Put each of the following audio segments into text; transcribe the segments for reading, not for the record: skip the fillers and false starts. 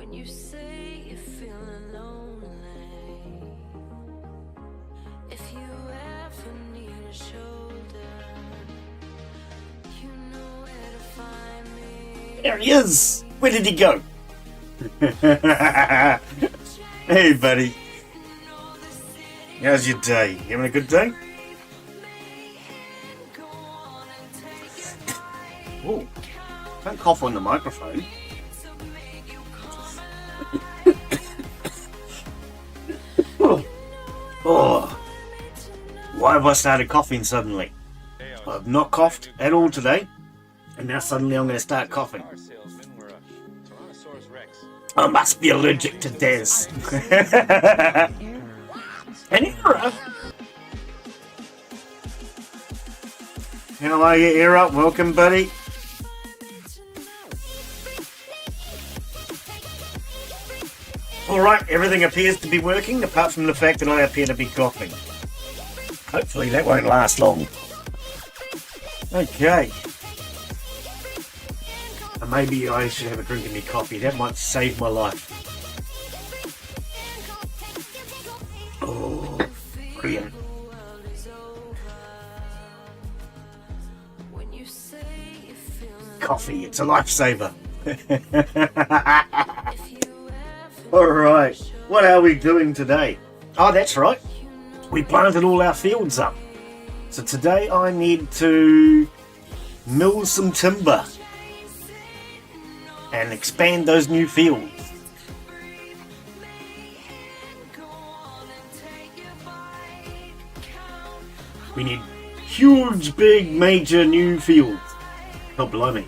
When you say you're feeling lonely, if you ever need a shoulder, you know where to find me. There he is! Where did he go? Hey, buddy. How's your day? You having a good day? Oh, don't cough on the microphone. Oh, why have I started coughing suddenly? I've not coughed at all today, and now suddenly I'm going to start coughing. I must be allergic to Des. An era. How are you, Era? Welcome, buddy. Alright, everything appears to be working, apart from the fact that I appear to be coughing. Hopefully that won't last long. Okay. Maybe I should have a drink of my coffee. That might save my life. Oh, brilliant. Coffee, it's a lifesaver. Alright, what are we doing today? Oh, that's right. We planted all our fields up. So today I need to mill some timber and expand those new fields. We need huge, big, major new fields. Oh, blimey.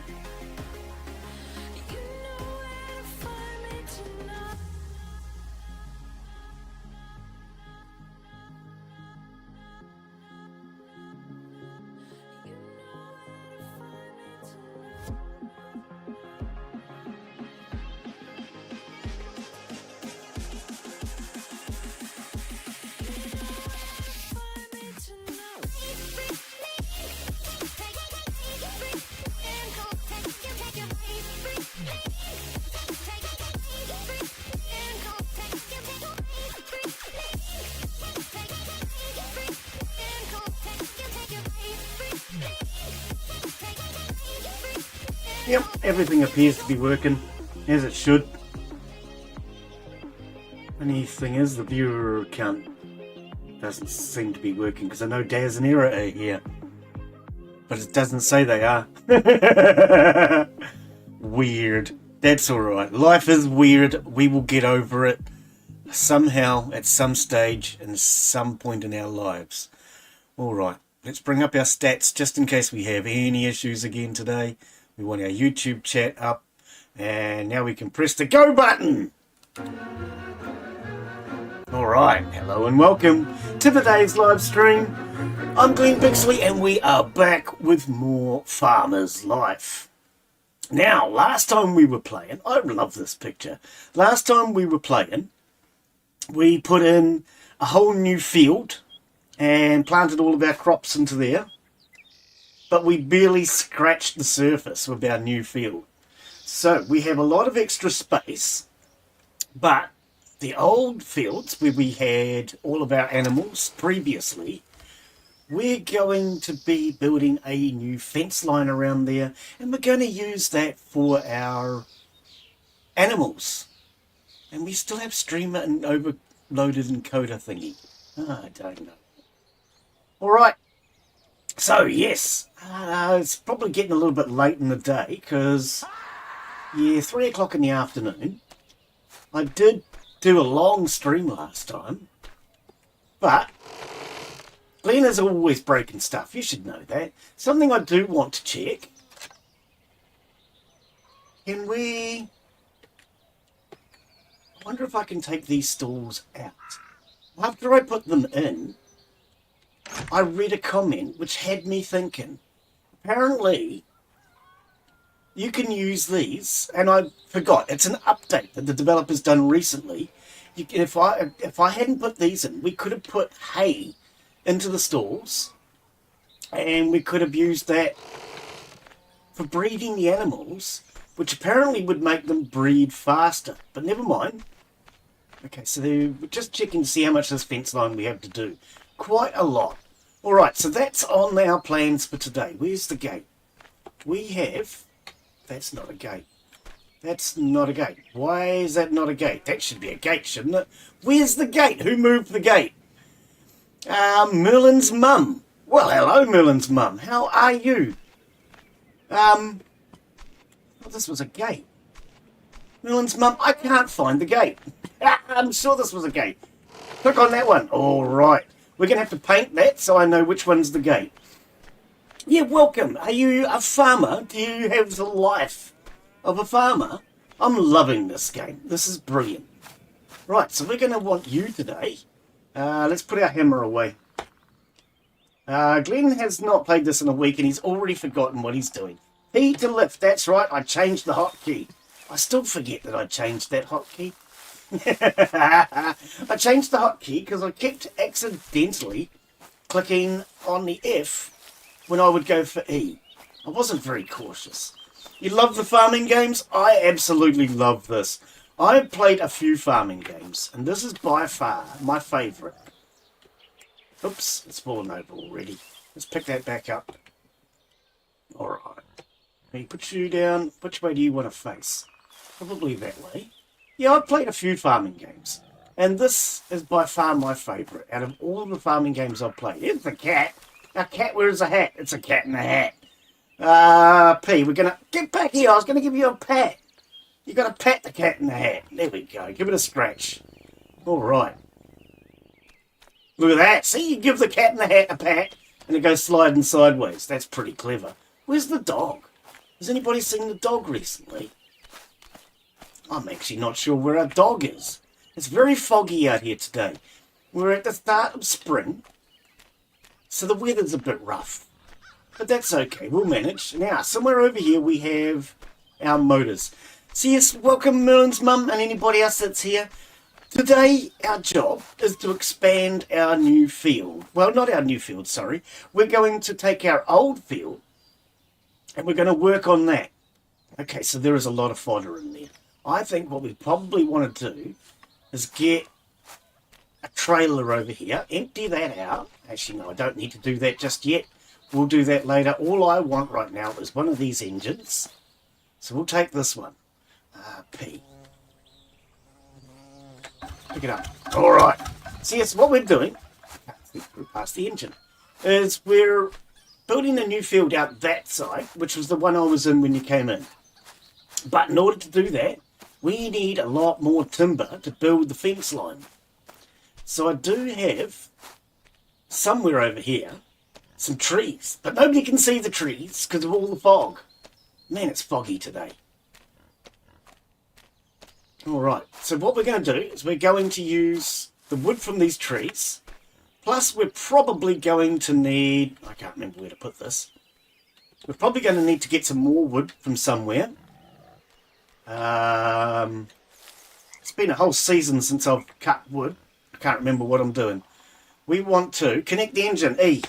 Yep, everything appears to be working as it should. Only thing is, the viewer count doesn't seem to be working because I know Daz and Era are here, but it doesn't say they are. Weird. That's alright. Life is weird. We will get over it somehow, at some stage, and some point in our lives. Alright, let's bring up our stats just in case we have any issues again today. We want our YouTube chat up, and now we can press the go button. Alright, hello and welcome to today's live stream. I'm Glen Bixley, and we are back with more Farmer's Life. Now, last time we were playing, I love this picture. Last time we were playing, we put in a whole new field and planted all of our crops into there. But we barely scratched the surface with our new field. So we have a lot of extra space, but the old fields where we had all of our animals previously, we're going to be building a new fence line around there, and we're going to use that for our animals. And we still have streamer and overloaded encoder thingy. I don't know. Alright. So, yes, it's probably getting a little bit late in the day because, yeah, 3 o'clock in the afternoon. I did do a long stream last time, but Glen is always breaking stuff. You should know that. Something I do want to check. Can we... I wonder if I can take these stalls out. After I put them in, I read a comment which had me thinking. Apparently, you can use these, and I forgot, it's an update that the developer's done recently. If I hadn't put these in, we could have put hay into the stalls, and we could have used that for breeding the animals, which apparently would make them breed faster. But never mind. Okay, so we're just checking to see how much this fence line we have to do. Quite a lot. Alright, so that's on our plans for today. Where's the gate? We have... That's not a gate. That's not a gate. Why is that not a gate? That should be a gate, shouldn't it? Where's the gate? Who moved the gate? Merlin's mum. Well, hello, Merlin's mum. How are you? Oh, this was a gate. Merlin's mum, I can't find the gate. I'm sure this was a gate. Click on that one. All right. We're going to have to paint that so I know which one's the gate. Yeah, welcome. Are you a farmer? Do you have the life of a farmer? I'm loving this game. This is brilliant. Right, so we're going to want you today. Let's put our hammer away. Glen has not played this in a week and he's already forgotten what he's doing. P to lift. That's right. I changed the hotkey. I still forget that I changed that hotkey. I changed the hotkey because I kept accidentally clicking on the F when I would go for E. I wasn't very cautious. You love the farming games? I absolutely love this. I've played a few farming games, and this is by far my favourite. Oops, it's fallen over already. Let's pick that back up. Alright. Let me put you down. Which way do you want to face? Probably that way. Yeah, I've played a few farming games, and this is by far my favourite out of all the farming games I've played. Here's the cat. Our cat wears a hat. It's a cat in a hat. P, we're going to... Get back here. I was going to give you a pat. You got to pat the cat in the hat. There we go. Give it a scratch. All right. Look at that. See, you give the cat in the hat a pat, and it goes sliding sideways. That's pretty clever. Where's the dog? Has anybody seen the dog recently? I'm actually not sure where our dog is. It's very foggy out here today. We're at the start of spring, so the weather's a bit rough. But that's okay, we'll manage. Now, somewhere over here we have our motors. So yes, welcome Merlin's mum and anybody else that's here. Today, our job is to expand our new field. Well, not our new field, sorry. We're going to take our old field and we're going to work on that. Okay, so there is a lot of fodder in there. I think what we probably want to do is get a trailer over here, empty that out. Actually, no, I don't need to do that just yet. We'll do that later. All I want right now is one of these engines. So we'll take this one. P. Pick it up. All right. So yes, what we're doing, past the engine, is we're building a new field out that side, which was the one I was in when you came in. But in order to do that, we need a lot more timber to build the fence line. So I do have, somewhere over here, some trees. But nobody can see the trees because of all the fog. Man, it's foggy today. Alright, so what we're going to do is we're going to use the wood from these trees. Plus we're probably going to need, I can't remember where to put this. We're probably going to need to get some more wood from somewhere. It's been a whole season since I've cut wood. I can't remember what I'm doing. We want to connect the engine, E.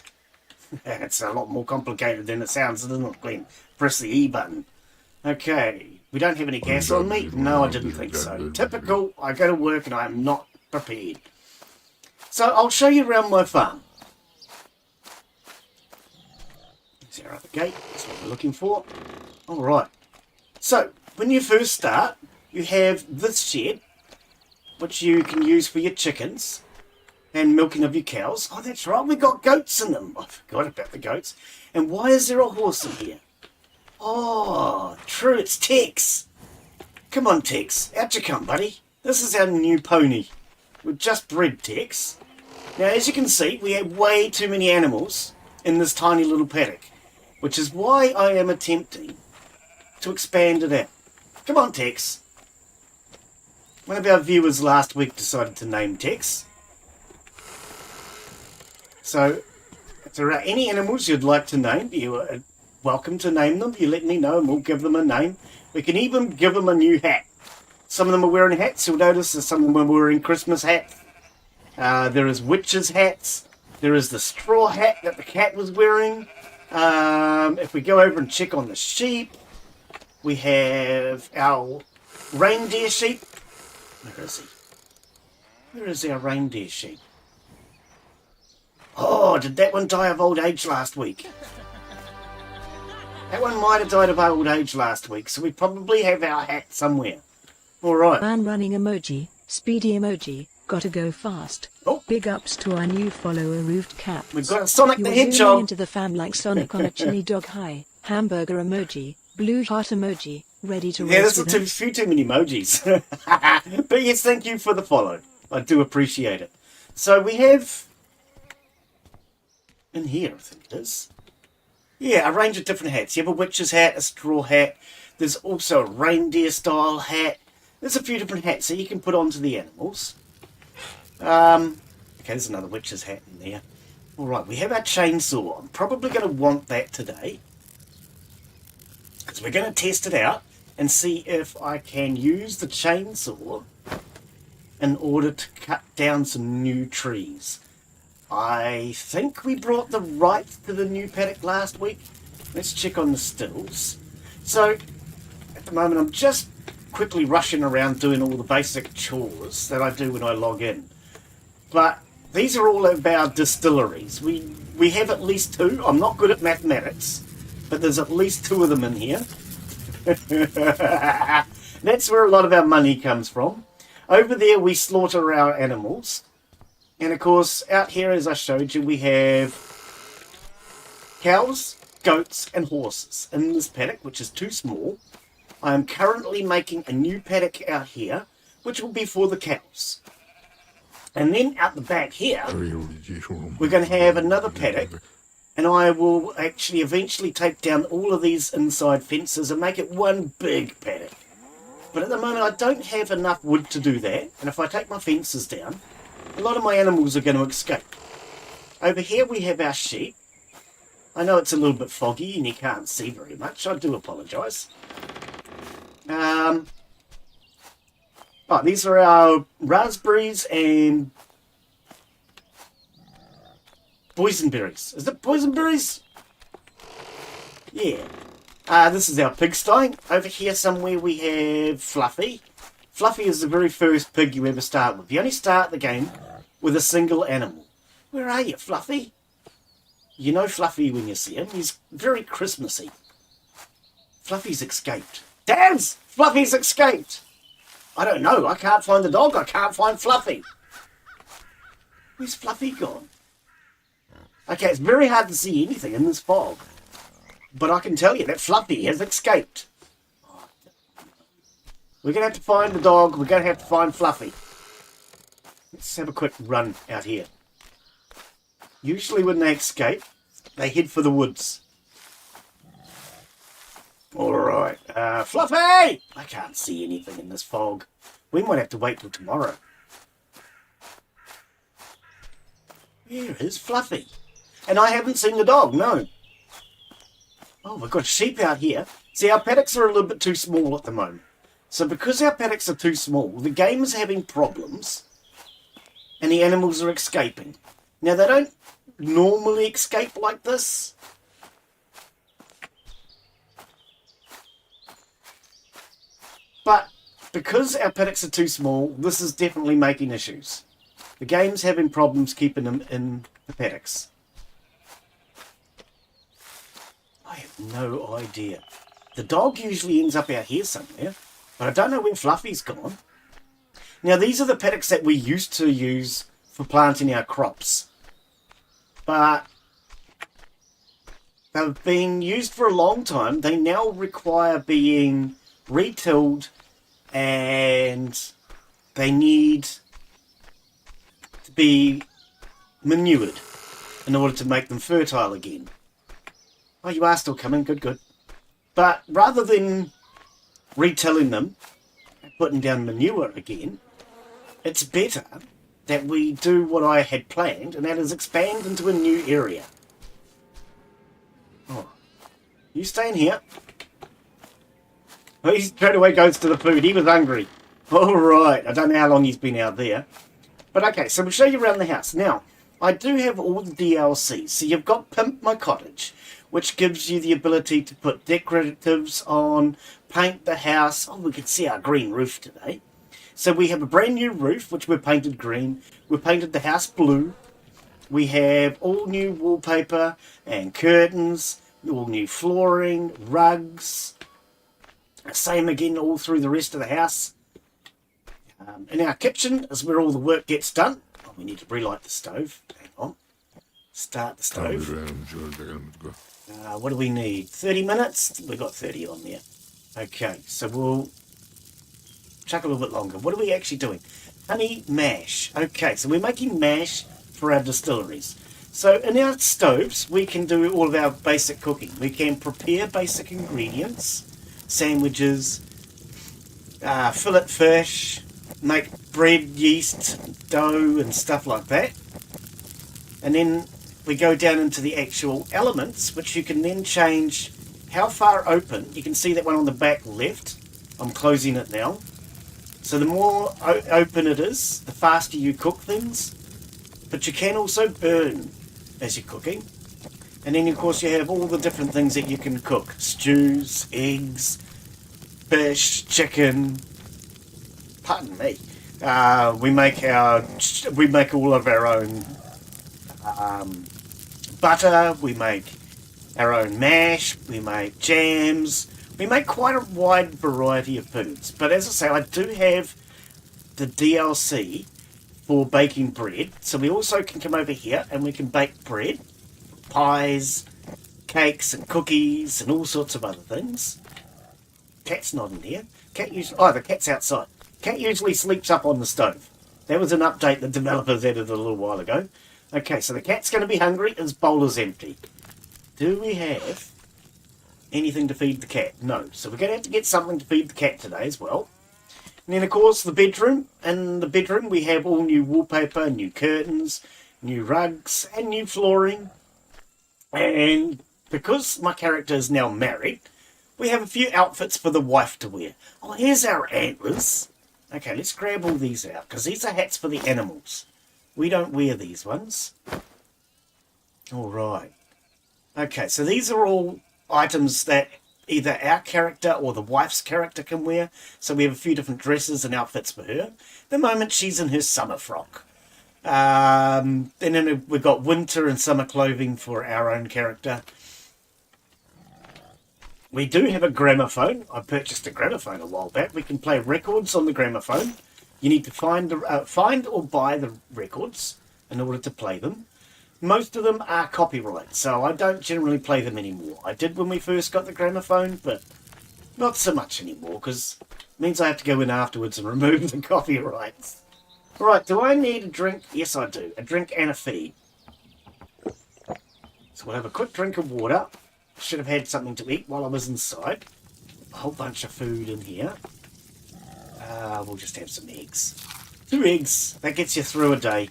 It's a lot more complicated than it sounds, isn't it, Glen? Press the E button. Okay, we don't have any gas on me? No, I didn't think so. Typical, I go to work and I am not prepared. So I'll show you around my farm. There's our other gate, that's what we're looking for. Alright, so when you first start, you have this shed, which you can use for your chickens and milking of your cows. Oh, that's right, we got goats in them. I forgot about the goats. And why is there a horse in here? Oh, true, it's Tex. Come on, Tex, out you come, buddy. This is our new pony. We've just bred Tex. Now, as you can see, we have way too many animals in this tiny little paddock, which is why I am attempting to expand it out. Come on, Tex. One of our viewers last week decided to name Tex. So, if there are any animals you'd like to name, you are welcome to name them. You let me know and we'll give them a name. We can even give them a new hat. Some of them are wearing hats. You'll notice that some of them are wearing Christmas hats. There is witches' hats. There is the straw hat that the cat was wearing. If we go over and check on the sheep, We have our reindeer sheep. Where is he? Where is our reindeer sheep? Oh, did that one die of old age last week? That one might have died of old age last week, so we probably have our hat somewhere. Alright. Man running emoji, speedy emoji, gotta go fast. Oh. Big ups to our new follower Roofed Cap. We've got Sonic the You're Hedgehog. zooming into the fam like Sonic on a chili dog high. Hamburger emoji, blue heart emoji, ready to Yeah, race there's with a us. few too many emojis. But yes, thank you for the follow. I do appreciate it. So we have... in here, I think it is. Yeah, a range of different hats. You have a witch's hat, a straw hat. There's also a reindeer-style hat. There's a few different hats that you can put onto the animals. Okay, there's another witch's hat in there. Alright, we have our chainsaw. I'm probably going to want that today, because we're going to test it out and see if I can use the chainsaw in order to cut down some new trees. I think we brought the right to the new paddock last week. Let's check on the stills. So, at the moment I'm just quickly rushing around doing all the basic chores that I do when I log in. But these are all of our distilleries. We have at least two. I'm not good at mathematics, but there's at least two of them in here. That's where a lot of our money comes from. Over there we slaughter our animals. And of course, out here, as I showed you, we have cows, goats, and horses in this paddock, which is too small. I am currently making a new paddock out here, which will be for the cows. And then out the back here, we're going to have another paddock, and I will actually eventually take down all of these inside fences and make it one big paddock. But at the moment, I don't have enough wood to do that, and if I take my fences down, a lot of my animals are going to escape. Over here we have our sheep. I know it's a little bit foggy and you can't see very much. I do apologise. These are our raspberries and boysenberries. Is it boysenberries? Yeah. This is our pigsty. Over here somewhere we have Fluffy. Fluffy is the very first pig you ever start with. You only start the game with a single animal. Where are you, Fluffy? You know Fluffy when you see him. He's very Christmassy. Fluffy's escaped. Daz! Fluffy's escaped! I don't know. I can't find the dog. I can't find Fluffy. Where's Fluffy gone? Okay, it's very hard to see anything in this fog. But I can tell you that Fluffy has escaped. We're going to have to find the dog. We're going to have to find Fluffy. Let's have a quick run out here. Usually when they escape, they head for the woods. Alright. Fluffy! I can't see anything in this fog. We might have to wait till tomorrow. Where is Fluffy? And I haven't seen the dog, no. Oh, we've got sheep out here. See, our paddocks are a little bit too small at the moment. So because our paddocks are too small, the game is having problems and the animals are escaping. Now, they don't normally escape like this. But because our paddocks are too small, this is definitely making issues. The game's having problems keeping them in the paddocks. I have no idea. The dog usually ends up out here somewhere. But I don't know where Fluffy's gone. Now, these are the paddocks that we used to use for planting our crops. But they've been used for a long time. They now require being retilled and they need to be manured in order to make them fertile again. Oh, you are still coming. Good, good. But rather than retilling them, putting down manure again, it's better that we do what I had planned, and that is expand into a new area. Oh, you stay in here. Oh, he straight away goes to the food. He was hungry. Alright, I don't know how long he's been out there. But okay, so we'll show you around the house. Now, I do have all the DLCs. So you've got Pimp My Cottage, which gives you the ability to put decoratives on, paint the house. Oh, we can see our green roof today. So we have a brand new roof, which we've painted green. We've painted the house blue. We have all new wallpaper and curtains, all new flooring, rugs. Same again all through the rest of the house. In our kitchen is where all the work gets done. Oh, we need to relight the stove. Hang on. Start the stove. What do we need? 30 minutes? We've got 30 on there. Okay, so we'll chuck a little bit longer. What are we actually doing? Honey mash. Okay, so we're making mash for our distilleries. So in our stoves, we can do all of our basic cooking. We can prepare basic ingredients, sandwiches, fillet fish, make bread, yeast, dough and stuff like that. And then we go down into the actual elements, which you can then change how far open. You can see that one on the back left. I'm closing it now. So the more open it is, the faster you cook things. But you can also burn as you're cooking. And then of course you have all the different things that you can cook. Stews, eggs, fish, chicken. Pardon me. We make all of our own butter. We make our own mash. We make jams. We make quite a wide variety of foods. But as I say, I do have the DLC for baking bread. So we also can come over here and we can bake bread, pies, cakes and cookies and all sorts of other things. Cat's not in here. The cat's outside. Cat usually sleeps up on the stove. That was an update the developers added a little while ago. Okay, so the cat's going to be hungry. His bowl is empty. Do we have anything to feed the cat? No. So we're going to have to get something to feed the cat today as well. And then, of course, the bedroom. In the bedroom, we have all new wallpaper, new curtains, new rugs, and new flooring. And because my character is now married, we have a few outfits for the wife to wear. Oh, here's our antlers. Okay, let's grab all these out, because these are hats for the animals. We don't wear these ones. All right. Okay, so these are all items that either our character or the wife's character can wear. So we have a few different dresses and outfits for her. At the moment, she's in her summer frock. Then we've got winter and summer clothing for our own character. We do have a gramophone. I purchased a gramophone a while back. We can play records on the gramophone. You need to find or buy the records in order to play them. Most of them are copyright, so I don't generally play them anymore. I did when we first got the gramophone, but not so much anymore, because it means I have to go in afterwards and remove the copyrights. Right, do I need a drink? Yes, I do. A drink and a feed. So we'll have a quick drink of water. Should have had something to eat while I was inside. A whole bunch of food in here. We'll just have some eggs. 2 eggs. That gets you through a day.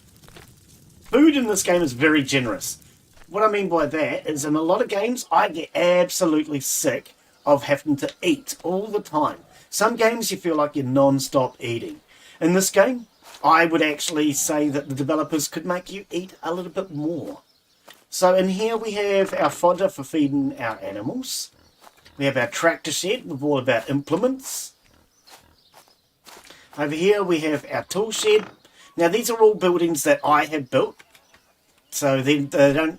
Food in this game is very generous. What I mean by that is in a lot of games, I get absolutely sick of having to eat all the time. Some games you feel like you're non-stop eating. In this game, I would actually say that the developers could make you eat a little bit more. So in here we have our fodder for feeding our animals. We have our tractor shed with all of our implements. Over here we have our tool shed. Now these are all buildings that I have built. So they're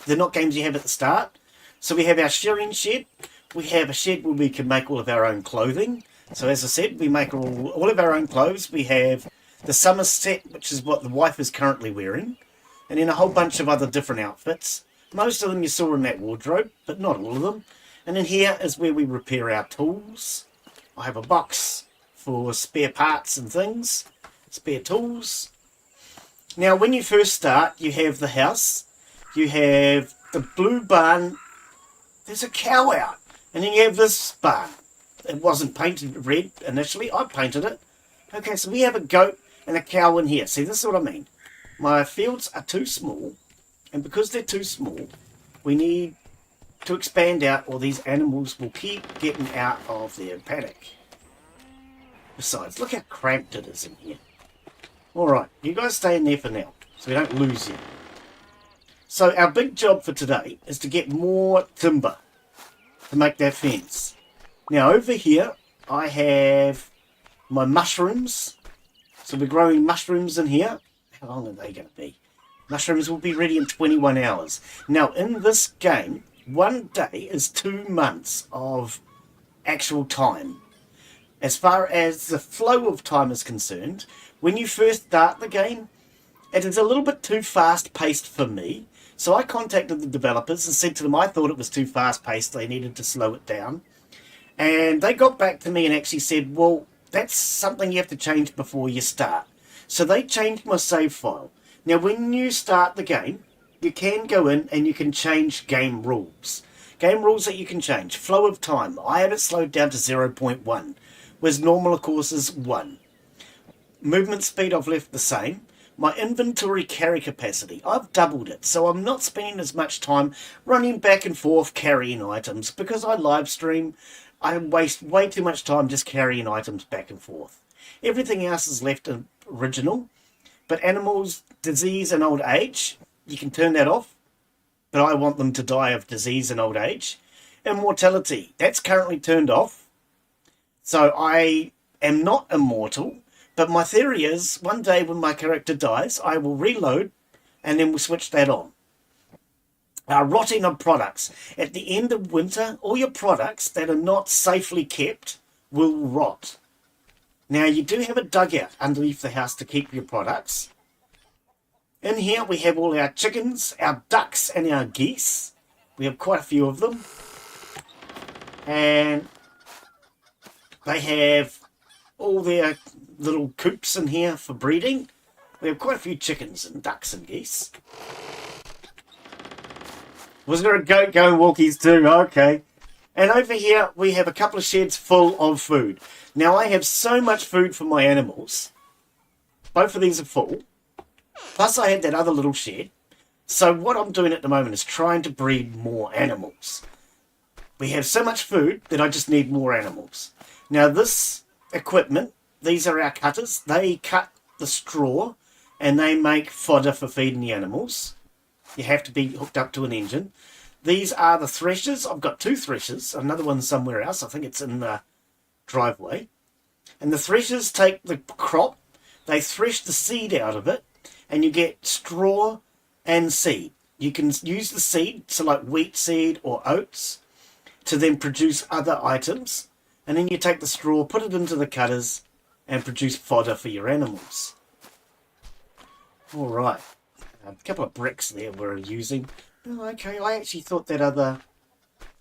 not games you have at the start. So we have our shearing shed. We have a shed where we can make all of our own clothing. So as I said, we make all of our own clothes. We have the summer set, which is what the wife is currently wearing. And then a whole bunch of other different outfits. Most of them you saw in that wardrobe, but not all of them. And then here is where we repair our tools. I have a box for spare parts and things. Spare tools. Now when you first start, you have the house. You have the blue barn. There's a cow out. And then you have this barn. It wasn't painted red initially. I painted it. Okay, so we have a goat and a cow in here. See, this is what I mean. My fields are too small, and because they're too small, we need to expand out or these animals will keep getting out of their paddock. Besides, look how cramped it is in here. Alright, you guys stay in there for now, so we don't lose you. So our big job for today is to get more timber to make that fence. Now over here I have my mushrooms. So we're growing mushrooms in here. How long are they going to be? Mushrooms will be ready in 21 hours. Now in this game, 1 day is 2 months of actual time. As far as the flow of time is concerned, when you first start the game, it is a little bit too fast-paced for me. So I contacted the developers and said to them I thought it was too fast-paced, they needed to slow it down. And they got back to me and actually said, well, that's something you have to change before you start. So they changed my save file. Now when you start the game, you can go in and you can change game rules. Game rules that you can change. Flow of time, I have it slowed down to 0.1, whereas normal of course is 1. Movement speed I've left the same. My inventory carry capacity, I've doubled it, so I'm not spending as much time running back and forth carrying items, because I live stream. I waste way too much time just carrying items back and forth. Everything else is left original, but animals, disease and old age, you can turn that off, but I want them to die of disease and old age. Immortality, that's currently turned off, so I am not immortal. But my theory is, one day when my character dies, I will reload and then we'll switch that on. Rotting of products. At the end of winter, all your products that are not safely kept will rot. Now, you do have a dugout underneath the house to keep your products. In here, we have all our chickens, our ducks, and our geese. We have quite a few of them. And they have all their little coops in here for breeding. We have quite a few chickens and ducks and geese. Was there a goat going walkies too? Okay. And over here we have a couple of sheds full of food. Now I have so much food for my animals. Both of these are full. Plus I had that other little shed. So what I'm doing at the moment is trying to breed more animals. We have so much food that I just need more animals. Now this equipment, these are our cutters. They cut the straw and they make fodder for feeding the animals. You have to be hooked up to an engine. These are the threshers. I've got 2 threshers. Another one somewhere else. I think it's in the driveway. And the threshers take the crop. They thresh the seed out of it. And you get straw and seed. You can use the seed, so like wheat seed or oats, to then produce other items. And then you take the straw, put it into the cutters, and produce fodder for your animals. Alright. A couple of bricks there we're using. Oh, okay, I actually thought that other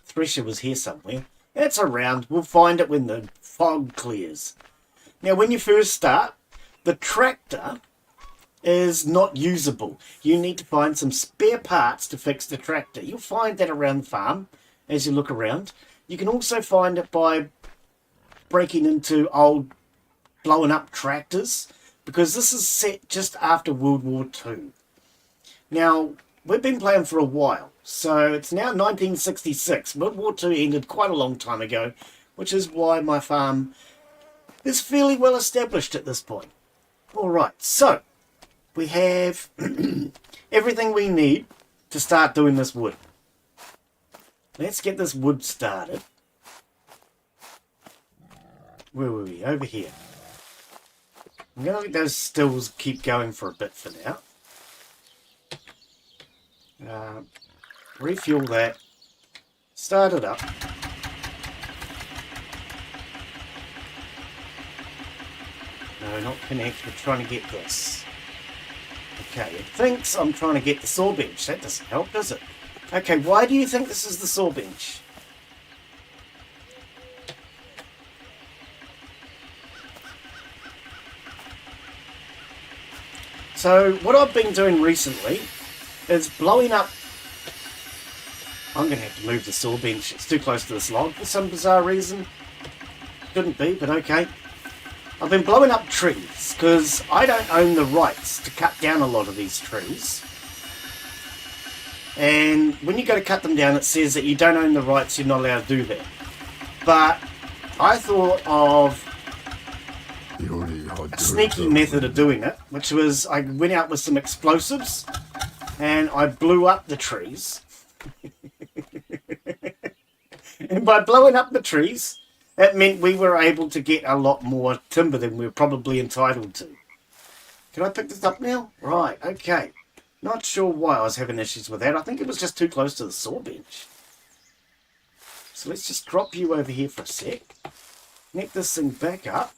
thresher was here somewhere. It's around. We'll find it when the fog clears. Now, when you first start, the tractor is not usable. You need to find some spare parts to fix the tractor. You'll find that around the farm as you look around. You can also find it by breaking into old blowing up tractors, because this is set just after World War II. Now, we've been playing for a while, so it's now 1966. World War II ended quite a long time ago, which is why my farm is fairly well established at this point. Alright, so we have everything we need to start doing this wood. Let's get this wood started. Where were we? Over here. I'm going to let those stills keep going for a bit for now. Refuel that. Start it up. No, not connect. We're trying to get this. Okay, it thinks I'm trying to get the saw bench. That doesn't help, does it? Okay, why do you think this is the saw bench? So, what I've been doing recently is blowing up... I'm going to have to move the saw bench. It's too close to this log for some bizarre reason. Couldn't be, but okay. I've been blowing up trees because I don't own the rights to cut down a lot of these trees. And when you go to cut them down, it says that you don't own the rights, you're not allowed to do that. But I thought of a sneaky method of doing it, which was I went out with some explosives and I blew up the trees. And by blowing up the trees, that meant we were able to get a lot more timber than we were probably entitled to. Can I pick this up now? Right, okay. Not sure why I was having issues with that. I think it was just too close to the saw bench. So let's just drop you over here for a sec. Connect this thing back up.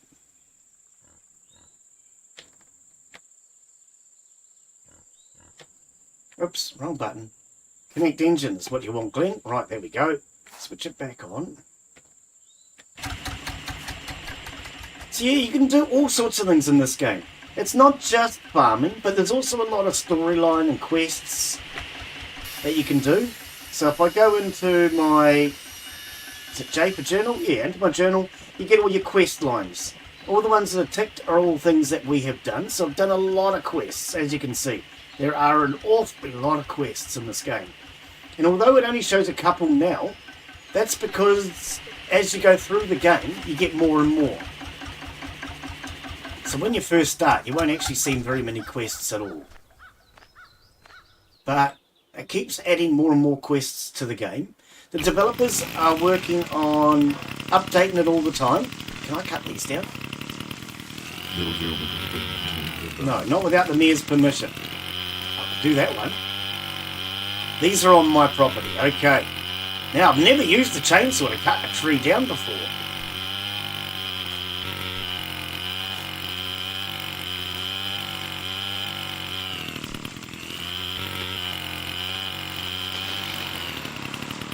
Oops, wrong button. Connect engine is what you want, Glen. Right, there we go. Switch it back on. So yeah, you can do all sorts of things in this game. It's not just farming, but there's also a lot of storyline and quests that you can do. So if I go into my, is it J for journal? Yeah, into my journal, you get all your quest lines. All the ones that are ticked are all things that we have done. So I've done a lot of quests, as you can see. There are an awful lot of quests in this game. And although it only shows a couple now, that's because as you go through the game, you get more and more. So when you first start, you won't actually see very many quests at all. But it keeps adding more and more quests to the game. The developers are working on updating it all the time. Can I cut these down? No, not without the mayor's permission. I could do that one. These are on my property, okay. Now, I've never used a chainsaw to cut a tree down before.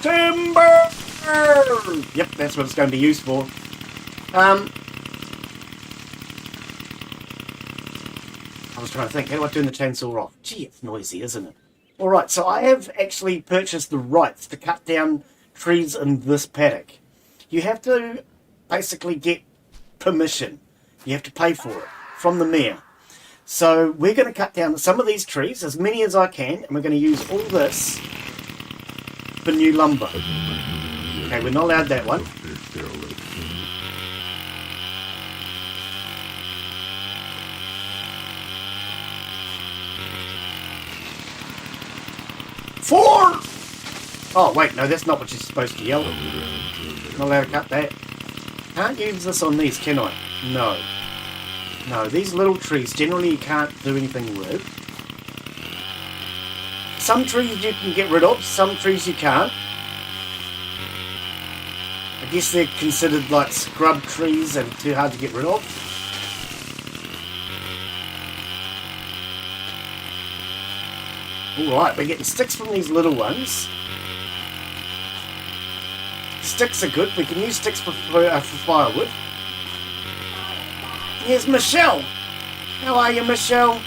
Timber! Yep, that's what it's going to be used for. I was trying to think, how do I turn the chainsaw off? Gee, it's noisy, isn't it? Alright, so I have actually purchased the rights to cut down trees in this paddock. You have to basically get permission. You have to pay for it from the mayor. So we're going to cut down some of these trees, as many as I can, and we're going to use all this for new lumber. Okay, we're not allowed that one. Four! Oh, wait, no, that's not what you're supposed to yell. Not allowed to cut that. Can't use this on these, can I? No. No, these little trees, generally you can't do anything with. Some trees you can get rid of, some trees you can't. I guess they're considered like scrub trees and too hard to get rid of. Alright, we're getting sticks from these little ones. Sticks are good. We can use sticks for firewood. Here's Michelle. How are you, Michelle?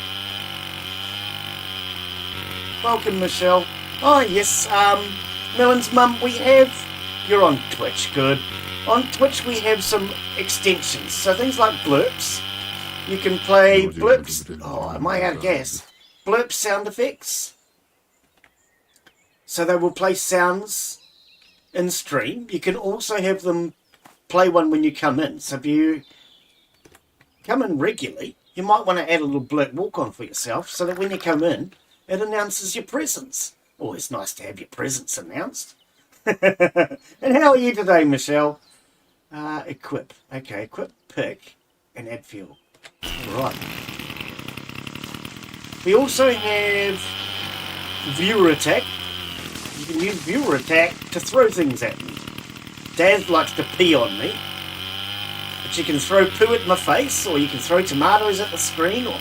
Welcome, Michelle. Oh, yes, Melon's mum, we have... You're on Twitch, good. On Twitch we have some extensions. So things like blurps. You can play blurps... Oh, am I out of gas? Blurp sound effects. So they will play sounds in stream. You can also have them play one when you come in. So if you come in regularly, you might want to add a little blurp walk-on for yourself so that when you come in, it announces your presence. Always nice to have your presence announced. And how are you today, Michelle? Equip. Okay, equip, pick, and add fuel. Alright. We also have viewer attack. You can use viewer attack to throw things at me. Dad likes to pee on me. But you can throw poo at my face, or you can throw tomatoes at the screen, or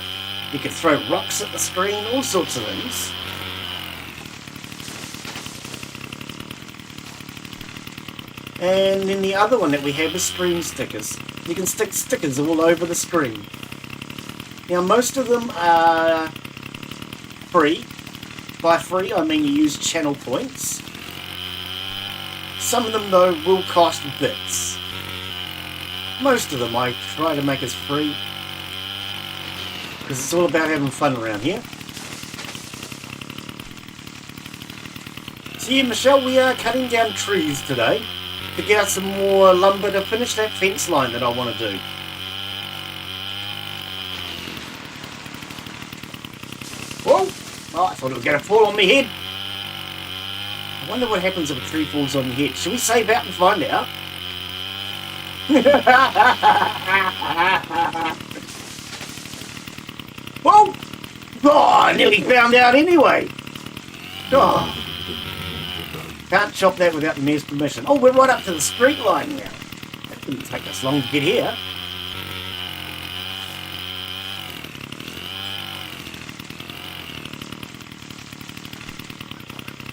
you can throw rocks at the screen, all sorts of things. And then the other one that we have is screen stickers. You can stick stickers all over the screen. Now most of them are free. By free I mean you use channel points. Some of them though will cost bits. Most of them I try to make as free. Because it's all about having fun around here. So yeah, Michelle, we are cutting down trees today to get us some more lumber to finish that fence line that I want to do. Whoa! Oh, I thought it was going to fall on my head. I wonder what happens if a tree falls on your head. Should we save out and find out? Whoa! Oh, I nearly found out anyway. Oh. Can't chop that without the mayor's permission. Oh, we're right up to the street line now. That didn't take us long to get here.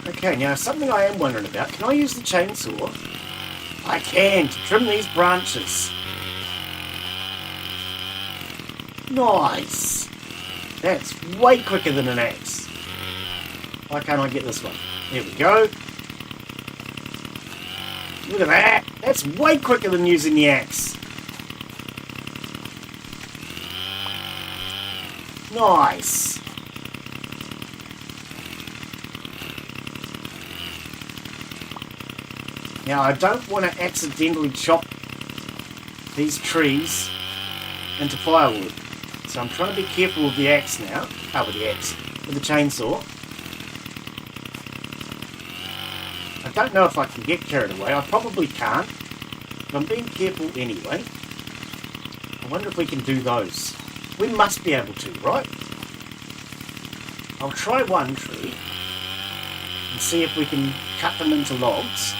Okay, now something I am wondering about. Can I use the chainsaw? I can, to trim these branches. Nice. That's way quicker than an axe. Why can't I get this one? There we go. Look at that. That's way quicker than using the axe. Nice. Now, I don't want to accidentally chop these trees into firewood. So I'm trying to be careful with the axe now. Oh, with the axe. With the chainsaw. I don't know if I can get carried away. I probably can't. But I'm being careful anyway. I wonder if we can do those. We must be able to, right? I'll try one tree. And see if we can cut them into logs.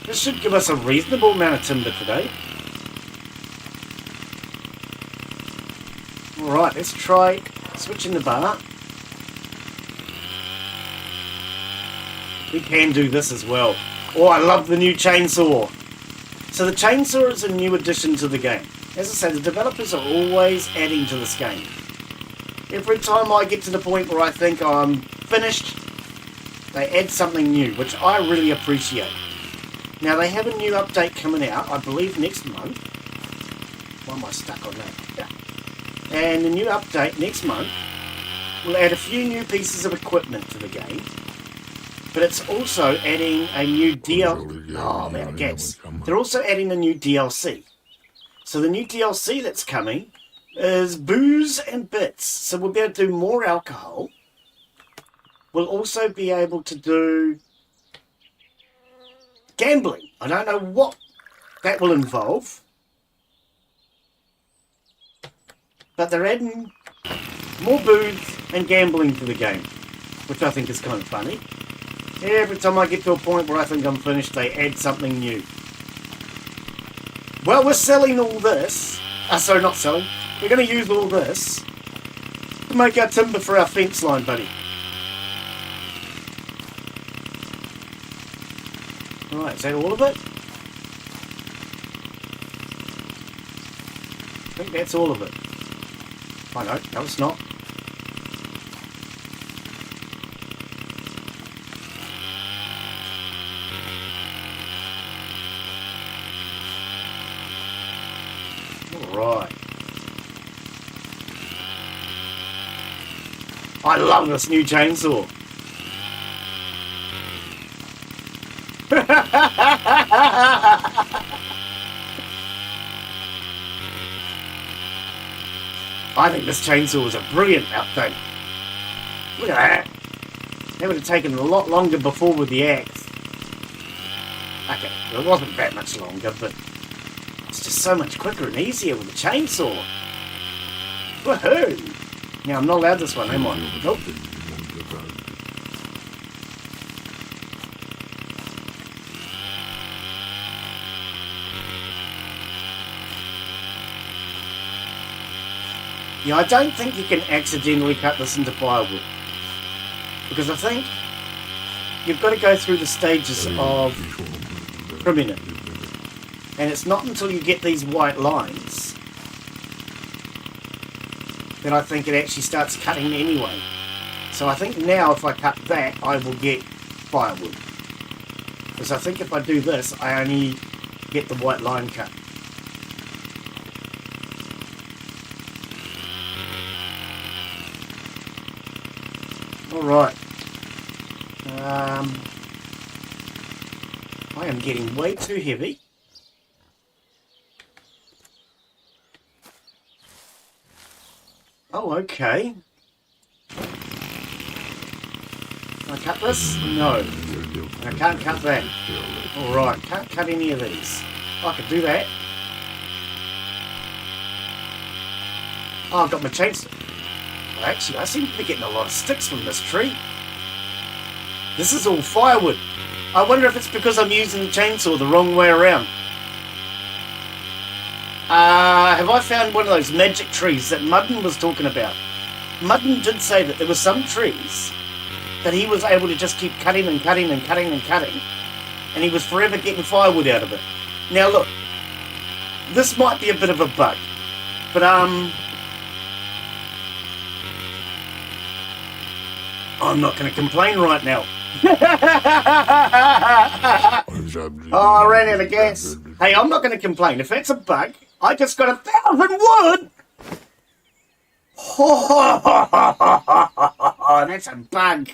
This should give us a reasonable amount of timber today. Alright, let's try switching the bar. We can do this as well. Oh, I love the new chainsaw. So the chainsaw is a new addition to the game. As I say, the developers are always adding to this game. Every time I get to the point where I think I'm finished, they add something new, which I really appreciate. Now, they have a new update coming out, I believe next month. Why am I stuck on that? Yeah. And the new update next month will add a few new pieces of equipment to the game. But it's also adding a new DLC. Oh, man, gaps. They're also adding a new DLC. So the new DLC that's coming is booze and bits. So we'll be able to do more alcohol. We'll also be able to do gambling. I don't know what that will involve. But they're adding more booze and gambling to the game, which I think is kind of funny. Every time I get to a point where I think I'm finished, they add something new. Well, we're selling all this. Sorry, not selling. We're going to use all this to make our timber for our fence line, buddy. Right, is that all of it? I think that's all of it. Oh no, it's not. Alright. I love this new chainsaw. I think this chainsaw is a brilliant update. Look at that. That would have taken a lot longer before with the axe. Okay, well, it wasn't that much longer, but it's just so much quicker and easier with the chainsaw. Woohoo! Now, I'm not allowed this one, am I? Nope. Yeah, I don't think you can accidentally cut this into firewood. Because I think you've got to go through the stages of trimming it. And it's not until you get these white lines that I think it actually starts cutting anyway. So I think now if I cut that, I will get firewood. Because I think if I do this, I only get the white line cut. Alright. I am getting way too heavy. Oh, okay. Can I cut this? No. I can't cut that. Alright, can't cut any of these. I could do that. Oh, I've got my chainsaw. Well, actually, I seem to be getting a lot of sticks from this tree. This is all firewood. I wonder if it's because I'm using the chainsaw the wrong way around. Have I found one of those magic trees that Mudden was talking about? Mudden did say that there were some trees that he was able to just keep cutting and cutting and cutting and cutting, and he was forever getting firewood out of it. Now look, this might be a bit of a bug, but I'm not going to complain right now. Oh, I ran out of gas. Hey, I'm not going to complain. If that's a bug, I just got 1,000 wood. Oh, that's a bug.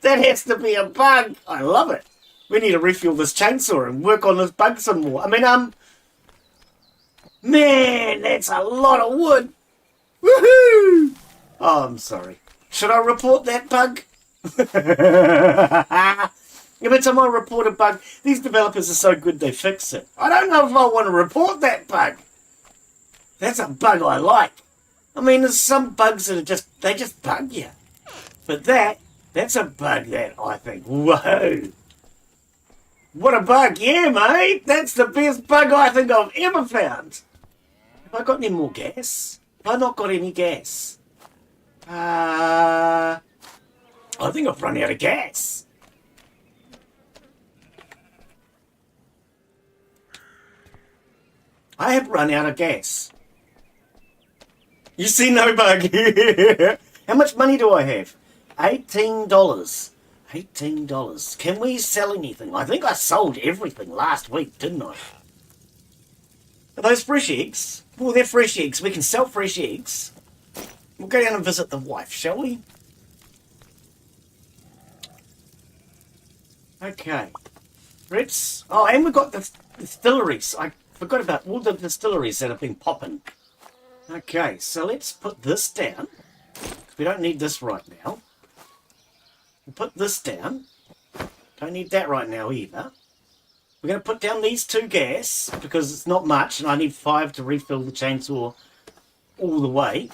That has to be a bug. I love it. We need to refuel this chainsaw and work on this bug some more. I mean, man, that's a lot of wood. Woohoo! Oh, I'm sorry. Should I report that bug? Every time I report a bug, these developers are so good they fix it. I don't know if I want to report that bug. That's a bug I like. I mean, there's some bugs that are they just bug you. But that's a bug that I think, whoa. What a bug. Yeah, mate. That's the best bug I think I've ever found. Have I got any more gas? Have I not got any gas? I think I've run out of gas. I have run out of gas. You see no bug. How much money do I have? $18. $18. Can we sell anything? I think I sold everything last week, didn't I? Are those fresh eggs? Well, they're fresh eggs. We can sell fresh eggs. We'll go down and visit the wife, shall we? Okay. Let's... Oh, and we've got the distilleries. I forgot about all the distilleries that have been popping. Okay, so let's put this down. We don't need this right now. We'll put this down. Don't need that right now either. We're going to put down these 2 gas because it's not much and I need 5 to refill the chainsaw all the way.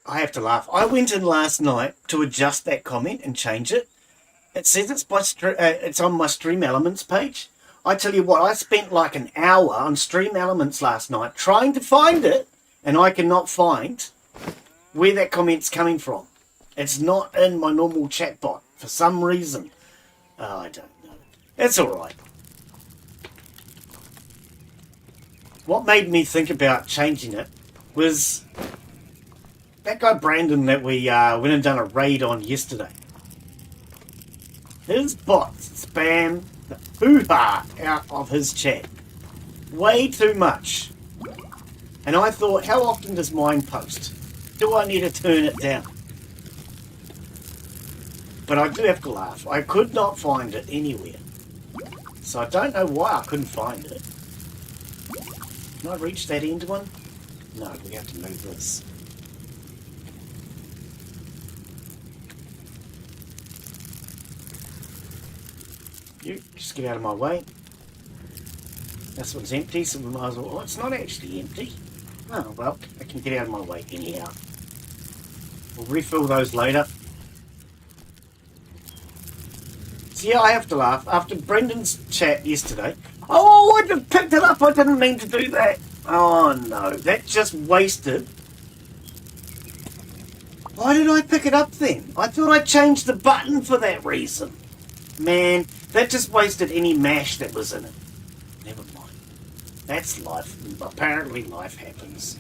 I have to laugh. I went in last night to adjust that comment and change it. It says it's on my Stream Elements page. I tell you what, I spent like an hour on Stream Elements last night trying to find it, and I cannot find where that comment's coming from. It's not in my normal chatbot for some reason. Oh, I don't know. It's alright. What made me think about changing it was that guy Brandon that we went and done a raid on yesterday. His bots spam the hoo-ha out of his chat. Way too much. And I thought, how often does mine post? Do I need to turn it down? But I do have to laugh. I could not find it anywhere. So I don't know why I couldn't find it. Can I reach that end one? No, we have to move this. You just get out of my way. This one's empty, so we might as well... Oh, it's not actually empty. Oh, well, I can get out of my way anyhow. We'll refill those later. So yeah, I have to laugh. After Brendan's chat yesterday... Oh, I just picked it up. I didn't mean to do that. Oh, no. That just wasted... Why did I pick it up then? I thought I changed the button for that reason. Man, that just wasted any mash that was in it. Never mind. That's life. Apparently life happens.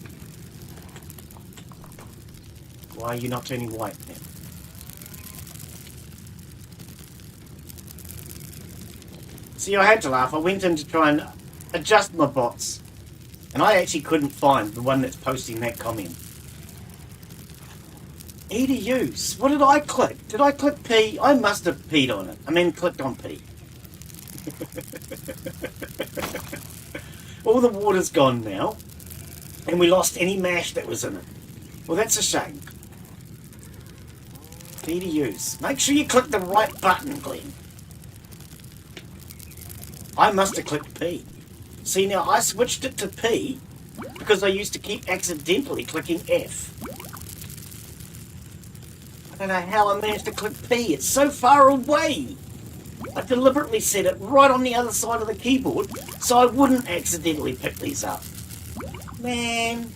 Why are you not turning white then? See, I had to laugh. I went in to try and adjust my bots. And I actually couldn't find the one that's posting that comment. E to use. What did I click? Did I click P? I must have peed on it. I mean, clicked on P. All the water's gone now. And we lost any mash that was in it. Well, that's a shame. P to use. Make sure you click the right button, Glen. I must have clicked P. See, now I switched it to P because I used to keep accidentally clicking F. I don't know how I managed to click P. It's so far away. I deliberately set it right on the other side of the keyboard so I wouldn't accidentally pick these up. Man.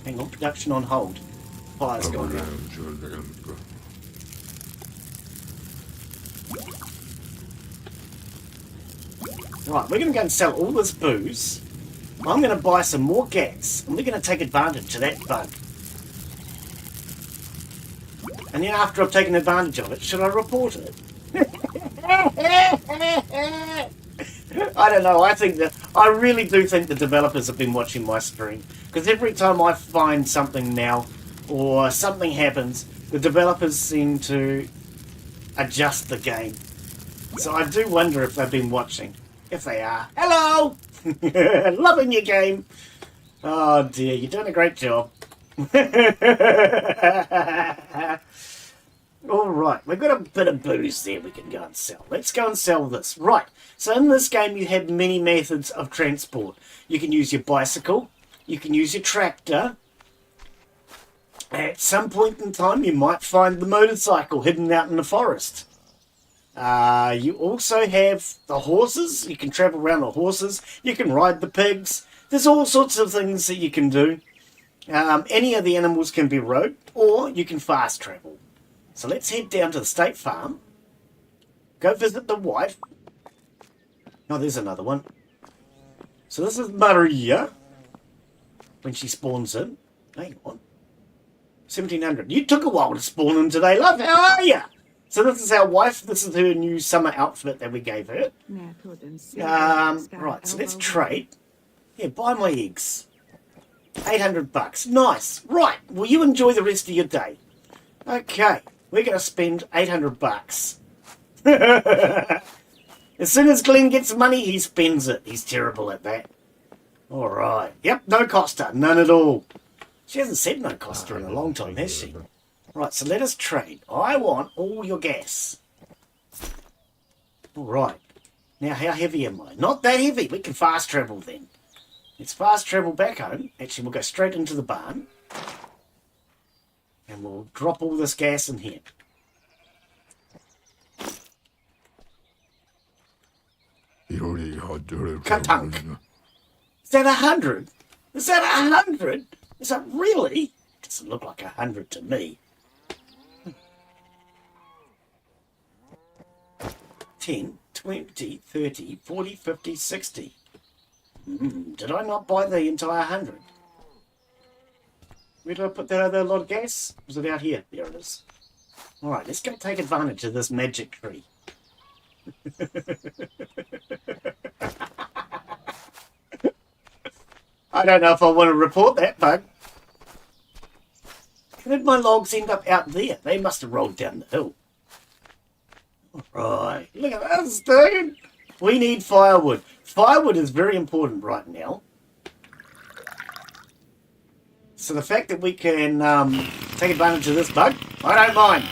Hang on, production on hold. Fire's gone down. Right, we're going to go and sell all this booze. I'm going to buy some more gas, and we're going to take advantage of that bug. And then after I've taken advantage of it, should I report it? I don't know, I really do think the developers have been watching my stream. Because every time I find something now, or something happens, the developers seem to adjust the game. So I do wonder if they've been watching. If they are, hello! Loving your game. Oh dear, you're doing a great job. Alright, we've got a bit of booze there we can go and sell. Let's go and sell this. Right, so in this game you have many methods of transport. You can use your bicycle, you can use your tractor. At some point in time you might find the motorcycle hidden out in the forest. You also have the horses. You can travel around the horses. You can ride the pigs. There's all sorts of things that you can do. Any of the animals can be rode, or you can fast travel. So let's head down to the state farm. Go visit the wife. Oh, there's another one. So this is Maria. When she spawns in. Hang on. 1700. You took a while to spawn in today, love. How are you? So this is our wife. This is her new summer outfit that we gave her. Right, so let's trade. Yeah, buy my eggs. $800. Nice. Right, well, you enjoy the rest of your day. Okay, we're going to spend $800. As soon as Glen gets money, he spends it. He's terrible at that. All right. Yep, no Costa. None at all. She hasn't said no Costa in a long time, has she? Right, so let us trade. I want all your gas. All right. Now, how heavy am I? Not that heavy. We can fast travel then. Let's fast travel back home. Actually, we'll go straight into the barn. And we'll drop all this gas in here. Katunk. Is that 100? Is that 100? Is that really? Doesn't look like 100 to me. 10, 20, 30, 40, 50, 60. Did I not buy the entire 100? Where did I put that other lot of gas? Was it out here? There it is. Alright, let's go take advantage of this magic tree. I don't know if I want to report that bug. How did my logs end up out there? They must have rolled down the hill. Right, look at this, dude. We need firewood. Firewood is very important right now. So the fact that we can take advantage of this bug, I don't mind.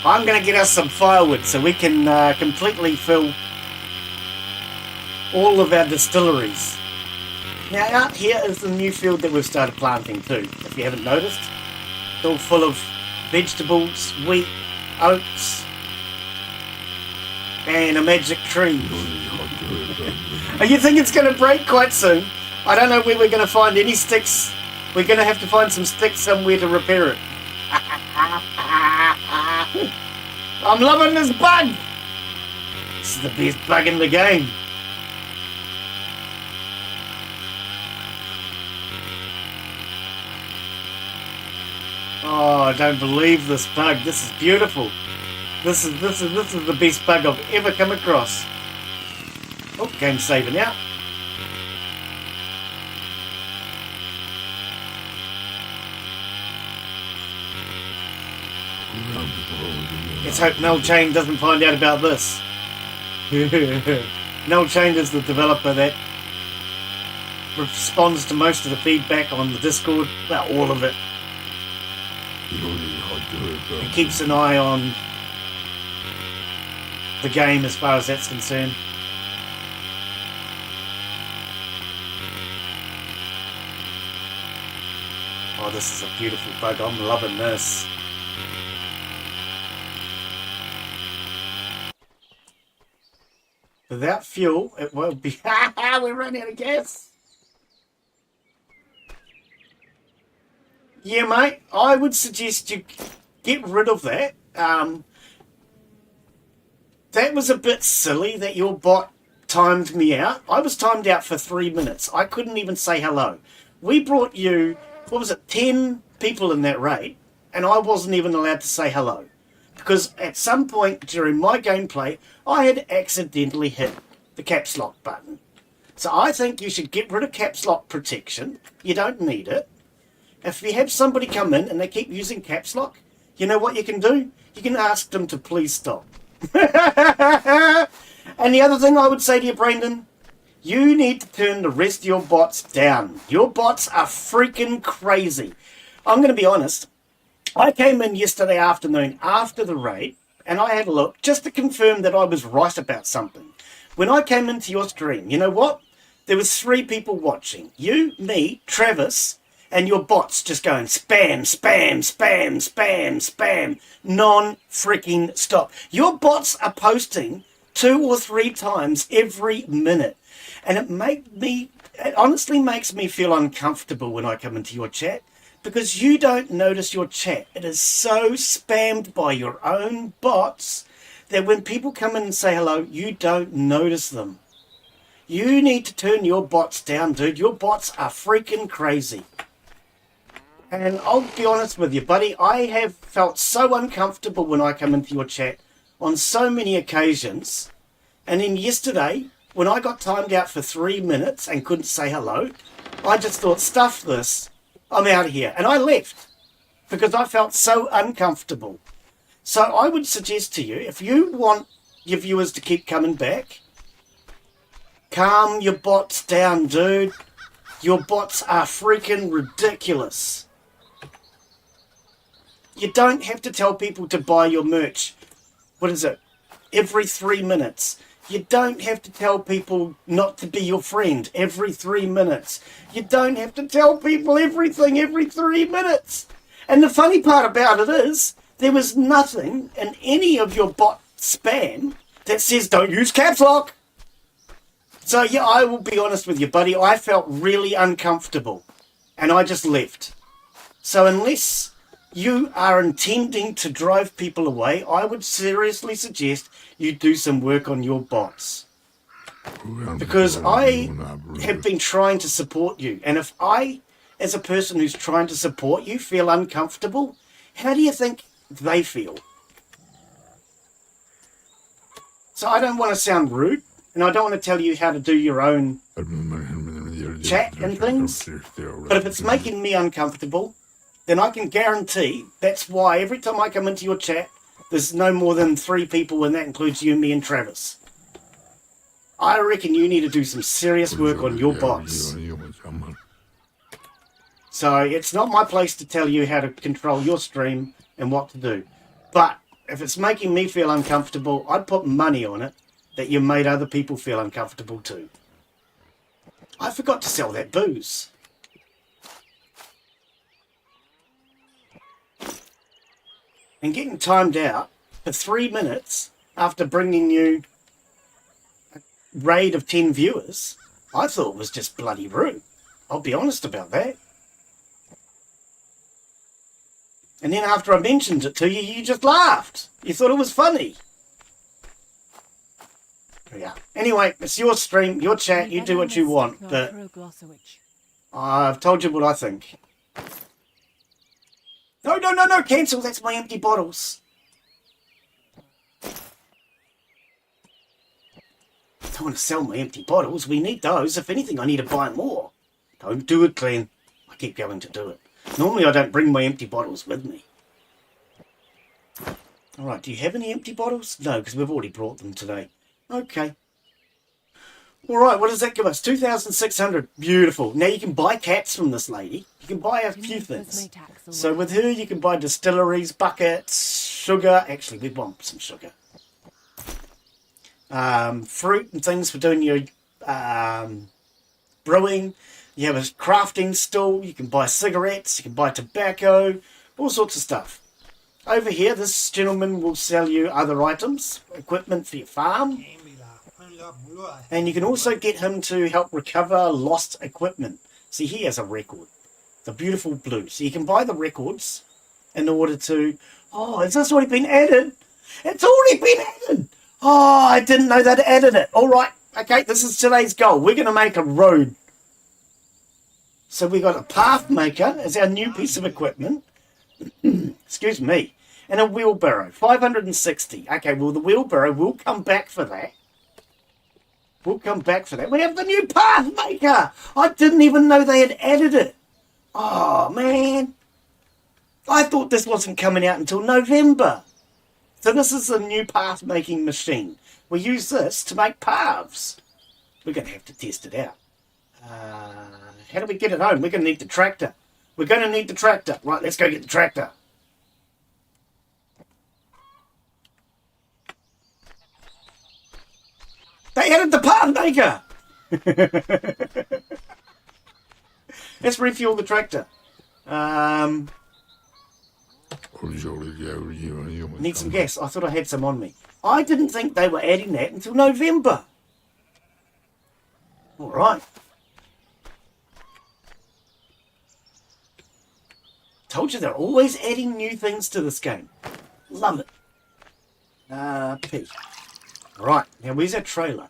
I'm going to get us some firewood so we can completely fill all of our distilleries. Now out here is the new field that we've started planting too, if you haven't noticed. It's all full of vegetables, wheat, oats, and a magic tree. You think it's going to break quite soon? I don't know where we're going to find any sticks. We're going to have to find some sticks somewhere to repair it. I'm loving this bug! This is the best bug in the game. Oh, I don't believe this bug. This is beautiful. This is the best bug I've ever come across. Oh, game's saving out. Let's hope Null Chain doesn't find out about this. Null Chain is the developer that responds to most of the feedback on the Discord. Well, all of it. He keeps an eye on the game as far as that's concerned. Oh, this is a beautiful bug. I'm loving this. Without fuel, it won't be... We're running out of gas. Yeah, mate, I would suggest you get rid of that. That was a bit silly that your bot timed me out. I was timed out for 3 minutes. I couldn't even say hello. We brought you, what was it, 10 people in that raid, and I wasn't even allowed to say hello. Because at some point during my gameplay, I had accidentally hit the caps lock button. So I think you should get rid of caps lock protection. You don't need it. If you have somebody come in and they keep using caps lock, you know what you can do? You can ask them to please stop. And the other thing I would say to you, Brendan, you need to turn the rest of your bots down. Your bots are freaking crazy. I'm going to be honest. I came in yesterday afternoon after the raid, and I had a look just to confirm that I was right about something. When I came into your stream, you know what? There was 3 people watching. You, me, Travis, and your bots just going spam, spam, spam, spam, spam, non-freaking stop. Your bots are posting 2 or 3 times every minute, and it honestly makes me feel uncomfortable when I come into your chat. Because you don't notice your chat. It is so spammed by your own bots that when people come in and say hello, you don't notice them. You need to turn your bots down, dude. Your bots are freaking crazy. And I'll be honest with you, buddy, I have felt so uncomfortable when I come into your chat on so many occasions. And then yesterday, when I got timed out for 3 minutes and couldn't say hello, I just thought, stuff this. I'm out of here. And I left because I felt so uncomfortable. So I would suggest to you, if you want your viewers to keep coming back, calm your bots down, dude. Your bots are freaking ridiculous. You don't have to tell people to buy your merch. What is it? Every 3 minutes. You don't have to tell people not to be your friend every 3 minutes. You don't have to tell people everything every 3 minutes. And the funny part about it is, there was nothing in any of your bot spam that says don't use caps lock. So yeah, I will be honest with you, buddy. I felt really uncomfortable and I just left. So unless you are intending to drive people away, I would seriously suggest you do some work on your bots. Because I have been trying to support you. And if I, as a person who's trying to support you, feel uncomfortable, how do you think they feel? So I don't want to sound rude, and I don't want to tell you how to do your own chat and things. But if it's making me uncomfortable, then I can guarantee that's why every time I come into your chat, there's no more than 3 people, and that includes you, me, and Travis. I reckon you need to do some serious work on your bots. So it's not my place to tell you how to control your stream and what to do. But if it's making me feel uncomfortable, I'd put money on it that you made other people feel uncomfortable too. I forgot to sell that booze. And getting timed out for 3 minutes after bringing you a raid of 10 viewers, I thought was just bloody rude. I'll be honest about that. And then after I mentioned it to you, you just laughed. You thought it was funny. Yeah. Anyway, it's your stream, your chat, you do what you want, but I've told you what I think. No, cancel, that's my empty bottles. don't want to sell my empty bottles. We need those. If anything, I need to buy more. Don't do it, Glen. I keep going to do it. Normally, I don't bring my empty bottles with me. All right, do you have any empty bottles? No, because we've already brought them today. Okay. All right, what does that give us? 2,600. Beautiful. Now you can buy cats from this lady. You can buy a few things. So with her, you can buy distilleries, buckets, sugar. Actually, we want some sugar. Fruit and things for doing your brewing. You have a crafting stool. You can buy cigarettes. You can buy tobacco. All sorts of stuff. Over here, this gentleman will sell you other items, equipment for your farm. And you can also get him to help recover lost equipment. See, he has a record. The beautiful blue. So you can buy the records in order to... Oh, has this already been added? It's already been added! Oh, I didn't know they'd added it. All right. Okay, this is today's goal. We're going to make a road. So we got a path maker as our new piece of equipment. Excuse me. And a wheelbarrow. 560. Okay, well, the wheelbarrow will come back for that. We'll come back for that. We have the new path maker. I didn't even know they had added it. Oh, man. I thought this wasn't coming out until November. So this is a new path making machine. We use this to make paths. We're going to have to test it out. How do we get it home? We're going to need the tractor. We're going to need the tractor. Right, let's go get the tractor. They added the path maker. Let's refuel the tractor. Need some gas. I thought I had some on me. I didn't think they were adding that until November. All right. Told you they're always adding new things to this game. Love it. P. Right, now where's our trailer?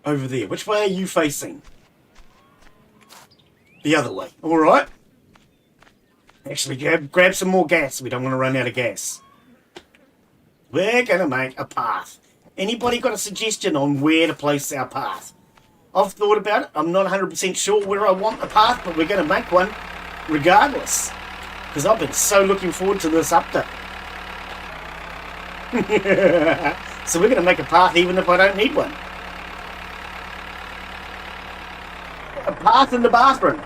Over there. Which way are you facing? The other way. All right. Actually, grab some more gas. We don't want to run out of gas. We're going to make a path. Anybody got a suggestion on where to place our path? I've thought about it. I'm not 100% sure where I want the path, but we're going to make one regardless. Because I've been so looking forward to this update. So we're going to make a path even if I don't need one. A path in the bathroom.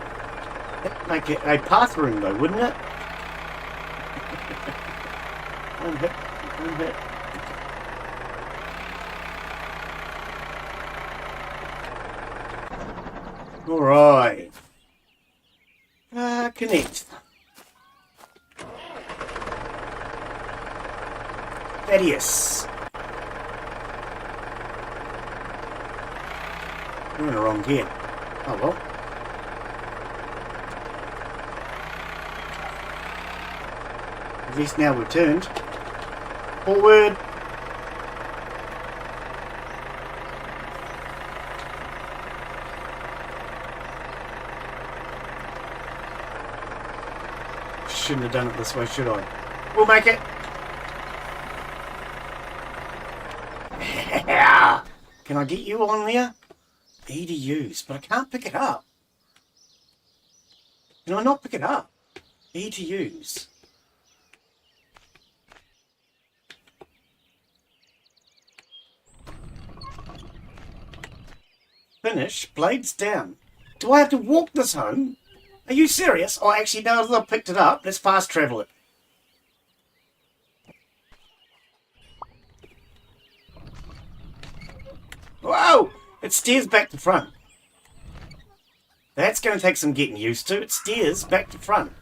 That'd make it a bathroom though, wouldn't it? One hit. Alright. Connect. Thaddeus. We're in the wrong gear. Oh well. At least now we're turned. Forward. Shouldn't have done it this way, should I? We'll make it. Can I get you on there? E to use, but I can't pick it up. Can I not pick it up? E to use. Finish, blades down. Do I have to walk this home? Are you serious? Oh, actually, now that I've picked it up, let's fast travel it. Whoa! It steers back to front. That's going to take some getting used to. It steers back to front.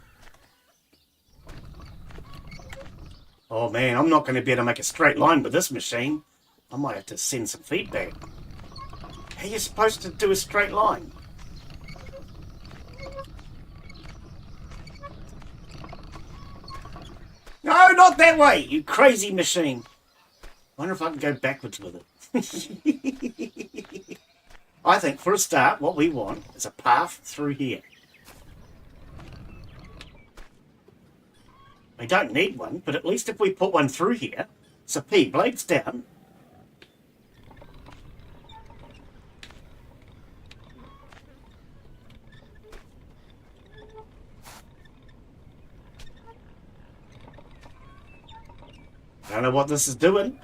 Oh man, I'm not going to be able to make a straight line with this machine. I might have to send some feedback. How are you supposed to do a straight line? No, not that way, you crazy machine. Wonder if I can go backwards with it. I think for a start, what we want is a path through here. We don't need one, but at least if we put one through here, so P, blades down. don't know what this is doing.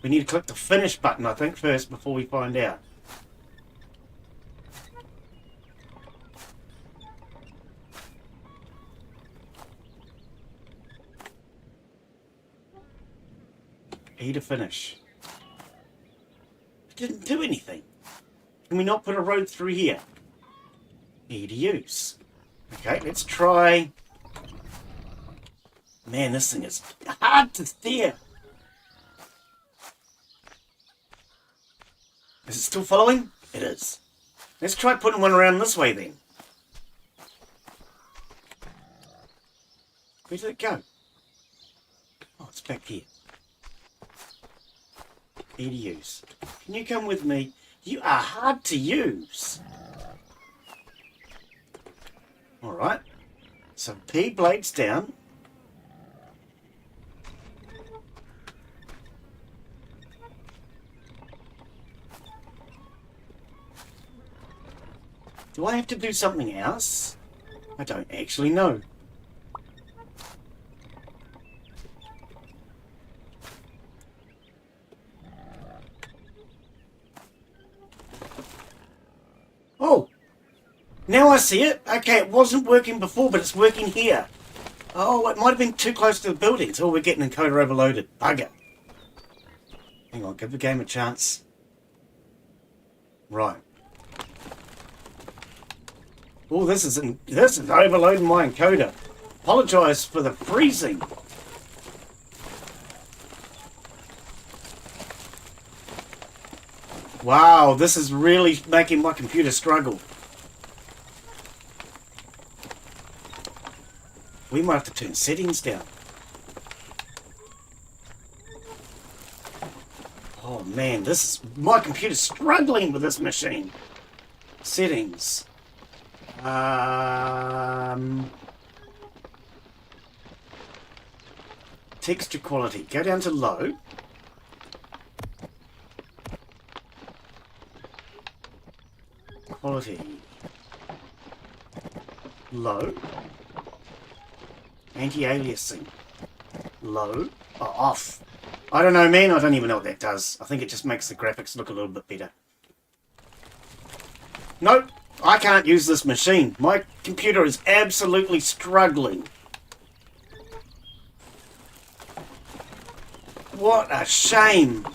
We need to click the finish button, I think, first before we find out. E to finish. It didn't do anything. Can we not put a road through here? E to use. Okay, let's try. Man, this thing is hard to steer. Is it still following? It is. Let's try putting one around this way then. Where did it go? Oh, it's back here. E to use. Can you come with me? You are hard to use. Alright. So P blades down. Do I have to do something else? I don't actually know. Oh! Now I see it. Okay, it wasn't working before, but it's working here. Oh, it might have been too close to the buildings. Oh, we're getting encoder overloaded. Bugger. Hang on, give the game a chance. Right. Oh, this is overloading my encoder. Apologise for the freezing. Wow, this is really making my computer struggle. We might have to turn settings down. Oh man, my computer's struggling with this machine. Settings. Texture quality. Go down to low. Quality. Low. Anti-aliasing. Low. Oh, off. I don't know, man. I don't even know what that does. I think it just makes the graphics look a little bit better. Nope. I can't use this machine. My computer is absolutely struggling. What a shame.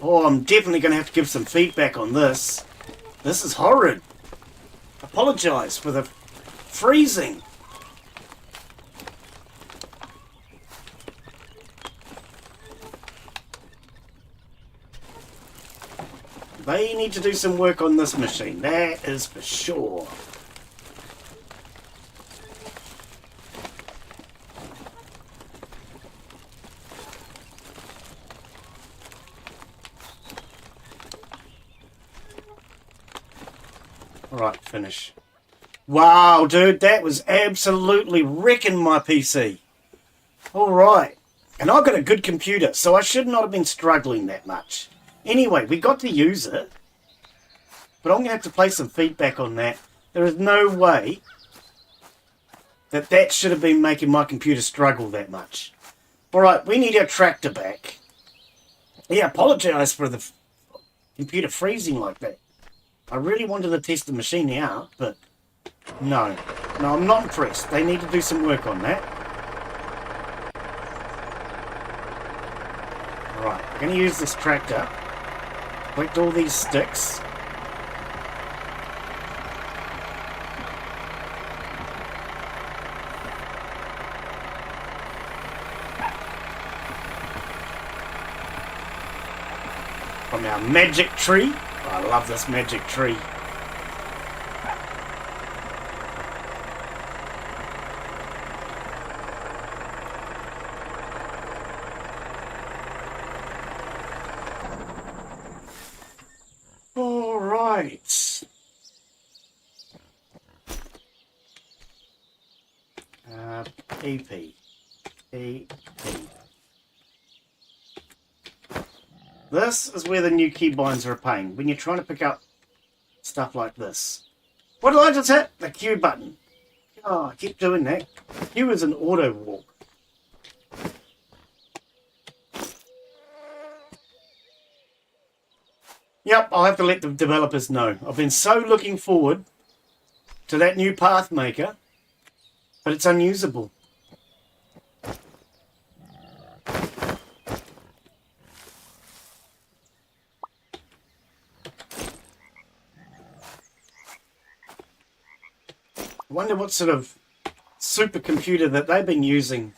Oh, I'm definitely going to have to give some feedback on this. This is horrid. Apologise for the freezing. They need to do some work on this machine, that is for sure. Alright, finish. Wow, dude, that was absolutely wrecking my PC. Alright. And I've got a good computer, so I should not have been struggling that much. Anyway, we got to use it, but I'm going to have to play some feedback on that. There is no way that should have been making my computer struggle that much. Alright, we need our tractor back. Yeah, apologise for the computer freezing like that. I really wanted to test the machine out, but no. No, I'm not impressed. They need to do some work on that. Alright, I'm going to use this tractor. Collect all these sticks. From our magic tree. Oh, I love this magic tree. Right. EP. EP. This is where the new keybinds are a pain, when you're trying to pick up stuff like this. What did I just hit? The Q button. Oh, I keep doing that. Q is an auto walk. Yep, I'll have to let the developers know. I've been so looking forward to that new path maker, but it's unusable. I wonder what sort of supercomputer that they've been using.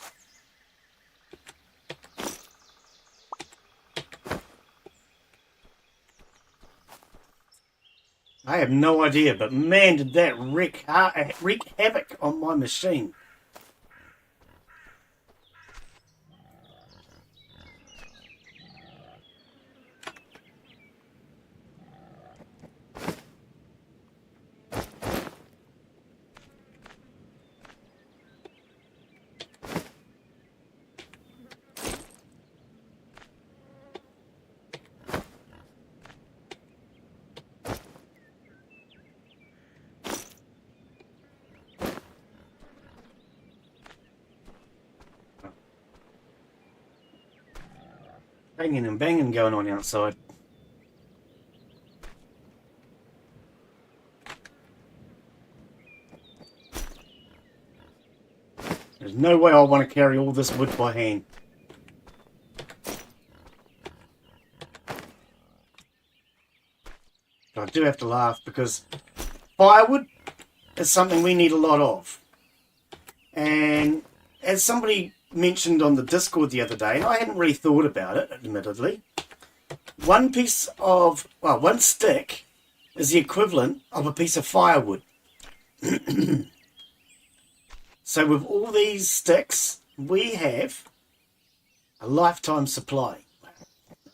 I have no idea, but man, did that wreak havoc on my machine. Banging and banging going on outside. There's no way I want to carry all this wood by hand. But I do have to laugh because firewood is something we need a lot of. And as somebody mentioned on the Discord the other day, and I hadn't really thought about it, admittedly, one stick is the equivalent of a piece of firewood. So with all these sticks, we have a lifetime supply.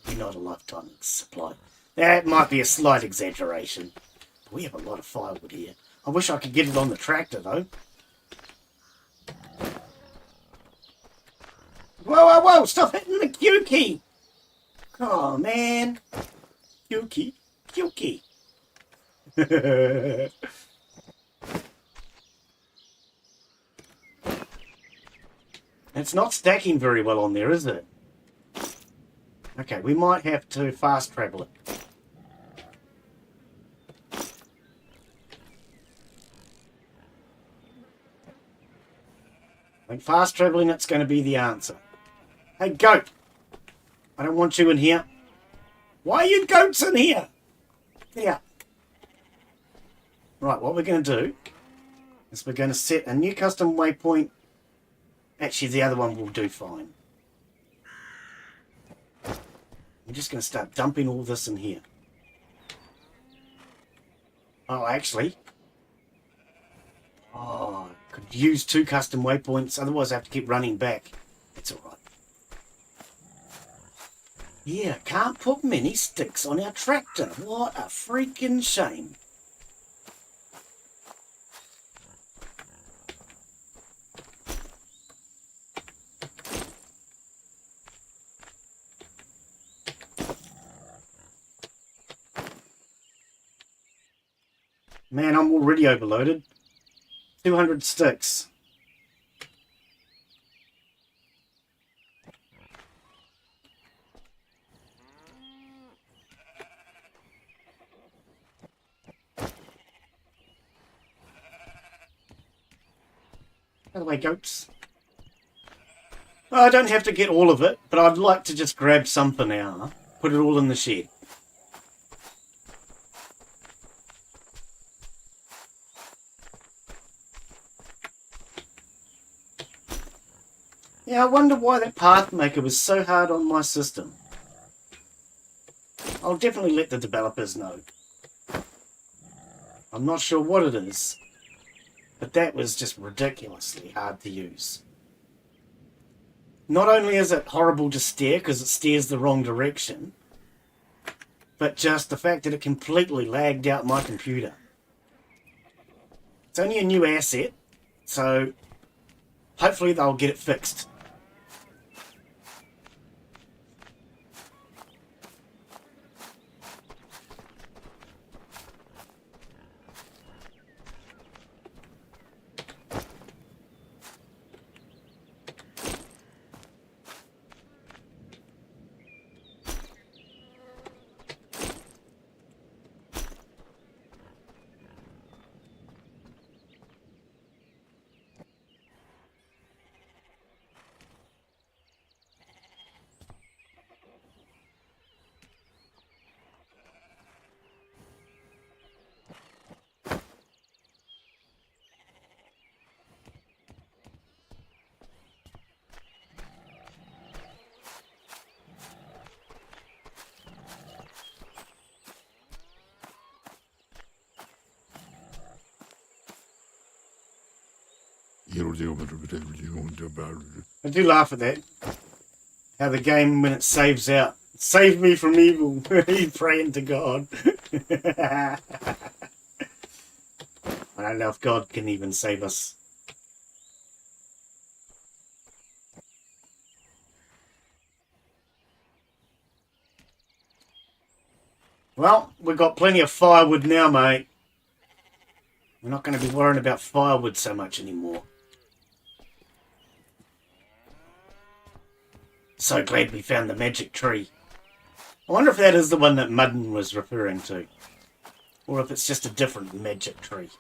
Maybe not a lifetime supply. That might be a slight exaggeration. We have a lot of firewood here. I wish I could get it on the tractor, though. Whoa, whoa, whoa! Stop hitting the Q key! Oh, man. Q key. Q key. It's not stacking very well on there, is it? Okay, we might have to fast travel it. I think fast traveling it's going to be the answer. Hey, goat! I don't want you in here. Why are you goats in here? Get out. Right, what we're going to do is we're going to set a new custom waypoint. Actually, the other one will do fine. I'm just going to start dumping all this in here. Oh, actually. Oh, I could use 2 custom waypoints. Otherwise, I have to keep running back. It's all right. Yeah, can't put many sticks on our tractor. What a freaking shame. Man, I'm already overloaded. 200 sticks. By the way, goats. Well, I don't have to get all of it, but I'd like to just grab some for now. Put it all in the shed. Yeah, I wonder why that path maker was so hard on my system. I'll definitely let the developers know. I'm not sure what it is, but that was just ridiculously hard to use. Not only is it horrible to steer because it steers the wrong direction, but just the fact that it completely lagged out my computer. It's only a new asset, so hopefully they'll get it fixed. I do laugh at that. How the game, when it saves out, save me from evil. He's praying to God. I don't know if God can even save us. Well, we've got plenty of firewood now, mate. We're not going to be worrying about firewood so much anymore. So glad we found the magic tree. I wonder if that is the one that Mudden was referring to. Or if it's just a different magic tree.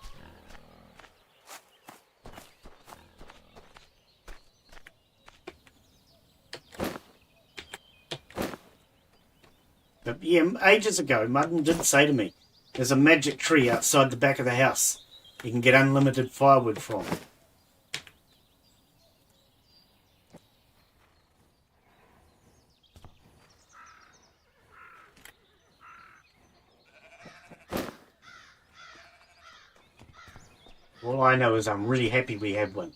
But yeah, ages ago, Mudden did say to me, there's a magic tree outside the back of the house you can get unlimited firewood from. All I know is I'm really happy we have one.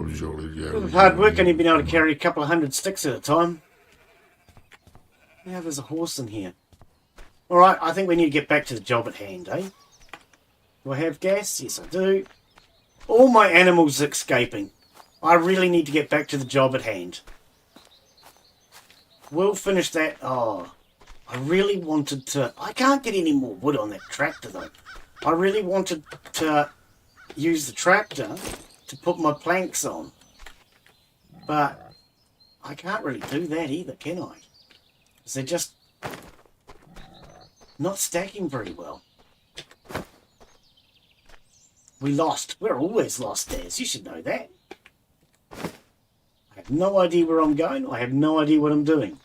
With hard work, only been able to carry a couple of 100 sticks at a time. Now there's a horse in here. Alright, I think we need to get back to the job at hand, eh? Do I have gas? Yes, I do. All my animals are escaping. I really need to get back to the job at hand. We'll finish that. Oh, I really wanted to... I can't get any more wood on that tractor, though. I really wanted to use the tractor to put my planks on. But I can't really do that either, can I? Because they're just not stacking very well. We lost. We're always lost, Daz. You should know that. I have no idea where I'm going. I have no idea what I'm doing.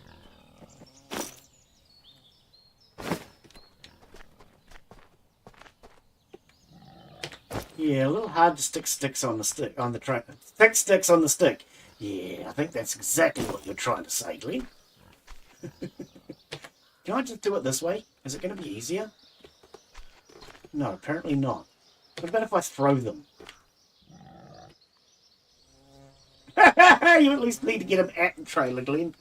Yeah, a little hard to stick sticks on the stick, on the track. Stick sticks on the stick. Yeah, I think that's exactly what you're trying to say, Glen. Can I just do it this way? Is it going to be easier? No, apparently not. What about if I throw them? You at least need to get them at the trailer, Glen.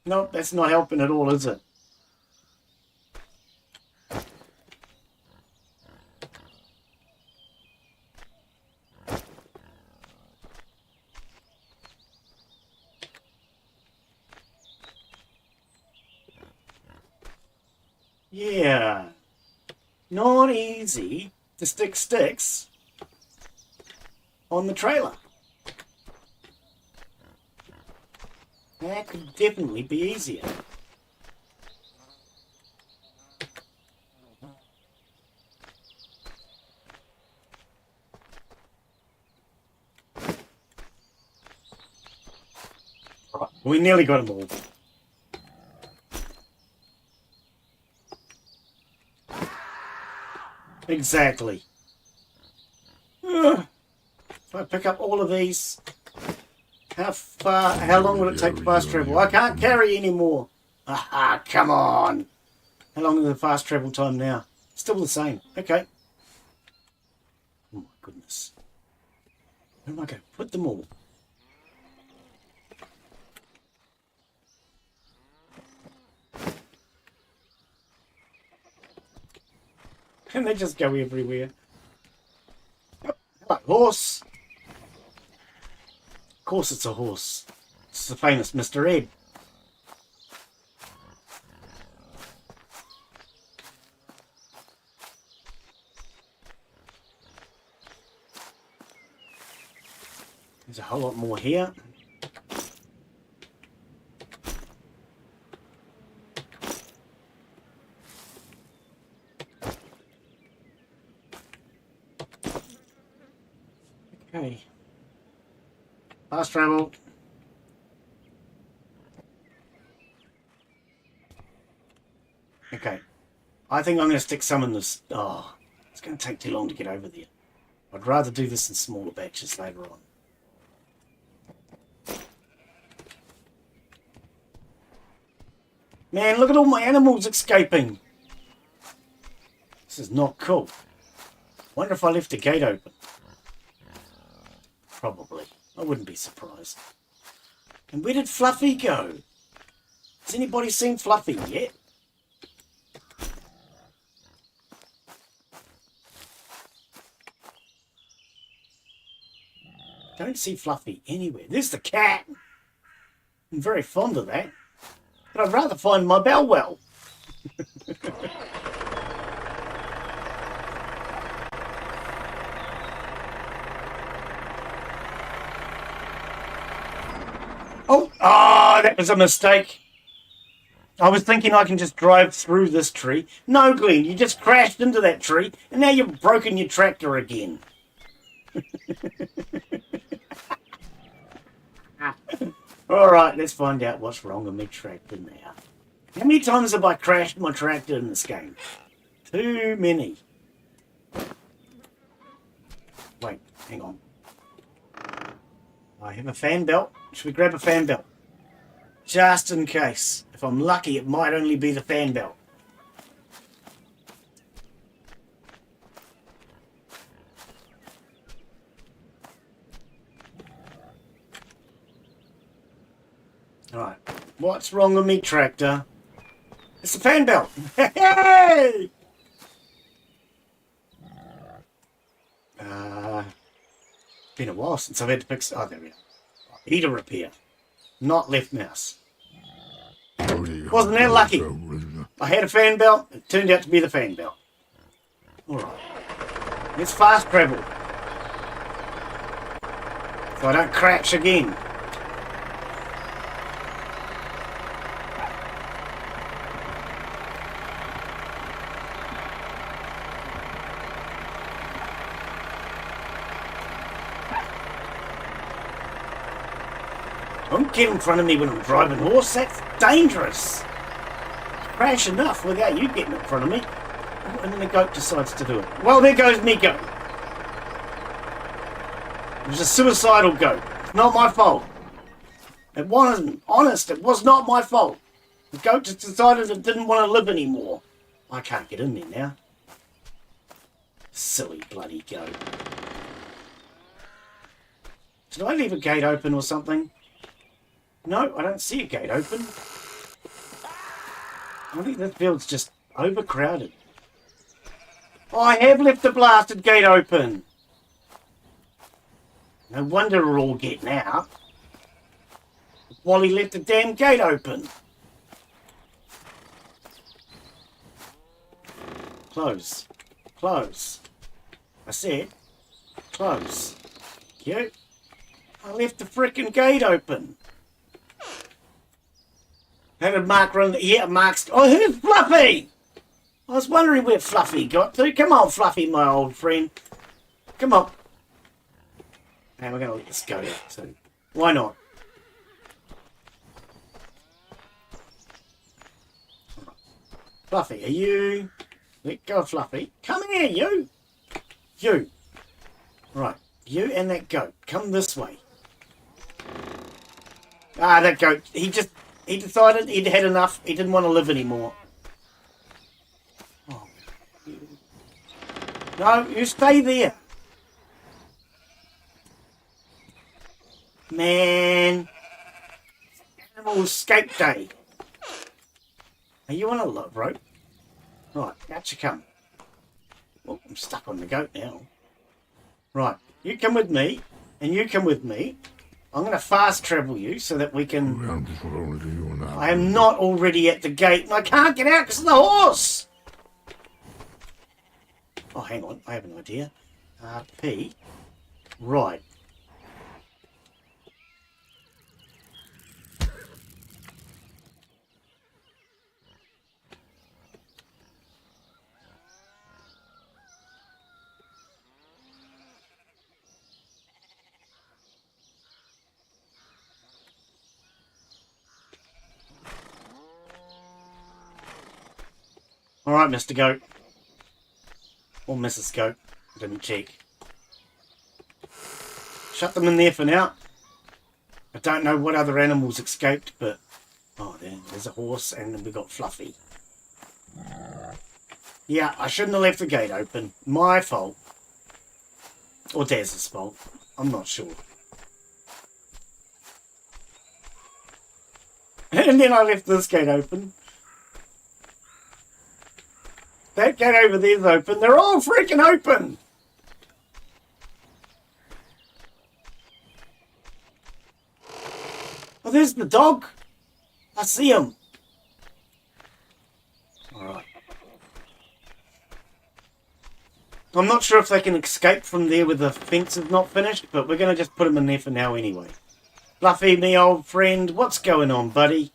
Nope, that's not helping at all, is it? Yeah, not easy to stick sticks on the trailer. That could definitely be easier. Right, we nearly got them all. Exactly. If I pick up all of these, how long will it take to fast travel? I can't carry anymore. Aha, come on. How long is the fast travel time now? Still the same. Okay. Oh my goodness. Where am I going to put them all? And they just go everywhere. Yep. Hello, horse. Of course it's a horse. It's the famous Mr. Ed. There's a whole lot more here. Okay. Fast travel. Okay. I think I'm going to stick some in this. Oh, it's going to take too long to get over there. I'd rather do this in smaller batches later on. Man, look at all my animals escaping. This is not cool. Wonder if I left the gate open. Probably. I wouldn't be surprised. And where did Fluffy go? Has anybody seen Fluffy yet? Don't see Fluffy anywhere. There's the cat. I'm very fond of that. But I'd rather find my bell well. Oh, that was a mistake. I was thinking I can just drive through this tree. No, Glen, you just crashed into that tree, and now you've broken your tractor again. Alright, let's find out what's wrong with my tractor now. How many times have I crashed my tractor in this game? Too many. Wait, hang on. I have a fan belt. Should we grab a fan belt? Just in case. If I'm lucky, it might only be the fan belt. Alright. What's wrong with me tractor? It's the fan belt. Hey! Been a while since I've had to fix. Oh, there we are. Heater repair. Not left mouse. Wasn't that lucky? I had a fan belt. It turned out to be the fan belt. Alright. Let's fast travel. So I don't crash again. Don't get in front of me when I'm driving horse, that's dangerous. Crash enough without you getting in front of me. And then the goat decides to do it. Well, there goes me goat. It was a suicidal goat. It's not my fault. It wasn't. Honest, it was not my fault. The goat just decided it didn't want to live anymore. I can't get in there now. Silly bloody goat. Did I leave a gate open or something? No, I don't see a gate open. I think this field's just overcrowded. Oh, I have left the blasted gate open. No wonder we're all getting out. Wally left the damn gate open. Close. Close. I said, close. You. I left the frickin' gate open. Had a marker on the... Yeah, marks... Oh, who's Fluffy? I was wondering where Fluffy got to. Come on, Fluffy, my old friend. Come on. And we're going to let this go out too. Why not? Fluffy, are you... Let go of Fluffy. Come here, you. You. Right. You and that goat. Come this way. Ah, that goat. He decided he'd had enough. He didn't want to live anymore. Oh, No, you stay there. Man. Animal escape day. Are you on a rope? Right, out you come. Oh, I'm stuck on the goat now. Right, you come with me, and you come with me. I'm going to fast travel you so that we can... I am not already at the gate, and I can't get out because of the horse! Oh, hang on, I have an idea. P. Right. Alright, Mr. Goat. Or Mrs. Goat. I didn't check. Shut them in there for now. I don't know what other animals escaped, but... Oh, there's a horse, and then we got Fluffy. Yeah, I shouldn't have left the gate open. My fault. Or Daz's fault. I'm not sure. And then I left this gate open. That gate over there's open. They're all freaking open! Oh, there's the dog. I see him. Alright. I'm not sure if they can escape from there with the fence is not finished, but we're going to just put them in there for now anyway. Fluffy, me old friend, what's going on, buddy?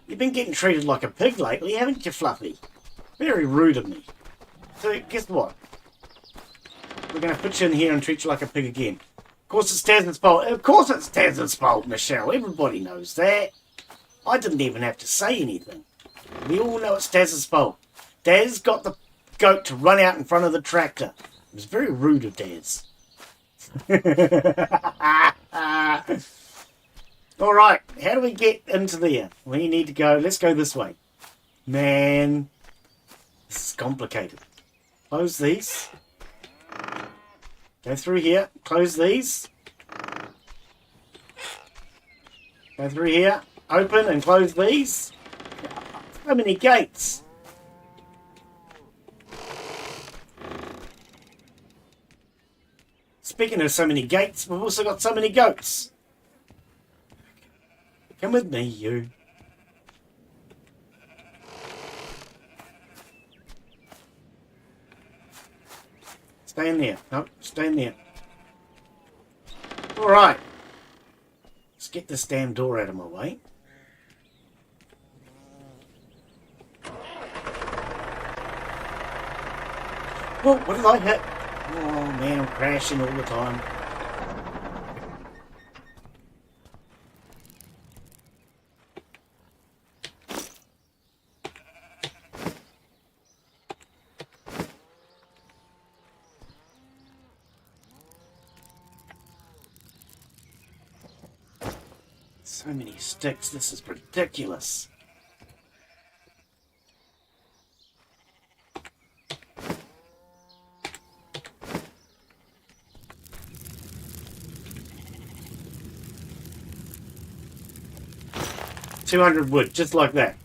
You've been getting treated like a pig lately, haven't you, Fluffy? Very rude of me. So, guess what? We're going to put you in here and treat you like a pig again. Of course it's Taz's fault. Of course it's Taz's fault, Michelle. Everybody knows that. I didn't even have to say anything. We all know it's Taz's fault. Daz got the goat to run out in front of the tractor. It was very rude of Daz. Alright, how do we get into there? We need to go, let's go this way. Man, this is complicated. Close these. Go through here, close these. Go through here, open and close these. So many gates. Speaking of so many gates, we've also got so many goats. Come with me, you. Stay in there. No, stay in there. Alright. Let's get this damn door out of my way. Whoa, what did I hit? Oh man, I'm crashing all the time. So many sticks, this is ridiculous. $200 wood, just like that.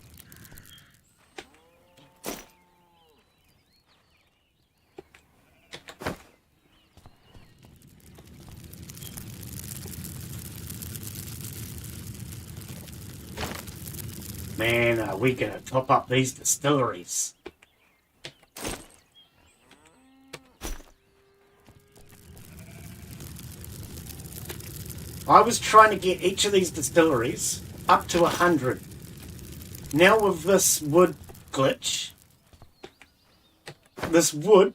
Man, are we going to top up these distilleries? I was trying to get each of these distilleries up to 100. Now with this wood glitch, this wood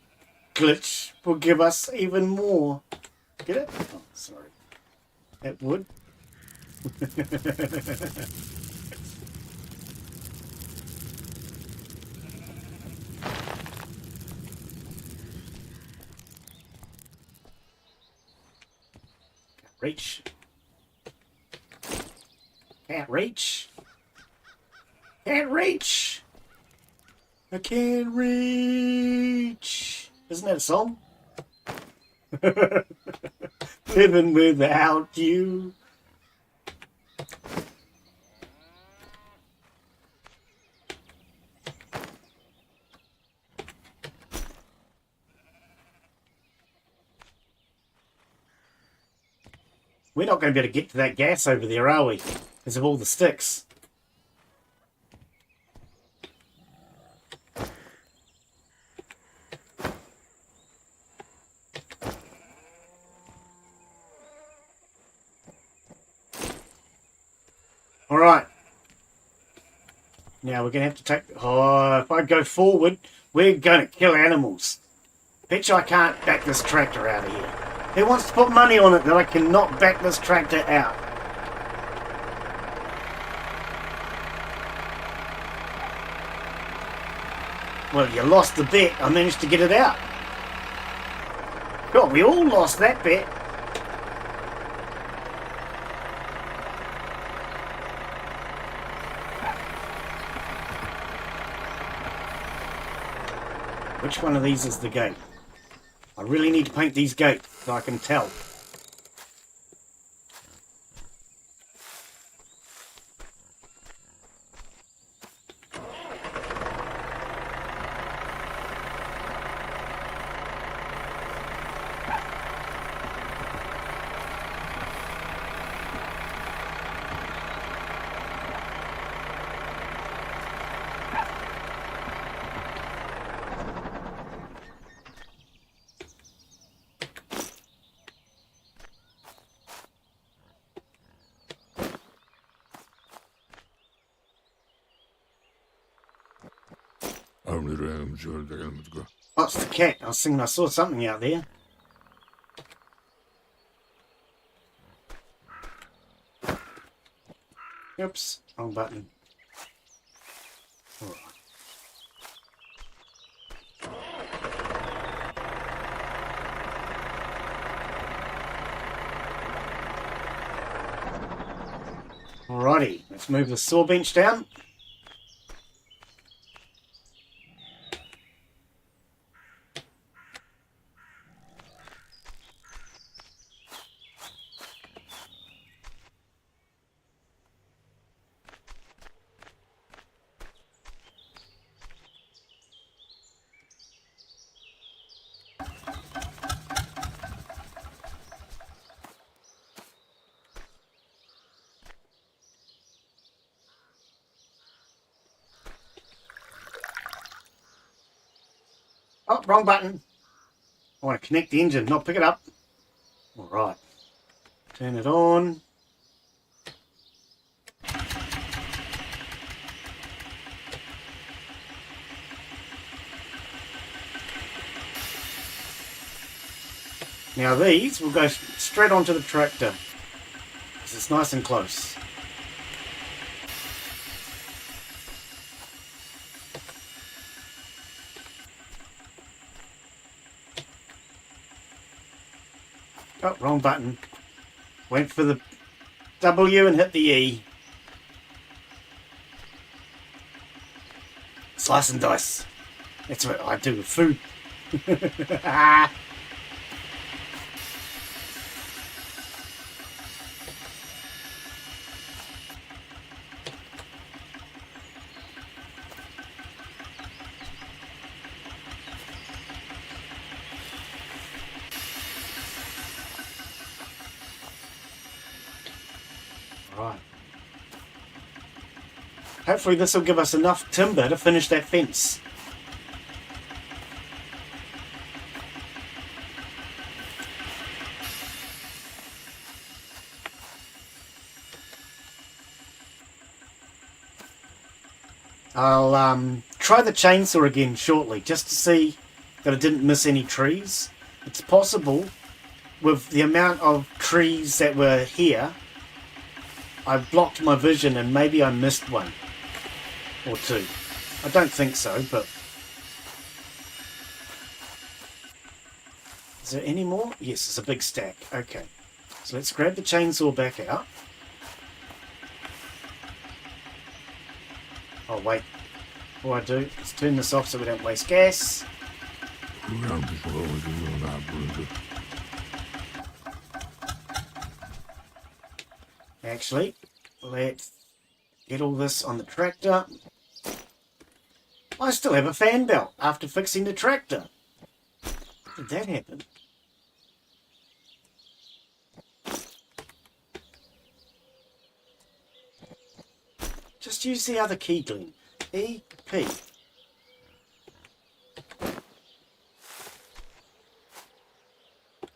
glitch will give us even more. Get it? Oh, sorry. That wood. Reach. Can't reach. Can't reach. I can't reach. Isn't that a song? Living without you. We're not going to be able to get to that gas over there, are we? Because of all the sticks. Alright. Now we're going to have to take... Oh, if I go forward, we're going to kill animals. Bet you I can't back this tractor out of here. Who wants to put money on it that I cannot back this tractor out? Well, you lost the bet. I managed to get it out. God, we all lost that bet. Which one of these is the gate? I really need to paint these gates so I can tell. Oh, it's the cat. I was thinking I saw something out there. Oops, wrong button. All right. Alrighty, let's move the saw bench down. Oh, wrong button. I want to connect the engine, not pick it up. Alright. Turn it on. Now these will go straight onto the tractor. Because it's nice and close. Oh, wrong button. Went for the W and hit the E. Slice and dice. That's what I do with food. Right. Hopefully this will give us enough timber to finish that fence. I'll try the chainsaw again shortly just to see that I didn't miss any trees. It's possible with the amount of trees that were here I blocked my vision and maybe I missed one or two. I don't think so, but... Is there any more? Yes, it's a big stack. Okay. So let's grab the chainsaw back out. Oh, wait. All I do is turn this off so we don't waste gas. Actually, let's get all this on the tractor. I still have a fan belt after fixing the tractor. How did that happen? Just use the other key, Glen. E, P.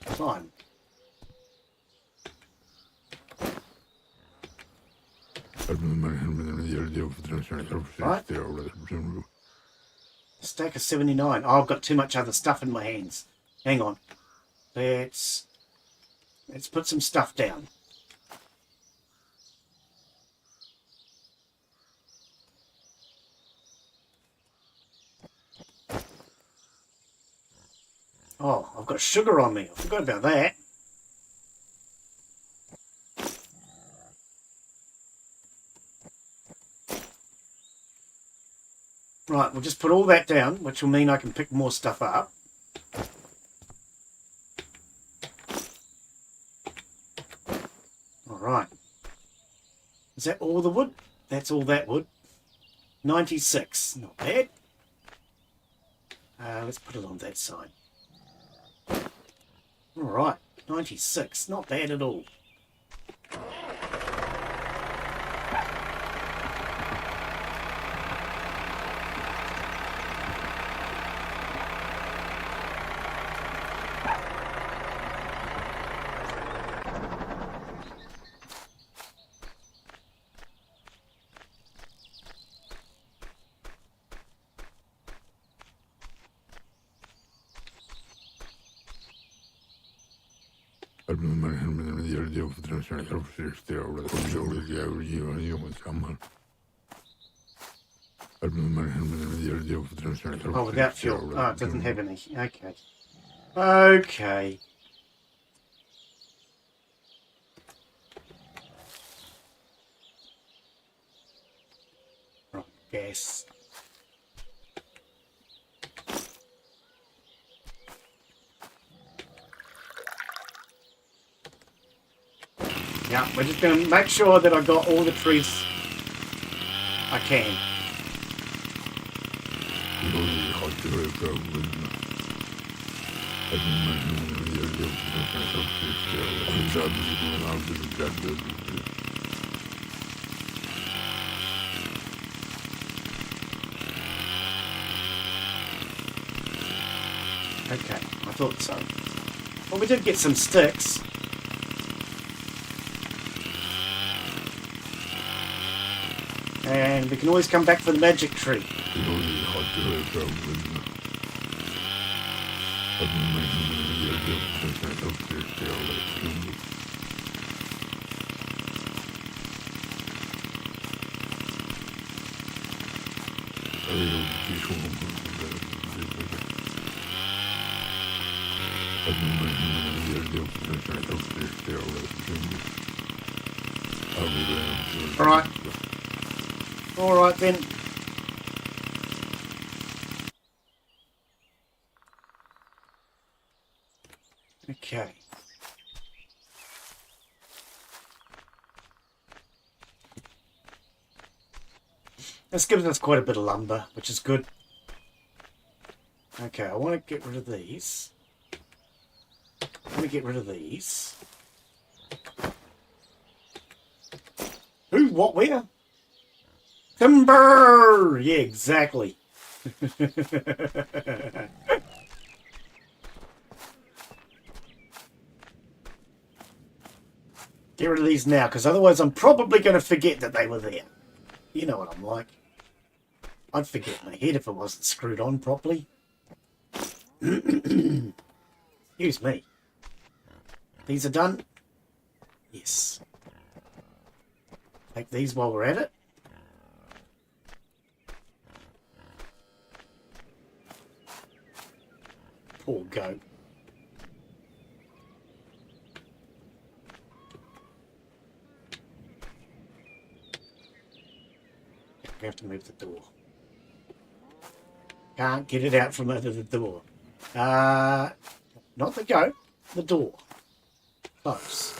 Fine. Right. Stack of 79. Oh, I've got too much other stuff in my hands. Hang on. Let's put some stuff down. Oh, I've got sugar on me. I forgot about that. Right, we'll just put all that down, which will mean I can pick more stuff up. Alright. Is that all the wood? That's all that wood. 96. Not bad. Let's put it on that side. Alright. 96. Not bad at all. Oh, without fuel. Oh, it doesn't have any. Okay. Okay. Right, gas. Yeah, we're just going to make sure that I got all the trees I can. Okay, I thought so. Well, we did get some sticks. And we can always come back for the magic tree. Alright. Alright then. Okay. This gives us quite a bit of lumber, which is good. Okay, I want to get rid of these. Who? What? Where? Timber! Yeah, exactly. Get rid of these now, because otherwise I'm probably going to forget that they were there. You know what I'm like. I'd forget in my head if it wasn't screwed on properly. Excuse me. These are done? Yes. Take these while we're at it. Poor goat. We have to move the door. Can't get it out from under the door. Not the goat, the door. Close.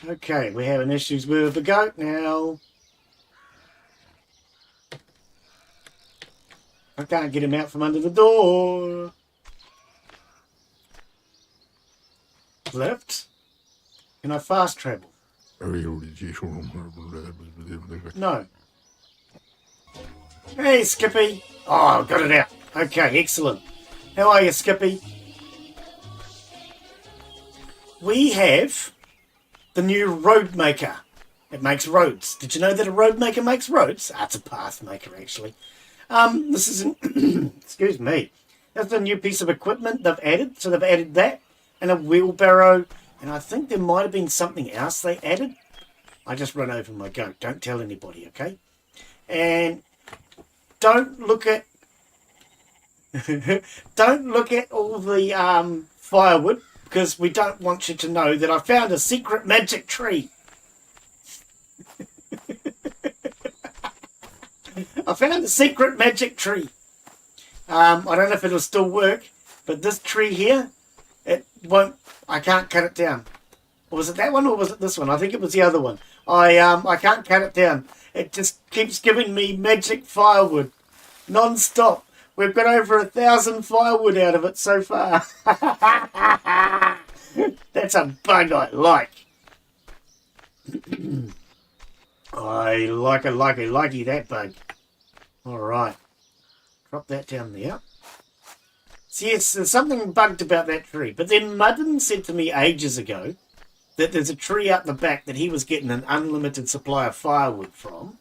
Okay, we're having issues with the goat now. I can't get him out from under the door. Lift. Can I fast travel? No. Hey, Skippy. Oh, got it out. Okay, excellent. How are you, Skippy? We have the new road maker. It makes roads. Did you know that a road maker makes roads? Ah, it's a path maker, actually. This is an... excuse me. That's a new piece of equipment they've added. So they've added that and a wheelbarrow. And I think there might have been something else they added. I just run over my goat. Don't tell anybody, okay? And don't look at... don't look at all the firewood, because we don't want you to know that I found a secret magic tree. I found a secret magic tree. I don't know if it'll still work, but this tree here, it won't... I can't cut it down. Or was it that one or was it this one? I think it was the other one. I can't cut it down. It just keeps giving me magic firewood non-stop. We've got over 1,000 firewood out of it so far. That's a bug I like. I like that bug. All right. Drop that down there. So yes, there's something bugged about that tree. But then Muddin said to me ages ago that there's a tree out the back that he was getting an unlimited supply of firewood from.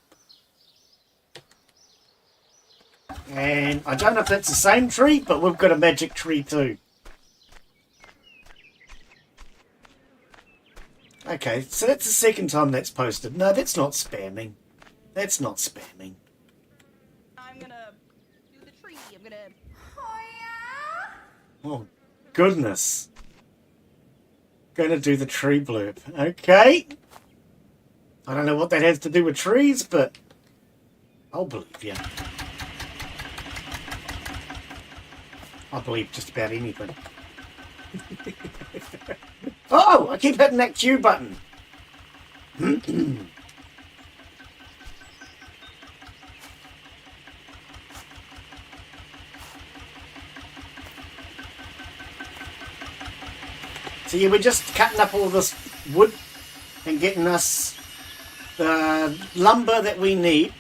And I don't know if that's the same tree, but we've got a magic tree too. Okay, so that's the second time that's posted. No, that's not spamming. That's not spamming. I'm gonna do the tree. I'm gonna... Oh, goodness. Gonna do the tree blurb. Okay. I don't know what that has to do with trees, but I'll believe you. I believe just about anything. Oh, I keep hitting that Q button. So yeah, we're just cutting up all this wood and getting us the lumber that we need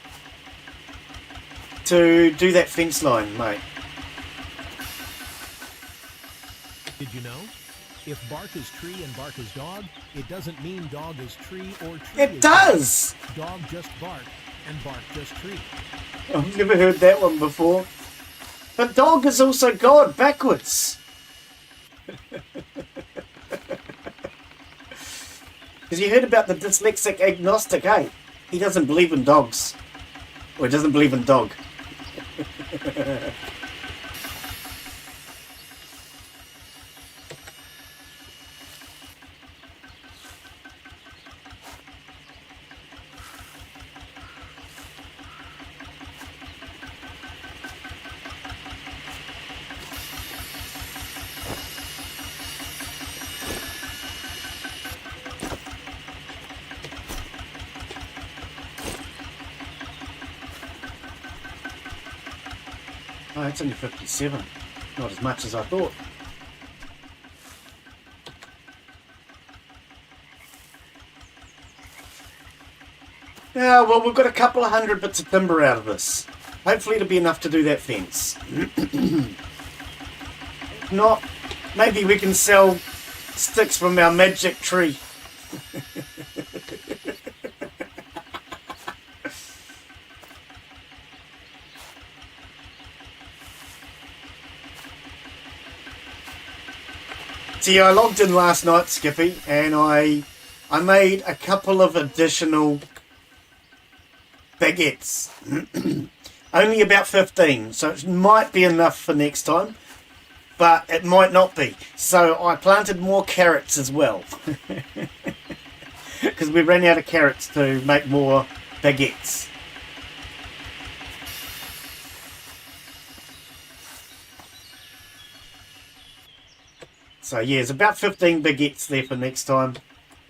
to do that fence line, mate. Did you know? If bark is tree and bark is dog, it doesn't mean dog is tree or tree It is does! Dog just bark and bark just tree. I've never heard that one before. But dog is also God, backwards. Because you heard about the dyslexic agnostic, eh? He doesn't believe in dogs. Or he doesn't believe in dog. Oh, it's only 57. Not as much as I thought. Yeah, well, we've got a couple of 100 bits of timber out of this. Hopefully it'll be enough to do that fence. If not, maybe we can sell sticks from our magic tree. See, I logged in last night, Skippy, and I made a couple of additional baguettes. Only about 15, so it might be enough for next time, but it might not be. So I planted more carrots as well. Because we ran out of carrots to make more baguettes. So yeah, there's about 15 baguettes there for next time.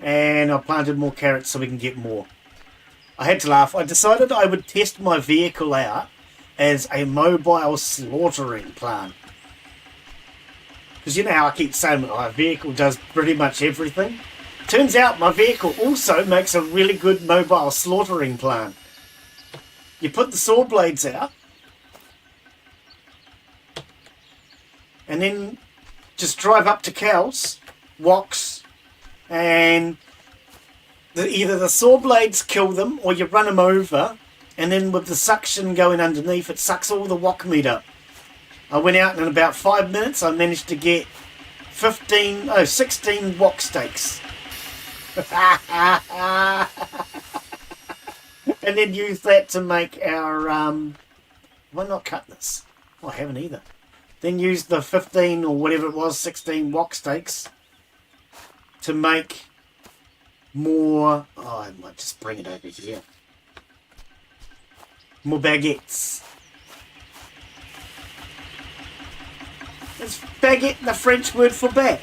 And I planted more carrots so we can get more. I had to laugh. I decided I would test my vehicle out as a mobile slaughtering plant. Because you know how I keep saying my vehicle does pretty much everything? Turns out my vehicle also makes a really good mobile slaughtering plant. You put the saw blades out, and then just drive up to cows, woks, and either the saw blades kill them or you run them over, and then with the suction going underneath, it sucks all the wok meat up. I went out and in about 5 minutes I managed to get 16 wok steaks. And then use that to make our, why not cut this? Oh, I haven't either. Then use the 15 or whatever it was, 16 wok steaks to make more, oh, I might just bring it over here. More baguettes. Is baguette the French word for bag?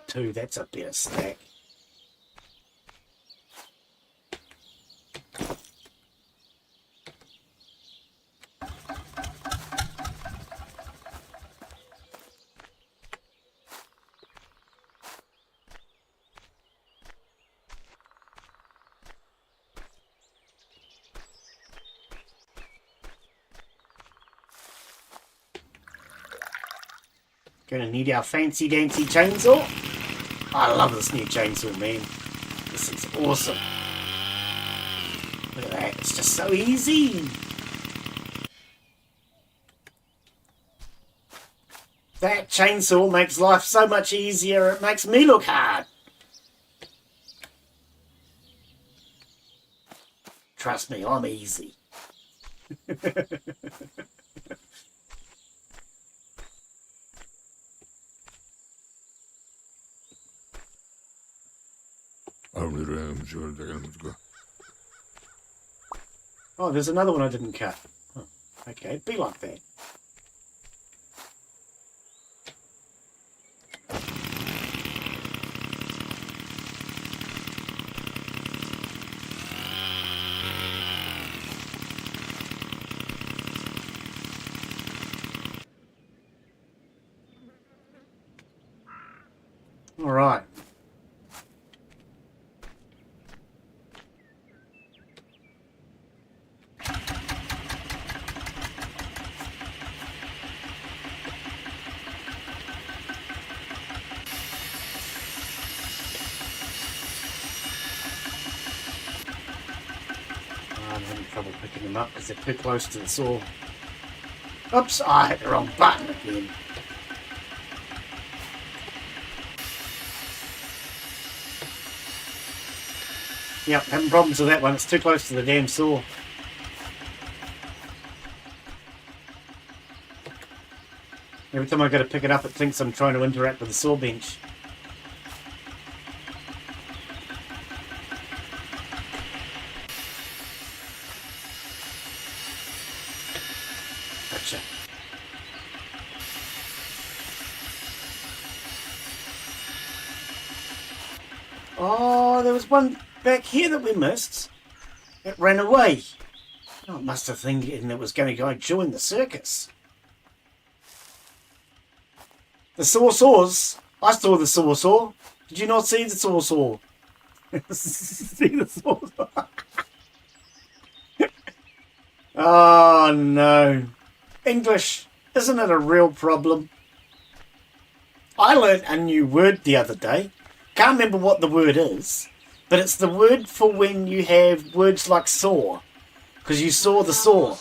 Two, that's a better stack. Gonna need our fancy dancy chainsaw. I love this new chainsaw, man. This is awesome. Look at that, it's just so easy. That chainsaw makes life so much easier, it makes me look hard. Trust me, I'm easy. Oh, there's another one I didn't cut. Oh, okay, it'd be like that. All right. I'm having trouble picking them up because they're too close to the saw. Oops, I hit the wrong button again. Yep, having problems with that one. It's too close to the damn saw. Every time I go to pick it up, it thinks I'm trying to interact with the saw bench. Gotcha. Oh, there was one back here that we missed. It ran away. Oh, it must have thinking it was going to go join the circus. The saws. I saw the saw. Did you not see the saw? See the saw? Oh no. English, isn't it a real problem? I learned a new word the other day. Can't remember what the word is, but it's the word for when you have words like saw. Because you saw the saw.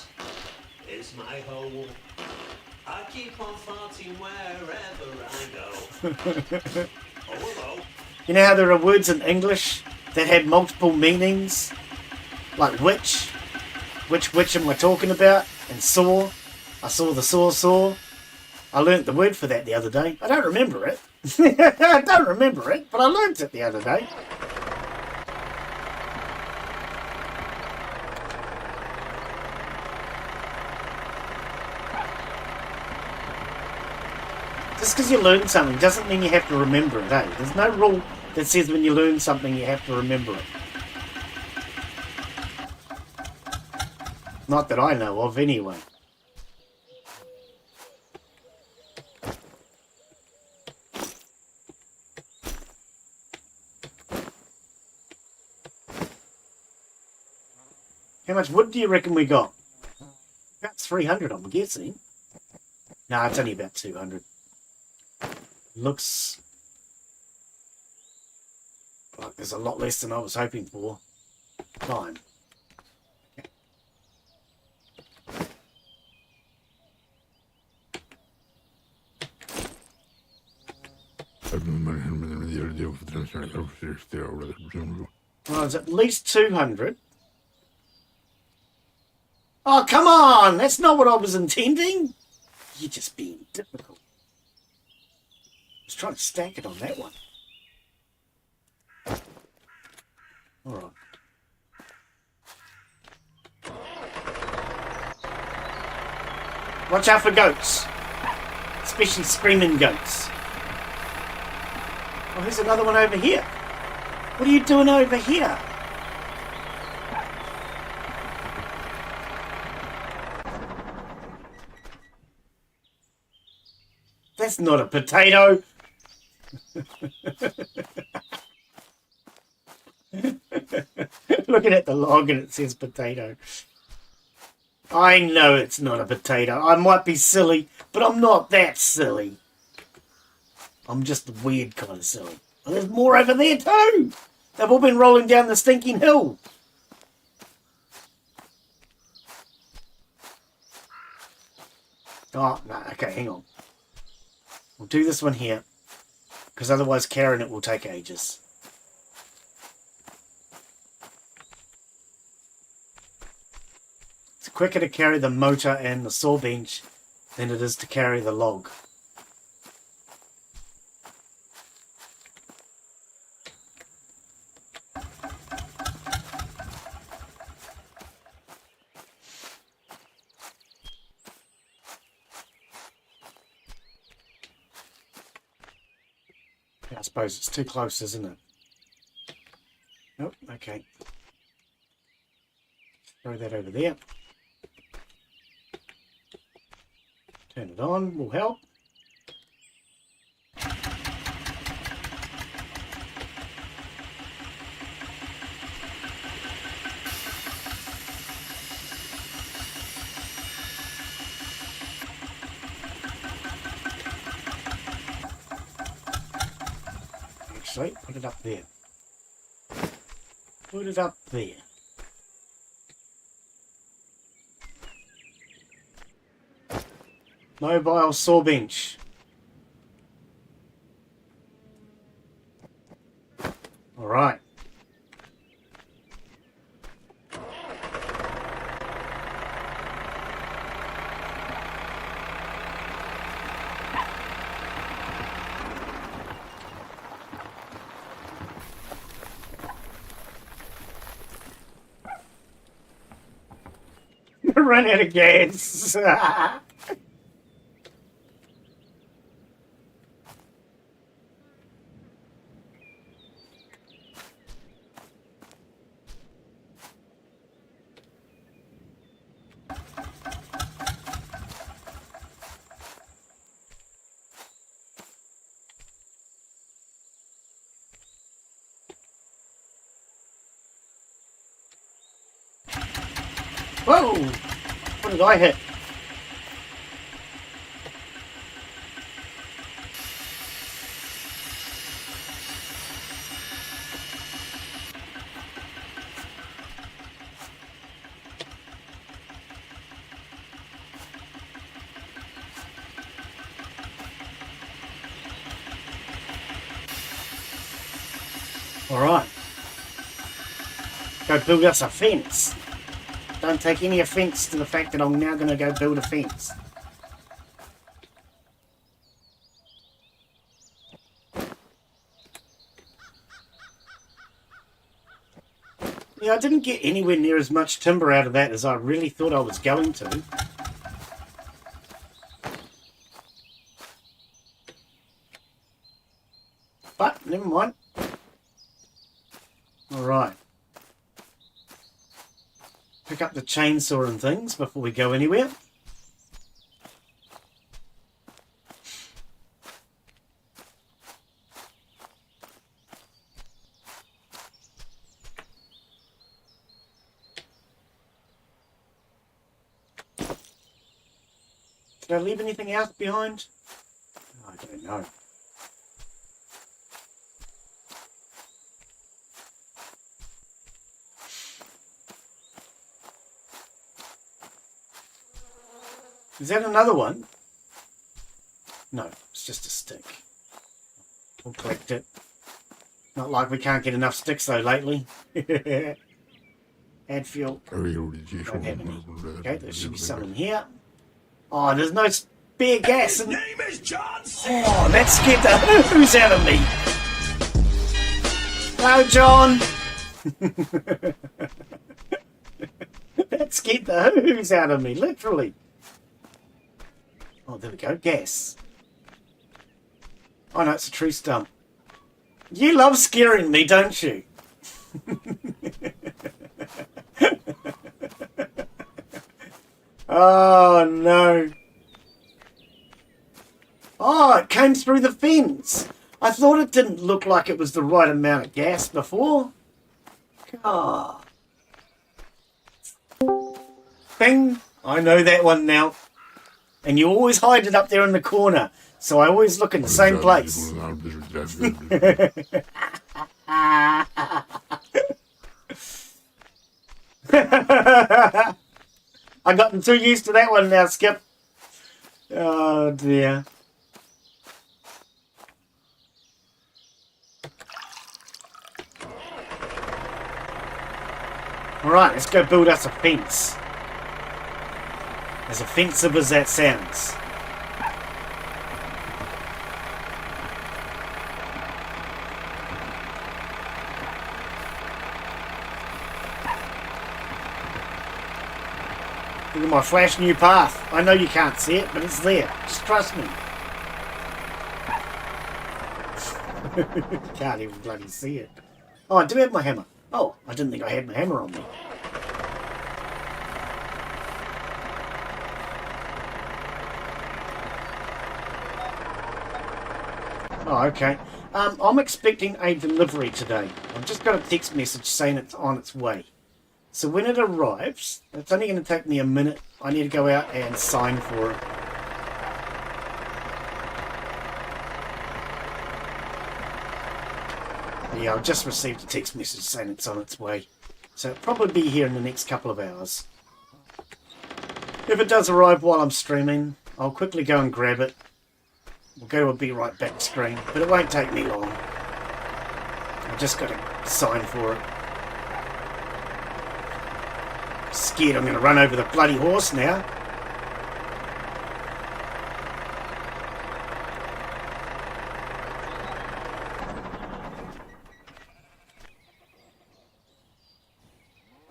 It's my hole. I keep on farting wherever I go. Oh, hello. You know how there are words in English that have multiple meanings? Like which am I talking about? And saw. I saw the saw. I learnt the word for that the other day. I don't remember it. I don't remember it, but I learnt it the other day. Just because you learn something doesn't mean you have to remember it, eh? There's no rule that says when you learn something you have to remember it. Not that I know of, anyway. How much wood do you reckon we got? About 300, I'm guessing. No, it's only about 200. Looks like there's a lot less than I was hoping for. Fine. Well, it's at least 200. Oh, come on! That's not what I was intending. You're just being difficult. I was trying to stack it on that one. Alright. Watch out for goats. Especially screaming goats. Oh, here's another one over here. What are you doing over here? That's not a potato. Looking at the log and it says potato. I know it's not a potato. I might be silly, but I'm not that silly. I'm just the weird kind of silly. Oh, there's more over there too. They've all been rolling down the stinking hill. Oh, no, okay, hang on. We'll do this one here, because otherwise carrying it will take ages. It's quicker to carry the motor and the saw bench than it is to carry the log. I suppose it's too close, isn't it? Nope, okay. Throw that over there. Turn it on, will help. Actually, put it up there. Put it up there. Mobile saw bench. All right. Run out of gas. Whoa! What did I hit? All right. Go build us a fence. Don't take any offence to the fact that I'm now going to go build a fence. Yeah, I didn't get anywhere near as much timber out of that as I really thought I was going to. But, never mind. Alright. Pick up the chainsaw and things before we go anywhere. Did I leave anything else behind? I don't know. Is that another one? No, it's just a stick. We'll collect it. Not like we can't get enough sticks though lately. Add fuel. Don't have any. Okay, there should be some in here. Oh, there's no spare gas. His name is John C. Oh, that scared the hoo-hoos out of me. Hello, John. That scared the hoo-hoos out of me, literally. Oh, there we go. Gas. Oh, no, it's a tree stump. You love scaring me, don't you? Oh, no. Oh, it came through the fence. I thought it didn't look like it was the right amount of gas before. Ah. Bing. I know that one now. And you always hide it up there in the corner. So I always look in the same place. I've gotten too used to that one now, Skip. Oh dear. Alright, let's go build us a fence. As offensive as that sounds. Look at my flash new path. I know you can't see it, but it's there. Just trust me. Can't even bloody see it. Oh, I do have my hammer. Oh, I didn't think I had my hammer on me. Oh, okay. I'm expecting a delivery today. I've just got a text message saying it's on its way. So when it arrives, it's only going to take me a minute. I need to go out and sign for it. Yeah, I've just received a text message saying it's on its way. So it'll probably be here in the next couple of hours. If it does arrive while I'm streaming, I'll quickly go and grab it. We'll go to a be right back screen, but it won't take me long. I've just got to sign for it. Scared I'm going to run over the bloody horse now.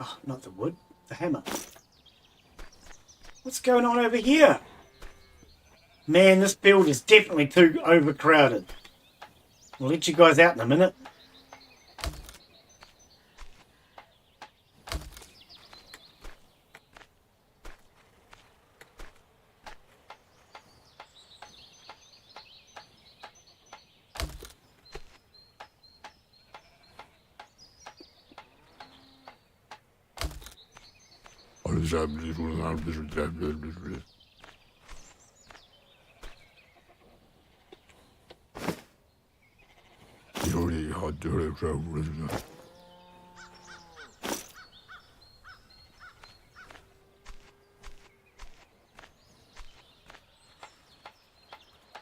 Oh, not the wood, the hammer. What's going on over here? Man, this build is definitely too overcrowded. I'll let you guys out in a minute.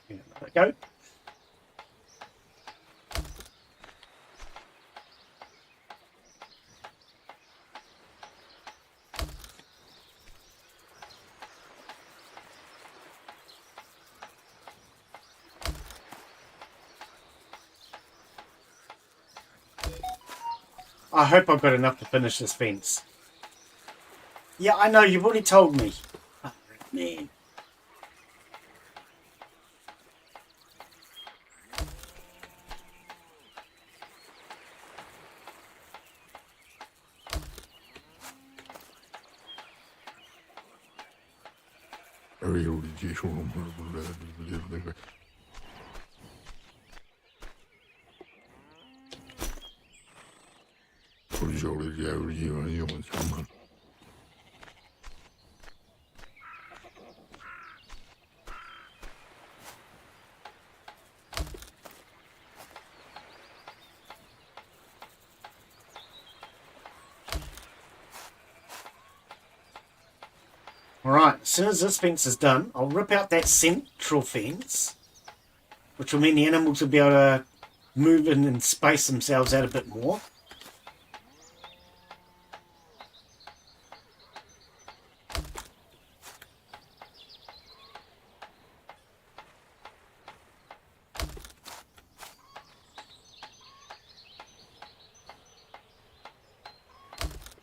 Yeah, there we go. I hope I've got enough to finish this fence. Yeah, I know, you've already told me. Oh, man. Alright, as soon as this fence is done, I'll rip out that central fence, which will mean the animals will be able to move in and space themselves out a bit more.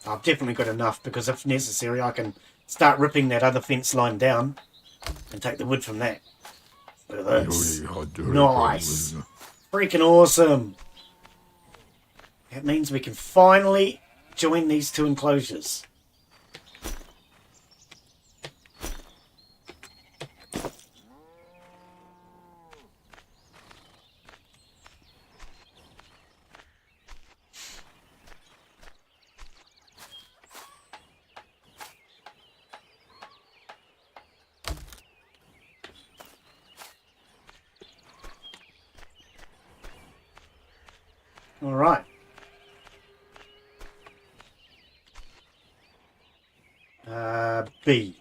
I've definitely got enough, because if necessary I can start ripping that other fence line down and take the wood from that. Look at this. Nice. Freaking awesome. That means we can finally join these two enclosures. All right. B.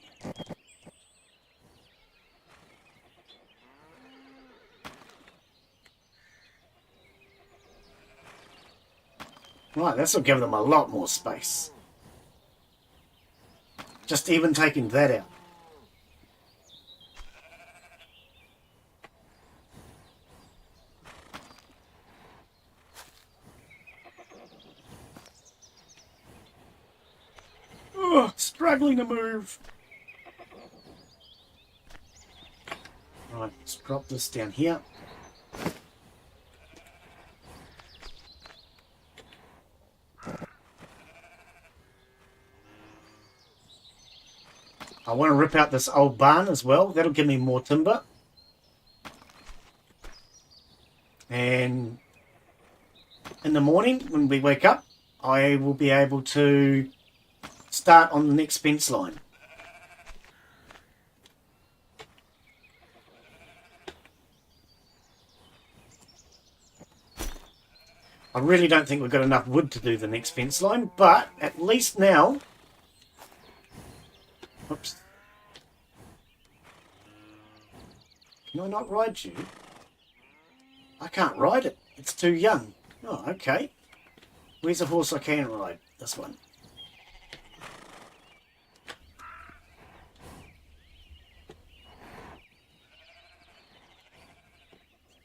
Right, this will give them a lot more space. Just even taking that out. Struggling to move. Right, let's drop this down here. I want to rip out this old barn as well. That'll give me more timber. And in the morning, when we wake up, I will be able to start on the next fence line. I really don't think we've got enough wood to do the next fence line, but at least now... Oops. Can I not ride you? I can't ride it. It's too young. Oh, okay. Where's a horse I can ride? This one.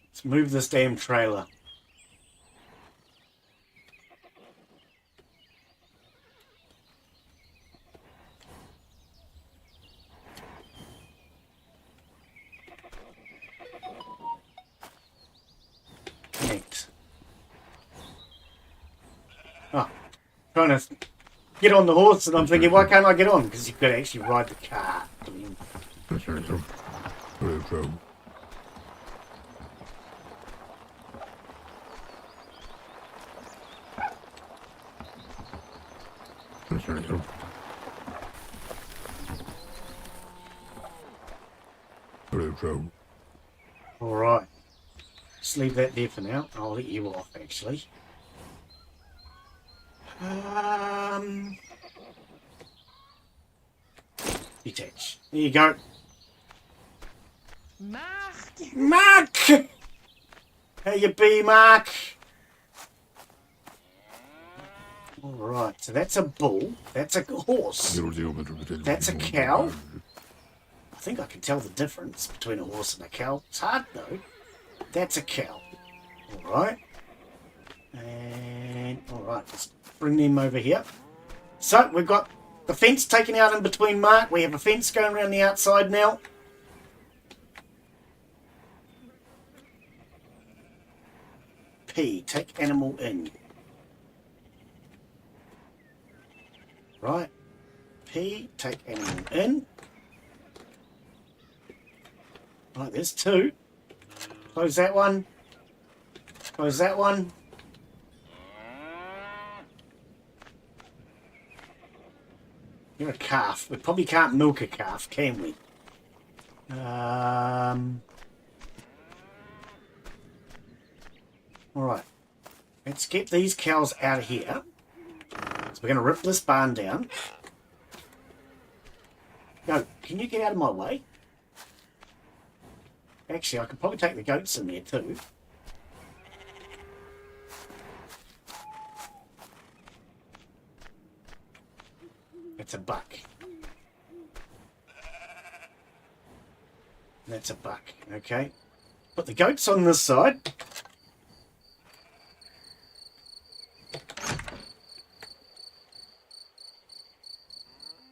Let's move this damn trailer. Connect. Oh, trying to get on the horse, and I'm thinking, why can't I get on? Because you've got to actually ride the car. Alright. Just leave that there for now. I'll let you off, actually. Detach. There you go. Mark! How you be, Mark? Alright, so that's a bull. That's a horse. That's a cow. I think I can tell the difference between a horse and a cow. It's hard though. That's a cow. Alright. And alright, let's bring them over here. So we've got the fence taken out in between, Mark. We have a fence going around the outside now. P, take animal in. Right. P, take animal in. Right, there's two. Close that one. Close that one. You're a calf. We probably can't milk a calf, can we? Alright. Let's get these cows out of here. So we're going to rip this barn down. No, can you get out of my way? Actually, I could probably take the goats in there too. That's a buck. That's a buck. Okay. Put the goats on this side.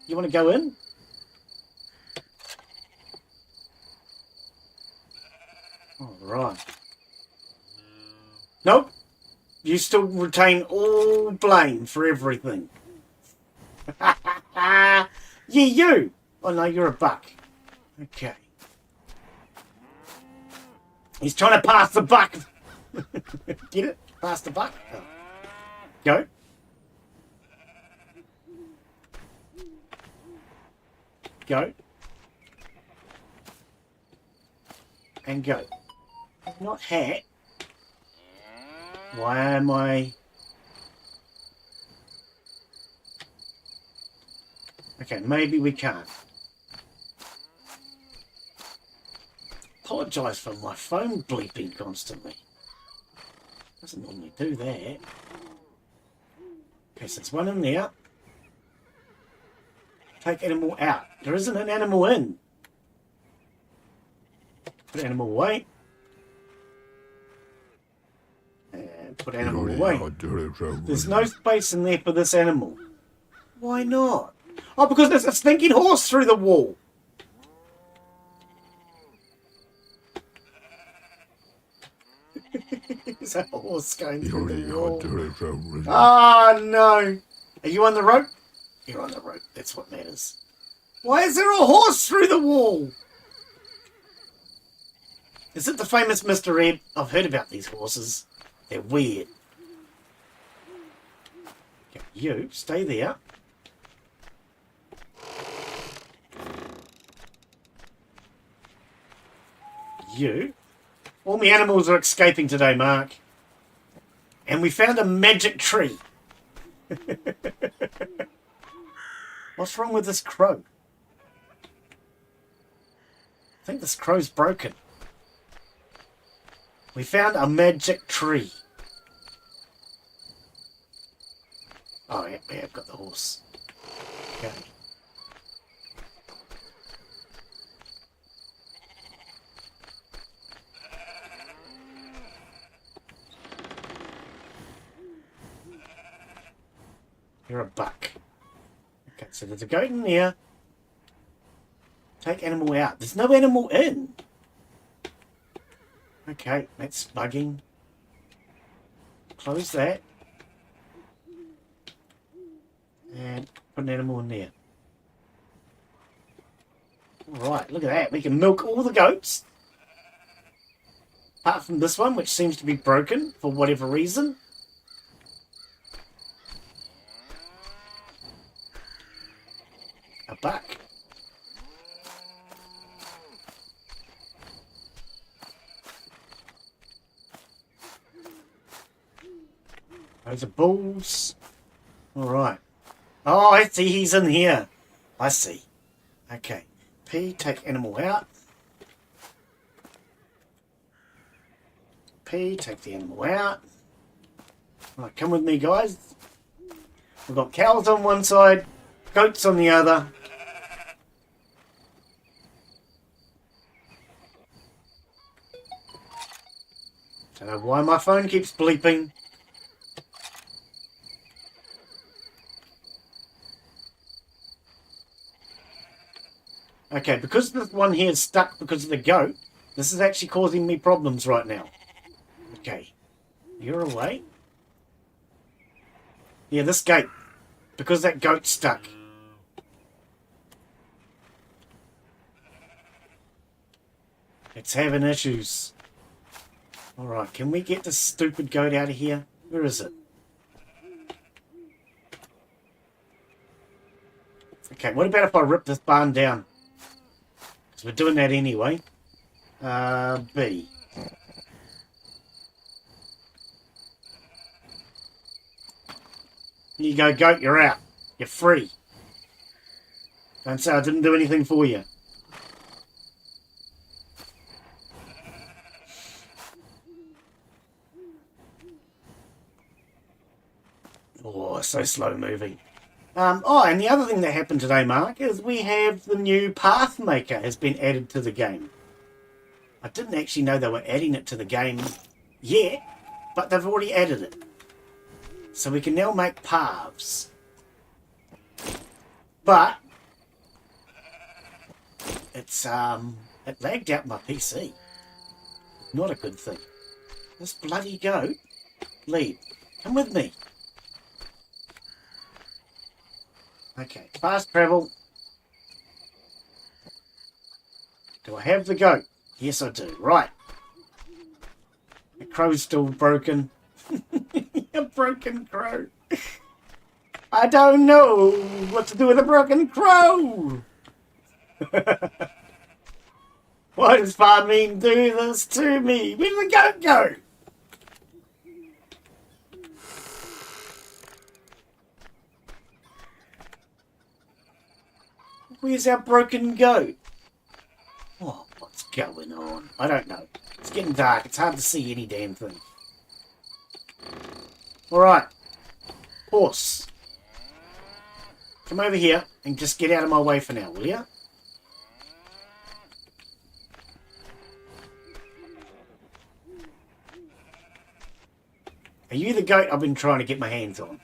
You want to go in? All right. Nope. You still retain all blame for everything. Yeah, you. Oh no, you're a buck. Okay. He's trying to pass the buck. Get it? Pass the buck. Oh. Go. Go. And go. Not hat. Why am I... Okay, maybe we can't. Apologise for my phone bleeping constantly. Doesn't normally do that. Okay, so there's one in there. Take animal out. There isn't an animal in. Put animal away. And put animal away. There's no space in there for this animal. Why not? Oh, because there's a stinking horse through the wall. There's a horse going through the wall. Oh, no. Are you on the rope? You're on the rope. That's what matters. Why is there a horse through the wall? Is it the famous Mr. Ed? I've heard about these horses. They're weird. Okay, you, stay there. You. All the animals are escaping today, Mark. And we found a magic tree. What's wrong with this crow? I think this crow's broken. We found a magic tree. Oh, yeah, I've got the horse. Okay. You're a buck. Okay, so there's a goat in there. Take animal out. There's no animal in. Okay, that's bugging. Close that. And put an animal in there. Alright, look at that. We can milk all the goats. Apart from this one, which seems to be broken for whatever reason. A buck. Those are bulls. Alright. Oh, I see he's in here. I see. Okay. P, take animal out. P, take the animal out. Right, come with me, guys. We've got cows on one side, goats on the other. Don't know why my phone keeps bleeping. Okay, because this one here is stuck because of the goat, this is actually causing me problems right now. Okay. You're away. Yeah, this gate. Because that goat's stuck. It's having issues. Alright, can we get this stupid goat out of here? Where is it? Okay, what about if I rip this barn down? Because we're doing that anyway. B. Here you go, goat, you're out. You're free. Don't say I didn't do anything for you. Oh, so slow moving. And the other thing that happened today, Mark, is we have the new path maker has been added to the game. I didn't actually know they were adding it to the game yet, but they've already added it. So we can now make paths. But it's it lagged out my PC. Not a good thing. This bloody goat. Lead. Come with me. Okay, fast travel. Do I have the goat? Yes, I do. Right. The crow's still broken. A broken crow. I don't know what to do with a broken crow. Why does farming do this to me? Where did the goat go? Where's our broken goat? Oh, what's going on? I don't know. It's getting dark. It's hard to see any damn thing. Alright. Horse. Come over here and just get out of my way for now, will you? Are you the goat I've been trying to get my hands on?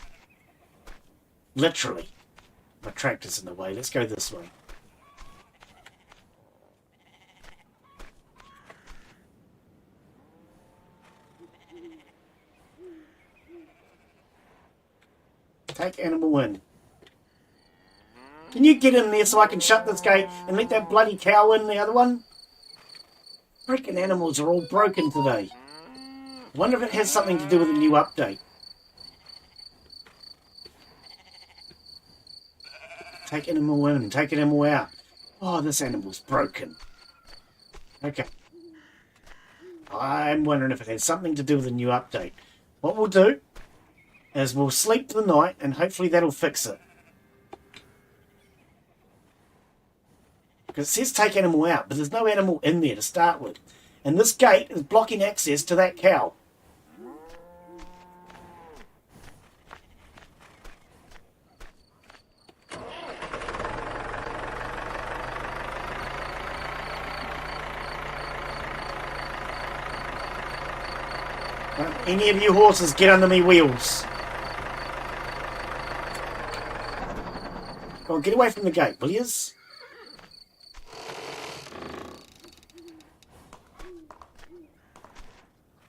Literally. My tractor's in the way. Let's go this way. Take animal in. Can you get in there so I can shut this gate and let that bloody cow in, the other one? Freaking animals are all broken today. I wonder if it has something to do with the new update. Take animal in, take animal out. Oh, this animal's broken. Okay. I'm wondering if it has something to do with the new update. What we'll do is we'll sleep for the night and hopefully that'll fix it. Because it says take animal out, but there's no animal in there to start with. And this gate is blocking access to that cow. Any of you horses get under me wheels. Go on, get away from the gate, will yous?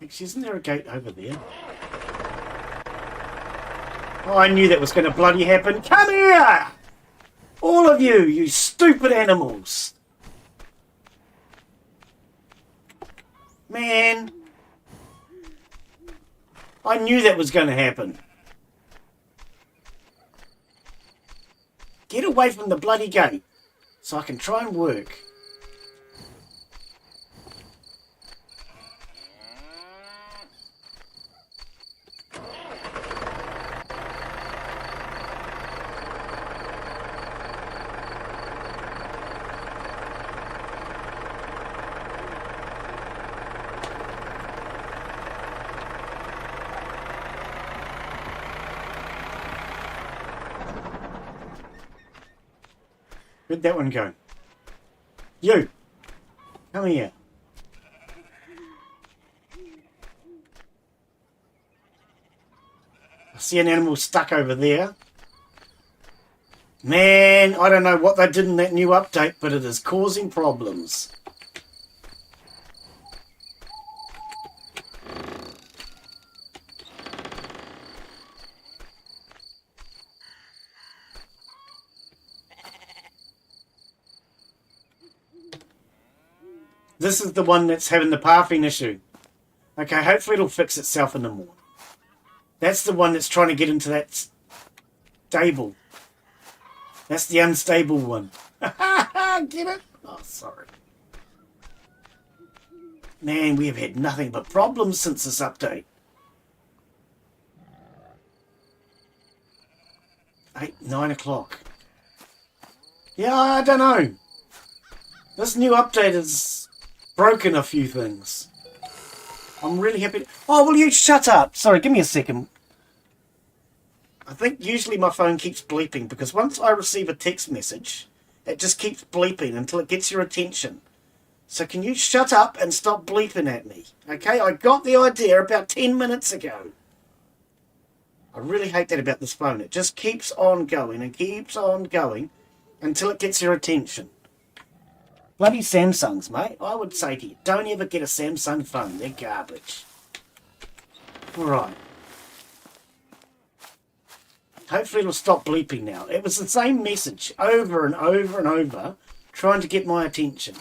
Actually, isn't there a gate over there? Oh, I knew that was going to bloody happen. Come here! All of you, you stupid animals. Man. I knew that was going to happen. Get away from the bloody gate so I can try and work. Where'd that one go? You! Come here. I see an animal stuck over there. Man, I don't know what they did in that new update, but it is causing problems. This is the one that's having the pathing issue. Okay, hopefully it'll fix itself in the morning. That's the one that's trying to get into that stable. That's the unstable one. Get it? Oh, sorry. Man, we have had nothing but problems since this update. 9 o'clock. Yeah, I don't know. This new update has broken a few things. I'm really happy. Oh, will you shut up? Sorry, give me a second. I think usually my phone keeps bleeping because once I receive a text message, it just keeps bleeping until it gets your attention. So can you shut up and stop bleeping at me? Okay, I got the idea about 10 minutes ago. I really hate that about this phone. It just keeps on going and keeps on going until it gets your attention. Bloody Samsungs, mate. I would say to you, don't ever get a Samsung phone. They're garbage. Alright. Hopefully it'll stop bleeping now. It was the same message over and over and over, trying to get my attention.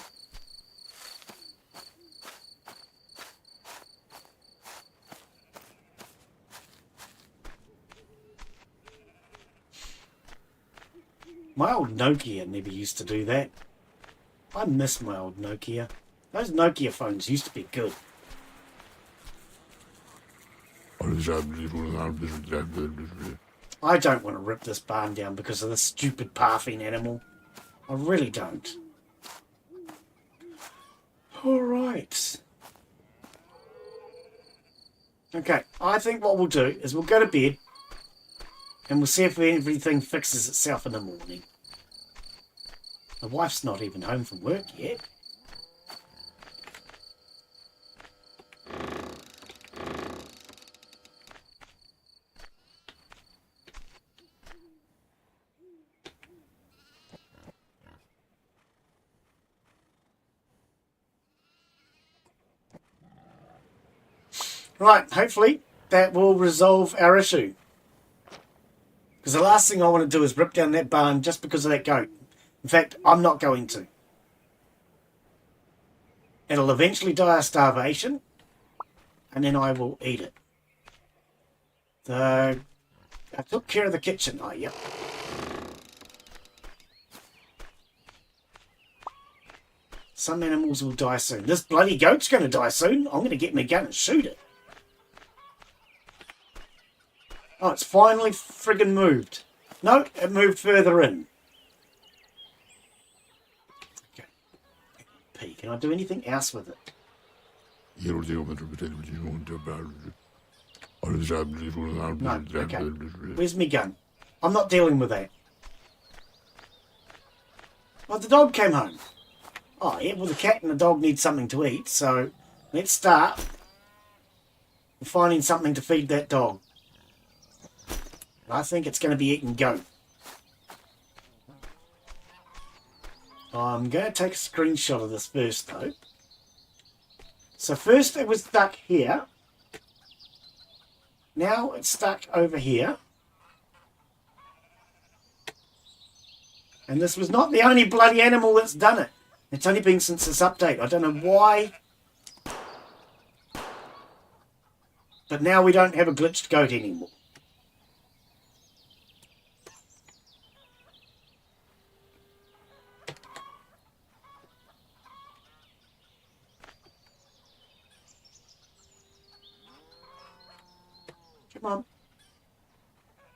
My old Nokia never used to do that. I miss my old Nokia. Those Nokia phones used to be good. I don't want to rip this barn down because of this stupid pathing animal. I really don't. Alright. Okay, I think what we'll do is we'll go to bed and we'll see if everything fixes itself in the morning. My wife's not even home from work yet. Right, hopefully that will resolve our issue. Because the last thing I want to do is rip down that barn just because of that goat. In fact, I'm not going to. It'll eventually die of starvation, and then I will eat it. I took care of the kitchen. Oh, yep. Some animals will die soon. This bloody goat's going to die soon. I'm going to get my gun and shoot it. Oh, it's finally friggin' moved. No, it moved further in. Okay. P, can I do anything else with it? No, okay. Where's my gun? I'm not dealing with that. Well, the dog came home. Oh, yeah, well, the cat and the dog need something to eat, so let's start with finding something to feed that dog. I think it's going to be eating goat. I'm going to take a screenshot of this first, though. So first it was stuck here. Now it's stuck over here. And this was not the only bloody animal that's done it. It's only been since this update. I don't know why. But now we don't have a glitched goat anymore. Come on.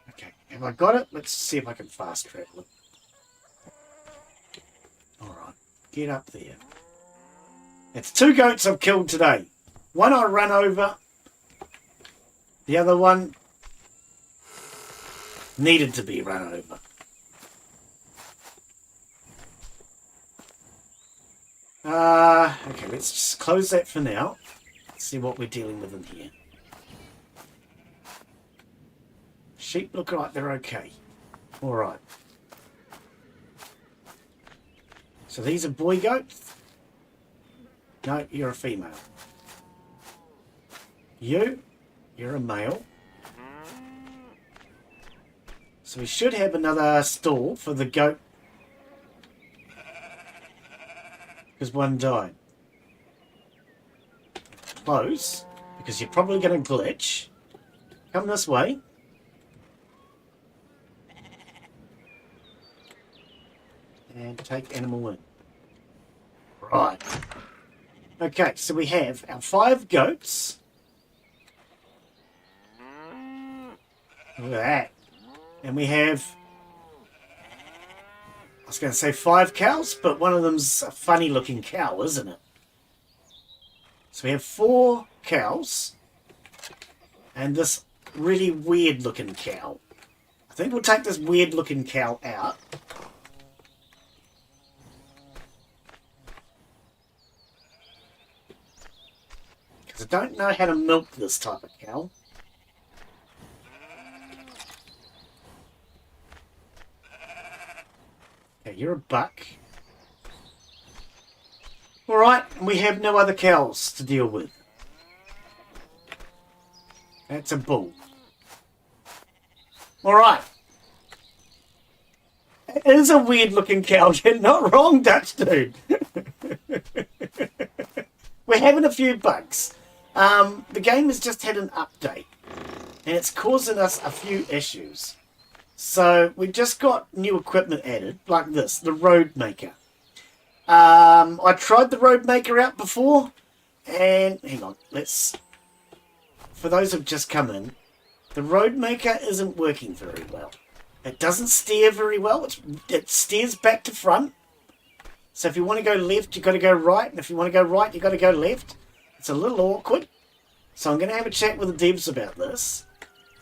Okay, have I got it? Let's see if I can fast travel it. Alright, get up there. It's 2 goats I've killed today. One I run over. The other one needed to be run over. Okay, let's just close that for now. Let's see what we're dealing with in here. Sheep look like they're okay. Alright. So these are boy goats. No, you're a female. You're a male. So we should have another stall for the goat. Because one died. Close. Because you're probably going to glitch. Come this way. And take animal in. Right. Okay, so we have our 5 goats. Look at that. And we have, I was going to say 5 cows, but one of them's a funny looking cow, isn't it? So we have 4 cows. And this really weird looking cow. I think we'll take this weird looking cow out. Because I don't know how to milk this type of cow. Okay, you're a buck. Alright, we have no other cows to deal with. That's a bull. Alright. It is a weird looking cow. You're not wrong, Dutch dude. We're having a few bugs. The game has just had an update. And it's causing us a few issues. So we just got new equipment added, like this, the Road Maker. I tried the Road Maker out before, and hang on, for those who've just come in, the Road Maker isn't working very well. It doesn't steer very well. It steers back to front. So if you want to go left, you've got to go right, and if you want to go right, you've got to go left. It's a little awkward. So I'm going to have a chat with the devs about this.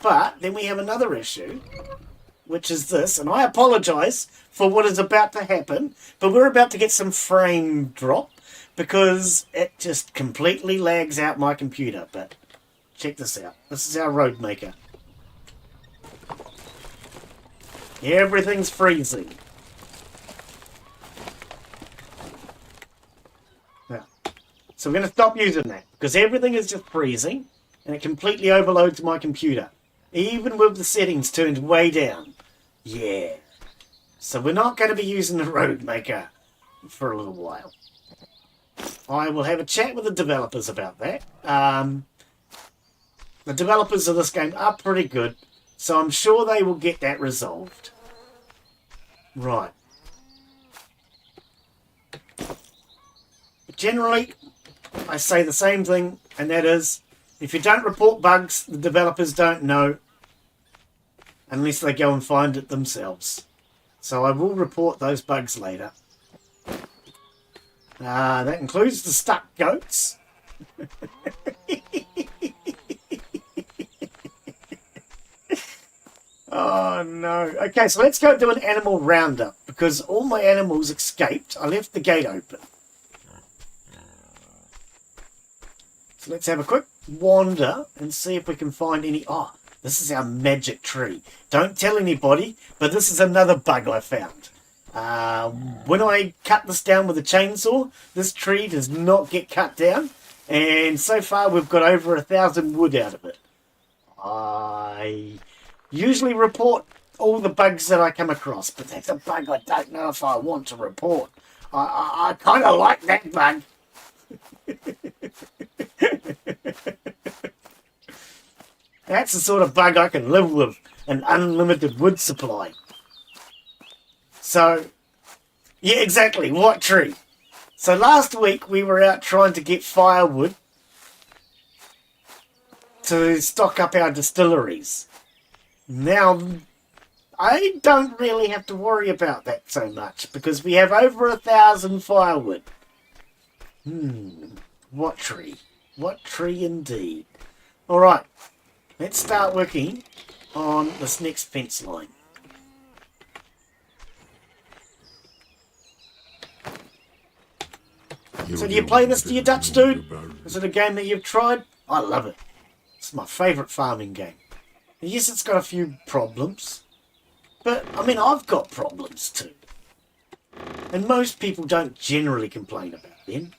But then we have another issue, which is this, and I apologise for what is about to happen, but we're about to get some frame drop because it just completely lags out my computer. But check this out. This is our Road Maker. Everything's freezing. Now, so we're going to stop using that because everything is just freezing and it completely overloads my computer. Even with the settings turned way down. Yeah. So we're not going to be using the Road Maker for a little while. I will have a chat with the developers about that. The developers of this game are pretty good, so I'm sure they will get that resolved. Right. Generally, I say the same thing, and that is, if you don't report bugs, the developers don't know unless they go and find it themselves. So I will report those bugs later. That includes the stuck goats. Oh no. Okay, so let's go do an animal roundup because all my animals escaped. I left the gate open. So let's have a quick wander and see if we can find any... Oh, this is our magic tree. Don't tell anybody, but this is another bug I found. When I cut this down with a chainsaw, this tree does not get cut down. And so far we've got over 1,000 wood out of it. I usually report all the bugs that I come across, but that's a bug I don't know if I want to report. I kind of like that bug. That's the sort of bug I can live with, an unlimited wood supply. So, yeah, exactly, what tree? So last week we were out trying to get firewood to stock up our distilleries. Now, I don't really have to worry about that so much because we have over 1,000 firewood. What tree? What tree indeed? Alright, let's start working on this next fence line. So do you play this, do you, Dutch dude? Is it a game that you've tried? I love it. It's my favourite farming game. And yes, it's got a few problems. But, I mean, I've got problems too. And most people don't generally complain about them.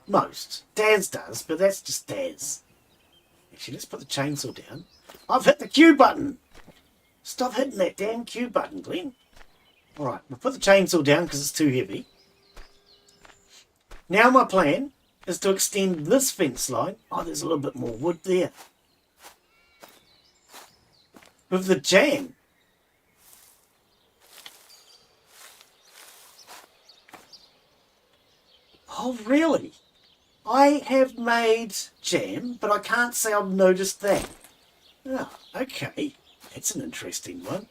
Most. Daz does, but that's just Daz. Actually, let's put the chainsaw down. I've hit the Q button! Stop hitting that damn Q button, Glen. Alright, we'll put the chainsaw down because it's too heavy. Now my plan is to extend this fence line. Oh, there's a little bit more wood there. With the jam. Oh, really? I have made jam, but I can't say I've noticed that. Oh, okay. That's an interesting one.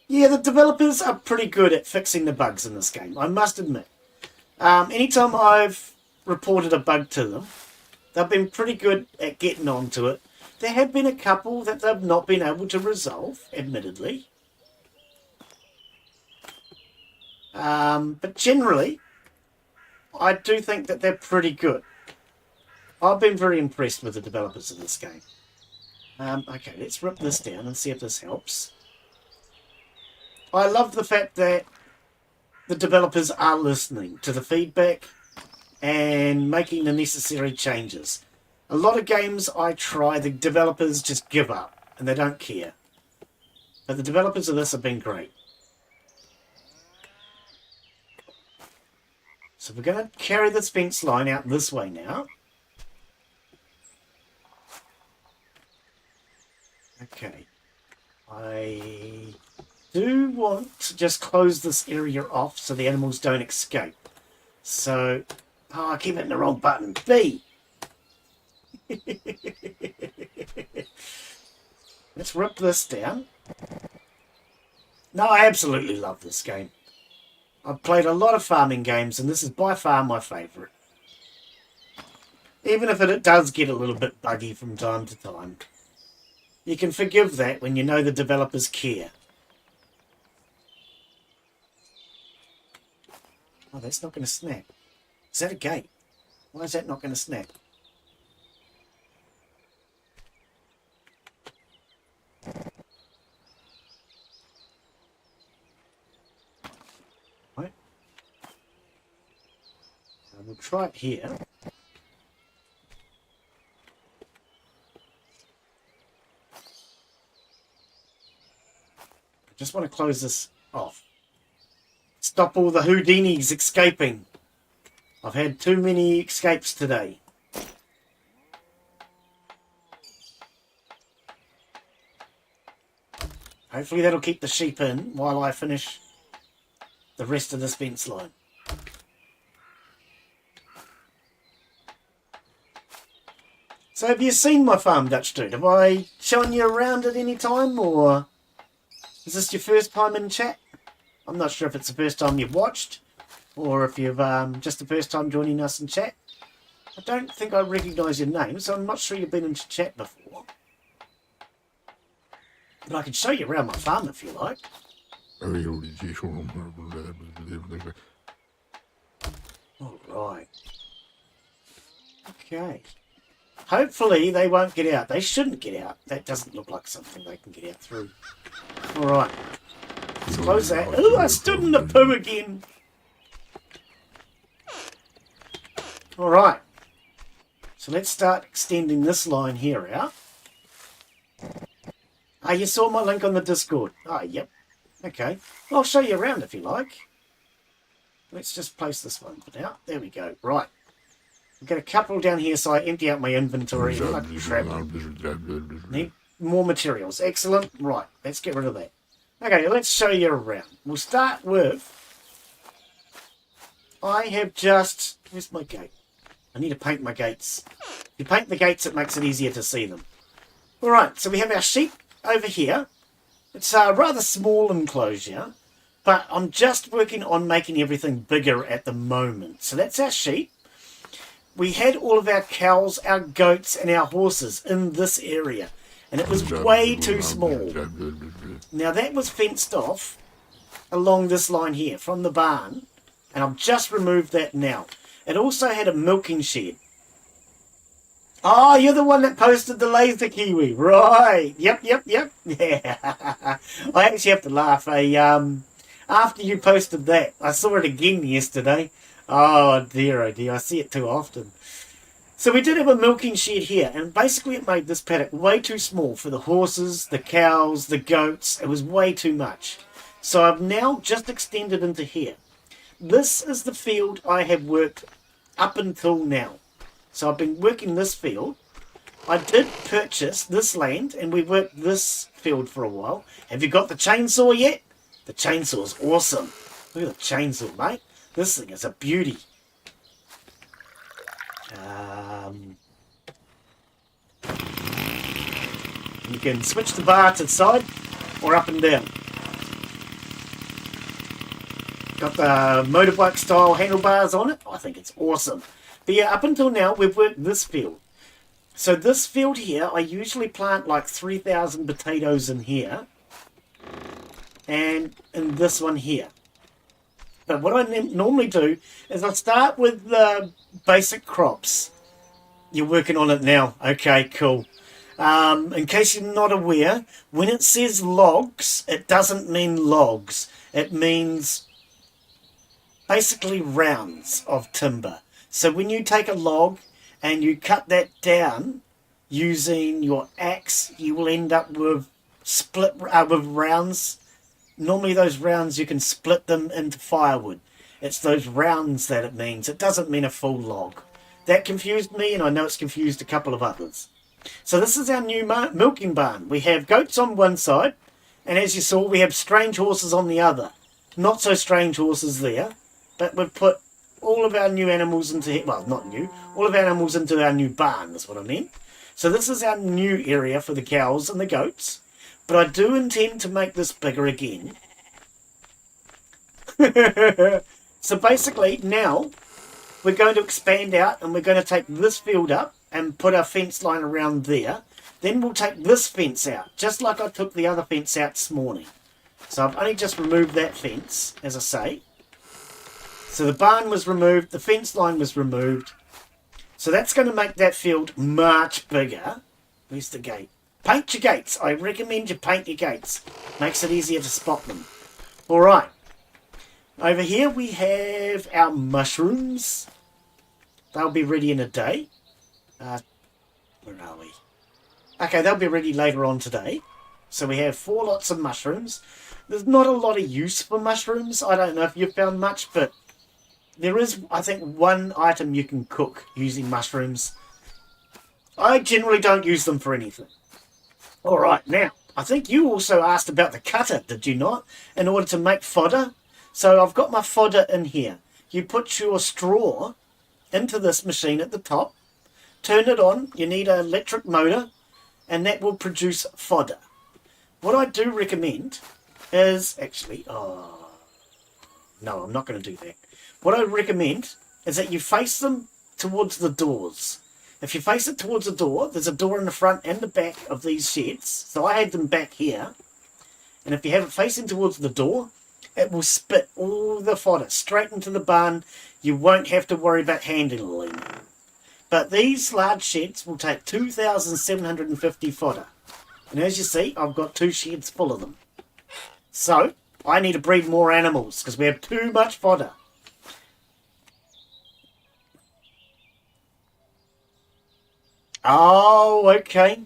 Yeah, the developers are pretty good at fixing the bugs in this game, I must admit. Anytime I've reported a bug to them, they've been pretty good at getting onto it. There have been a couple that they've not been able to resolve, admittedly. But generally, I do think that they're pretty good. I've been very impressed with the developers of this game. Okay, let's rip this down and see if this helps. I love the fact that the developers are listening to the feedback and making the necessary changes. A lot of games I try, the developers just give up and they don't care. But the developers of this have been great. So we're going to carry this fence line out this way now. Okay. I do want to just close this area off so the animals don't escape. So, oh, I keep hitting the wrong button. B! Let's rip this down. No, I absolutely love this game. I've played a lot of farming games and this is by far my favourite. Even if it does get a little bit buggy from time to time. You can forgive that when you know the developers care. Oh, that's not going to snap. Is that a gate? Why is that not going to snap? Right. We'll try it here. I just want to close this off. Stop all the Houdinis escaping. I've had too many escapes today. Hopefully that'll keep the sheep in while I finish the rest of this fence line. So have you seen my farm, Dutch Dude? Have I shown you around at any time, or is this your first time in chat? I'm not sure if it's the first time you've watched, or if you've just the first time joining us in chat. I don't think I recognise your name, so I'm not sure you've been in chat before. But I can show you around my farm if you like. Alright. Okay. Hopefully they won't get out. They shouldn't get out. That doesn't look like something they can get out through. Alright. Let's close that. Ooh, I stood in the poo again. Alright. So let's start extending this line here out. Ah, you saw my link on the Discord. Ah, yep. Okay. Well, I'll show you around if you like. Let's just place this one for now. There we go. Right. I've got a couple down here, so I empty out my inventory. Need more materials. Excellent. Right. Let's get rid of that. Okay, let's show you around. We'll start with... I have just... Where's my gate? I need to paint my gates. If you paint the gates, it makes it easier to see them. Alright, so we have our sheep over here. It's a rather small enclosure, but I'm just working on making everything bigger at the moment. So that's our sheep. We had all of our cows, our goats, and our horses in this area, and it was way too small. Now that was fenced off along this line here from the barn, and I've just removed that now. It also had a milking shed. Oh, you're the one that posted the laser Kiwi. Right. Yep. Yeah. I actually have to laugh. A After you posted that, I saw it again yesterday. Oh dear, I see it too often. So we did have a milking shed here, and basically it made this paddock way too small for the horses, the cows, the goats. It was way too much. So I've now just extended into here. This is the field I have worked up until now. So I've been working this field. I did purchase this land, and we worked this field for a while. Have you got the chainsaw yet? The chainsaw's awesome. Look at the chainsaw, mate. This thing is a beauty. You can switch the bar to the side or up and down. Got the motorbike style handlebars on it. I think it's awesome. But yeah, up until now we've worked this field. So this field here, I usually plant like 3,000 potatoes in here. And in this one here. But what I normally do is I start with the basic crops. You're working on it now. Okay, cool. In case you're not aware, when it says logs, it doesn't mean logs. It means basically rounds of timber. So when you take a log and you cut that down using your axe, you will end up with with rounds. Normally those rounds, you can split them into firewood. It's those rounds that it means. It doesn't mean a full log. That confused me, and I know it's confused a couple of others. So this is our new milking barn. We have goats on one side, and as you saw, we have strange horses on the other. Not so strange horses there, but we've put all of our new animals into, well, not new, all of our animals into our new barn, is what I mean. So this is our new area for the cows and the goats. But I do intend to make this bigger again. So basically now we're going to expand out, and we're going to take this field up and put our fence line around there. Then we'll take this fence out, just like I took the other fence out this morning. So I've only just removed that fence, as I say. So the barn was removed, the fence line was removed. So that's going to make that field much bigger. Where's the gate? Paint your gates. I recommend you paint your gates. Makes it easier to spot them. Alright. Over here we have our mushrooms. They'll be ready in a day. Where are we? Okay, they'll be ready later on today. So we have 4 lots of mushrooms. There's not a lot of use for mushrooms. I don't know if you've found much, but there is, I think, one item you can cook using mushrooms. I generally don't use them for anything. Alright, now, I think you also asked about the cutter, did you not? In order to make fodder. So I've got my fodder in here. You put your straw into this machine at the top. Turn it on. You need an electric motor. And that will produce fodder. What I do recommend is... Actually, no, I'm not going to do that. What I recommend is that you face them towards the doors. If you face it towards a door, there's a door in the front and the back of these sheds. So I had them back here. And if you have it facing towards the door, it will spit all the fodder straight into the barn. You won't have to worry about handling them. But these large sheds will take 2,750 fodder. And as you see, I've got 2 sheds full of them. So, I need to breed more animals because we have too much fodder. Oh, okay.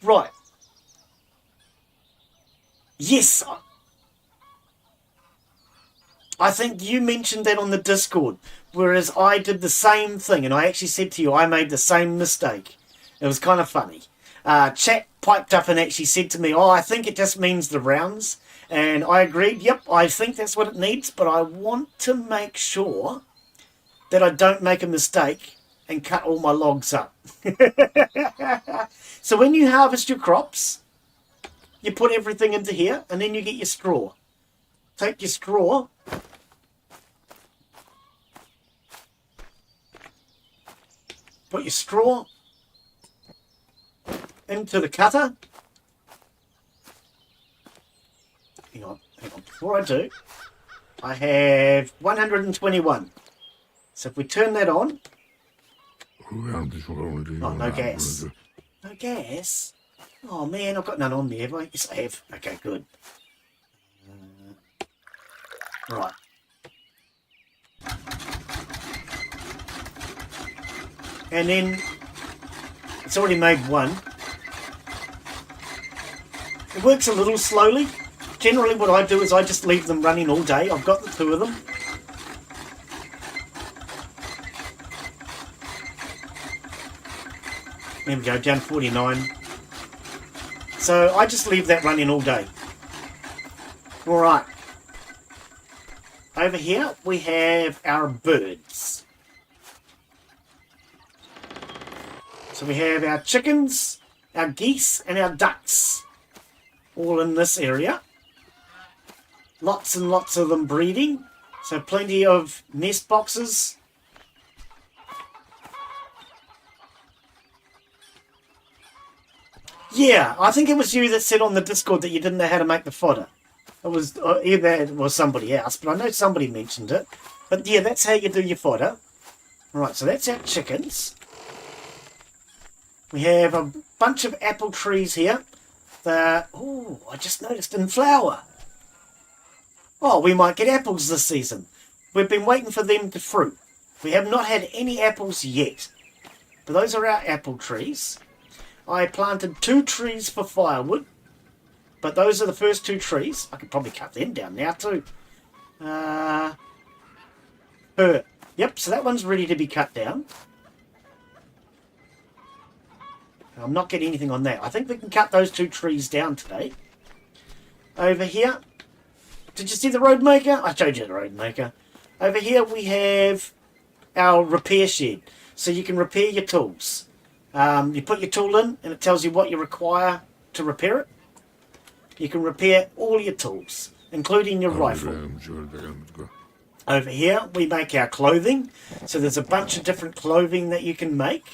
Right. Yes. I think you mentioned that on the Discord, whereas I did the same thing, and I actually said to you I made the same mistake. It was kind of funny. Chat piped up and actually said to me, oh, I think it just means the rounds. And I agreed, yep, I think that's what it needs, but I want to make sure that I don't make a mistake and cut all my logs up. So when you harvest your crops, you put everything into here, and then you get your straw. Take your straw, put your straw into the cutter. Hang on. Before I do, I have 121. So if we turn that on... Oh, no gas. No gas? Oh, man, I've got none on there, have I? Yes, I have. Okay, good. Right. And then it's already made one. It works a little slowly. Generally what I do is I just leave them running all day. I've got the two of them. There we go, down 49. So I just leave that running all day. Alright. Over here we have our birds. So we have our chickens, our geese and our ducks. All in this area. Lots and lots of them breeding. So plenty of nest boxes. Yeah, I think it was you that said on the Discord that you didn't know how to make the fodder. It was either it was somebody else, but I know somebody mentioned it. But yeah, that's how you do your fodder. Right, so that's our chickens. We have a bunch of apple trees here. Oh, I just noticed in flower. Oh, we might get apples this season. We've been waiting for them to fruit. We have not had any apples yet. But those are our apple trees. I planted 2 trees for firewood. But those are the first 2 trees. I could probably cut them down now too. Yep, so that one's ready to be cut down. I'm not getting anything on that. I think we can cut those 2 trees down today. Over here. Did you see the road maker? I showed you the road maker. Over here we have our repair shed. So you can repair your tools. You put your tool in and it tells you what you require to repair it. You can repair all your tools, including your rifle. Over here we make our clothing. So there's a bunch of different clothing that you can make.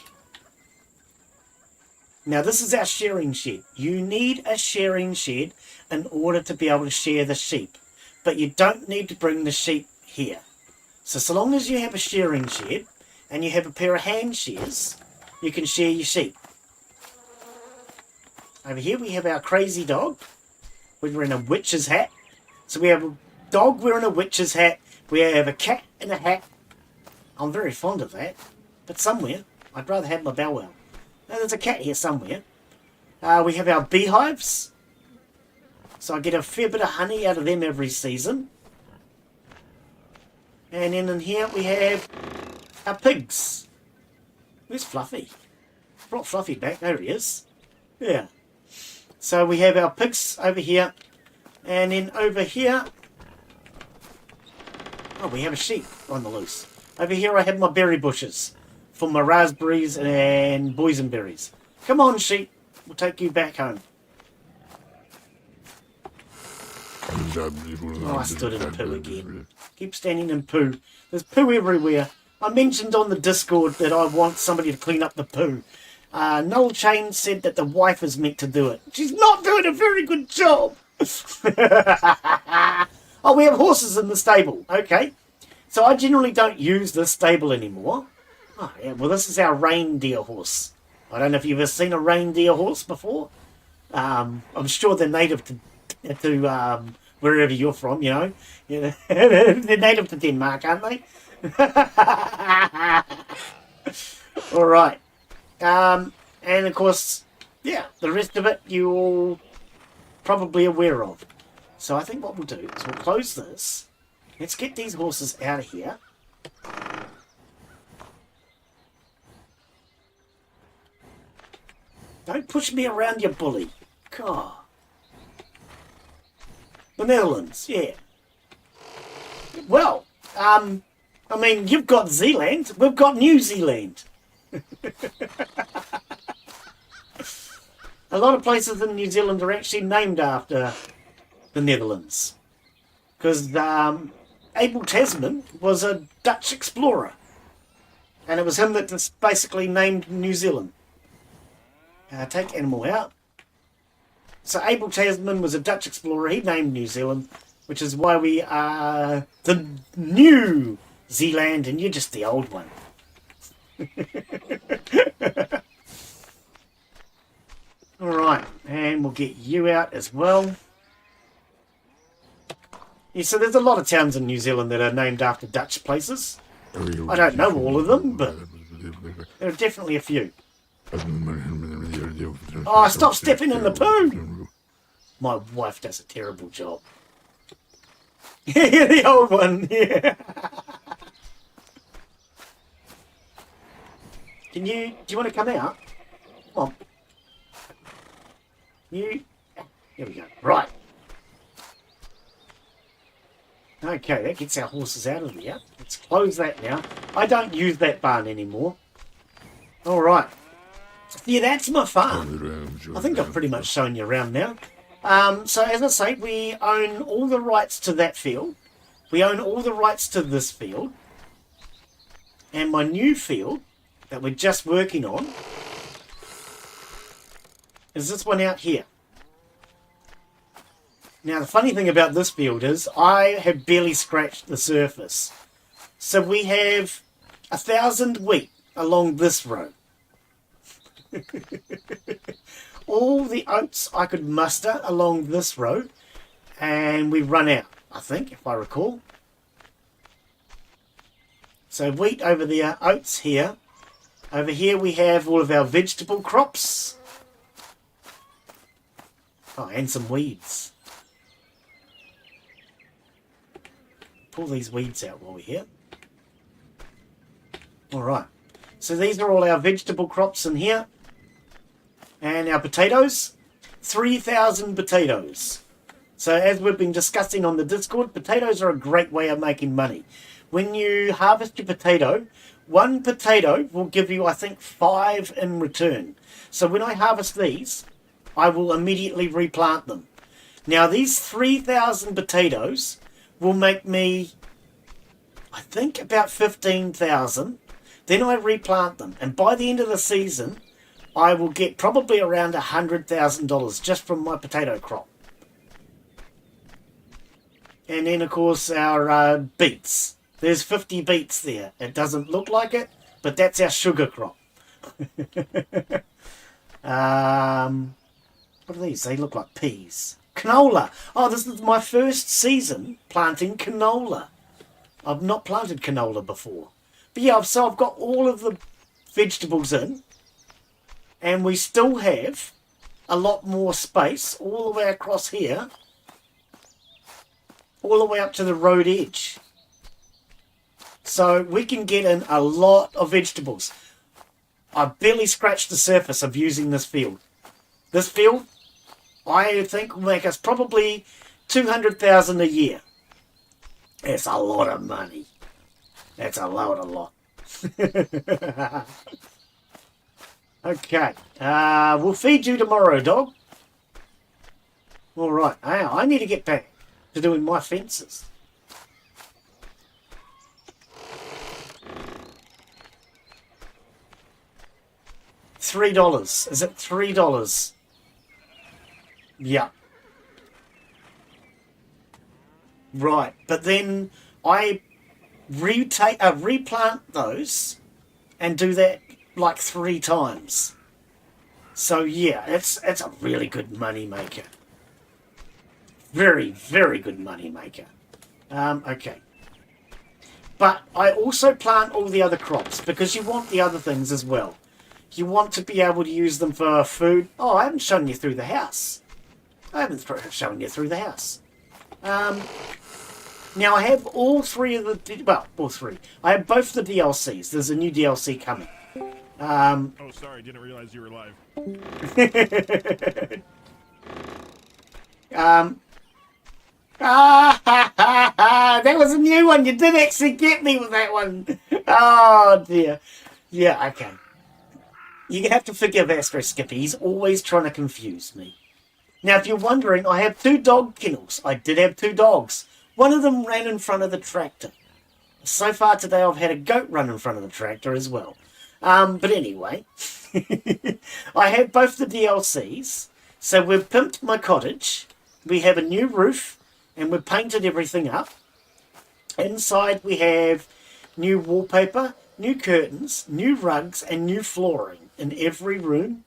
Now this is our shearing shed. You need a shearing shed in order to be able to shear the sheep. But you don't need to bring the sheep here. So long as you have a shearing shed and you have a pair of hand shears, you can shear your sheep. Over here we have our crazy dog. We're wearing a witch's hat. So we have a dog wearing a witch's hat. We have a cat in a hat. I'm very fond of that. But somewhere, I'd rather have my bow wow. Now, there's a cat here somewhere. We have our beehives. So I get a fair bit of honey out of them every season. And then in here we have our pigs. Where's Fluffy? Brought Fluffy back. There he is. Yeah. So we have our pigs over here. And then over here... Oh, we have a sheep on the loose. Over here I have my berry bushes for my raspberries and boysenberries. Come on, sheep. We'll take you back home. Oh, I stood in poo again. Keep standing in poo. There's poo everywhere. I mentioned on the Discord that I want somebody to clean up the poo. Noel Chain said that the wife is meant to do it. She's not doing a very good job. Oh, we have horses in the stable. Okay. So I generally don't use this stable anymore. Oh, yeah. Well, this is our reindeer horse. I don't know if you've ever seen a reindeer horse before. I'm sure they're native to wherever you're from, you know. They're native to Denmark, aren't they? All right. And of course, yeah, the rest of it you're all probably aware of. So I think what we'll do is we'll close this. Let's get these horses out of here. Don't push me around, you bully. God. The Netherlands, yeah. Well, I mean, you've got Zealand. We've got New Zealand. A lot of places in New Zealand are actually named after the Netherlands. Because Abel Tasman was a Dutch explorer. And it was him that just basically named New Zealand. Take animal out. So Abel Tasman was a Dutch explorer. He named New Zealand, which is why we are the New Zealand and you're just the old one. Alright, and we'll get you out as well. Yeah, so there's a lot of towns in New Zealand that are named after Dutch places. I don't know all of them, but there are definitely a few. Oh, stop stepping in the poo! My wife does a terrible job. Yeah, the old one, yeah. Do you want to come out? Come on. Here we go. Right. Okay, that gets our horses out of there. Let's close that now. I don't use that barn anymore. Alright. Yeah, that's my farm. I think I've pretty much shown you around now. So as I say, we own all the rights to that field. We own all the rights to this field. And my new field that we're just working on is this one out here. Now, the funny thing about this field is I have barely scratched the surface. So we have 1,000 wheat along this row. All the oats I could muster along this row, and we run out, I think, if I recall. So wheat over there, oats here. Over here we have all of our vegetable crops. Oh, and some weeds. Pull these weeds out while we're here. Alright, so these are all our vegetable crops in here. And our potatoes, 3,000 potatoes. So as we've been discussing on the Discord, potatoes are a great way of making money. When you harvest your potato, one potato will give you, I think, 5 in return. So when I harvest these, I will immediately replant them. Now these 3,000 potatoes will make me, I think, about 15,000. Then I replant them, and by the end of the season, I will get probably around $100,000 just from my potato crop. And then, of course, our beets. There's 50 beets there. It doesn't look like it, but that's our sugar crop. What are these? They look like peas. Canola. Oh, this is my first season planting canola. I've not planted canola before. But yeah, so I've got all of the vegetables in. And we still have a lot more space all the way across here. All the way up to the road edge. So we can get in a lot of vegetables. I've barely scratched the surface of using this field. This field, I think, will make us probably 200,000 a year. That's a lot of money. That's a lot. Okay. We'll feed you tomorrow, dog. Alright. I need to get back to doing my fences. $3. Is it $3? Yeah. Right. But then I replant those and do that like 3 times. So yeah, it's a really good money maker. Very, very good money maker. Okay. But I also plant all the other crops because you want the other things as well. You want to be able to use them for food. Oh, I haven't shown you through the house. I haven't shown you through the house. Now I have all 3 of the... Well, all 3. I have both the DLCs. There's a new DLC coming. Oh, sorry, didn't realize you were live. That was a new one. You did actually get me with that one. Oh dear. Yeah, okay. You have to forgive Astro Skippy. He's always trying to confuse me. Now, if you're wondering, I have 2 dog kennels. I did have 2 dogs. One of them ran in front of the tractor. So far today, I've had a goat run in front of the tractor as well. But anyway, I have both the DLCs. So we've pimped my cottage. We have a new roof, and we've painted everything up. Inside we have new wallpaper, new curtains, new rugs, and new flooring in every room.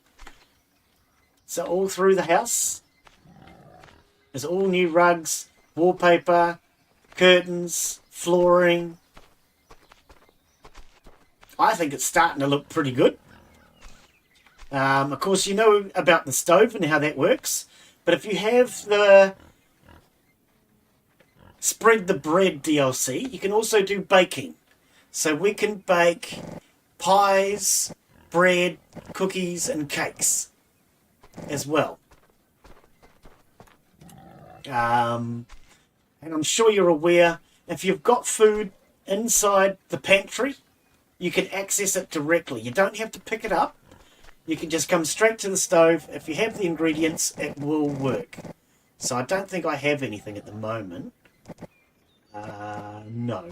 So all through the house, there's all new rugs, wallpaper, curtains, flooring. I think it's starting to look pretty good. Of course, you know about the stove and how that works. But if you have the Spread the Bread DLC, you can also do baking. So we can bake pies, bread, cookies, and cakes as well. And I'm sure you're aware, if you've got food inside the pantry, you can access it directly. You don't have to pick it up. You can just come straight to the stove. If you have the ingredients, it will work. So I don't think I have anything at the moment. No.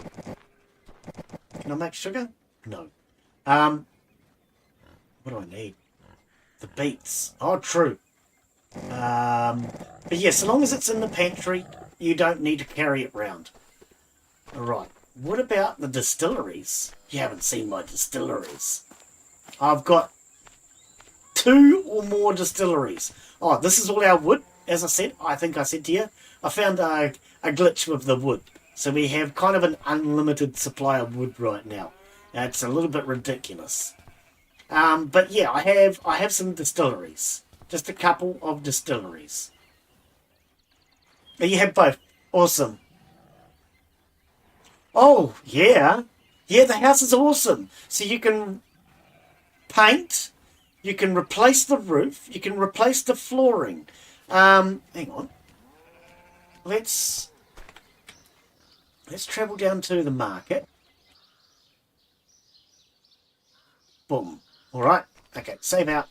Can I make sugar? No. What do I need? The beets. Oh, true. But yeah, so long as it's in the pantry, you don't need to carry it round. Alright. What about the distilleries? You haven't seen my distilleries. I've got 2 or more distilleries. Oh, this is all our wood. As I said, I think I said to you, I found a glitch with the wood. So we have kind of an unlimited supply of wood right now. It's a little bit ridiculous. But yeah, I have some distilleries. Just a couple of distilleries. You have both. Awesome. Oh, yeah. Yeah, the house is awesome. So you can paint. You can replace the roof. You can replace the flooring. Hang on. Let's travel down to the market. Boom. All right. Okay, save out.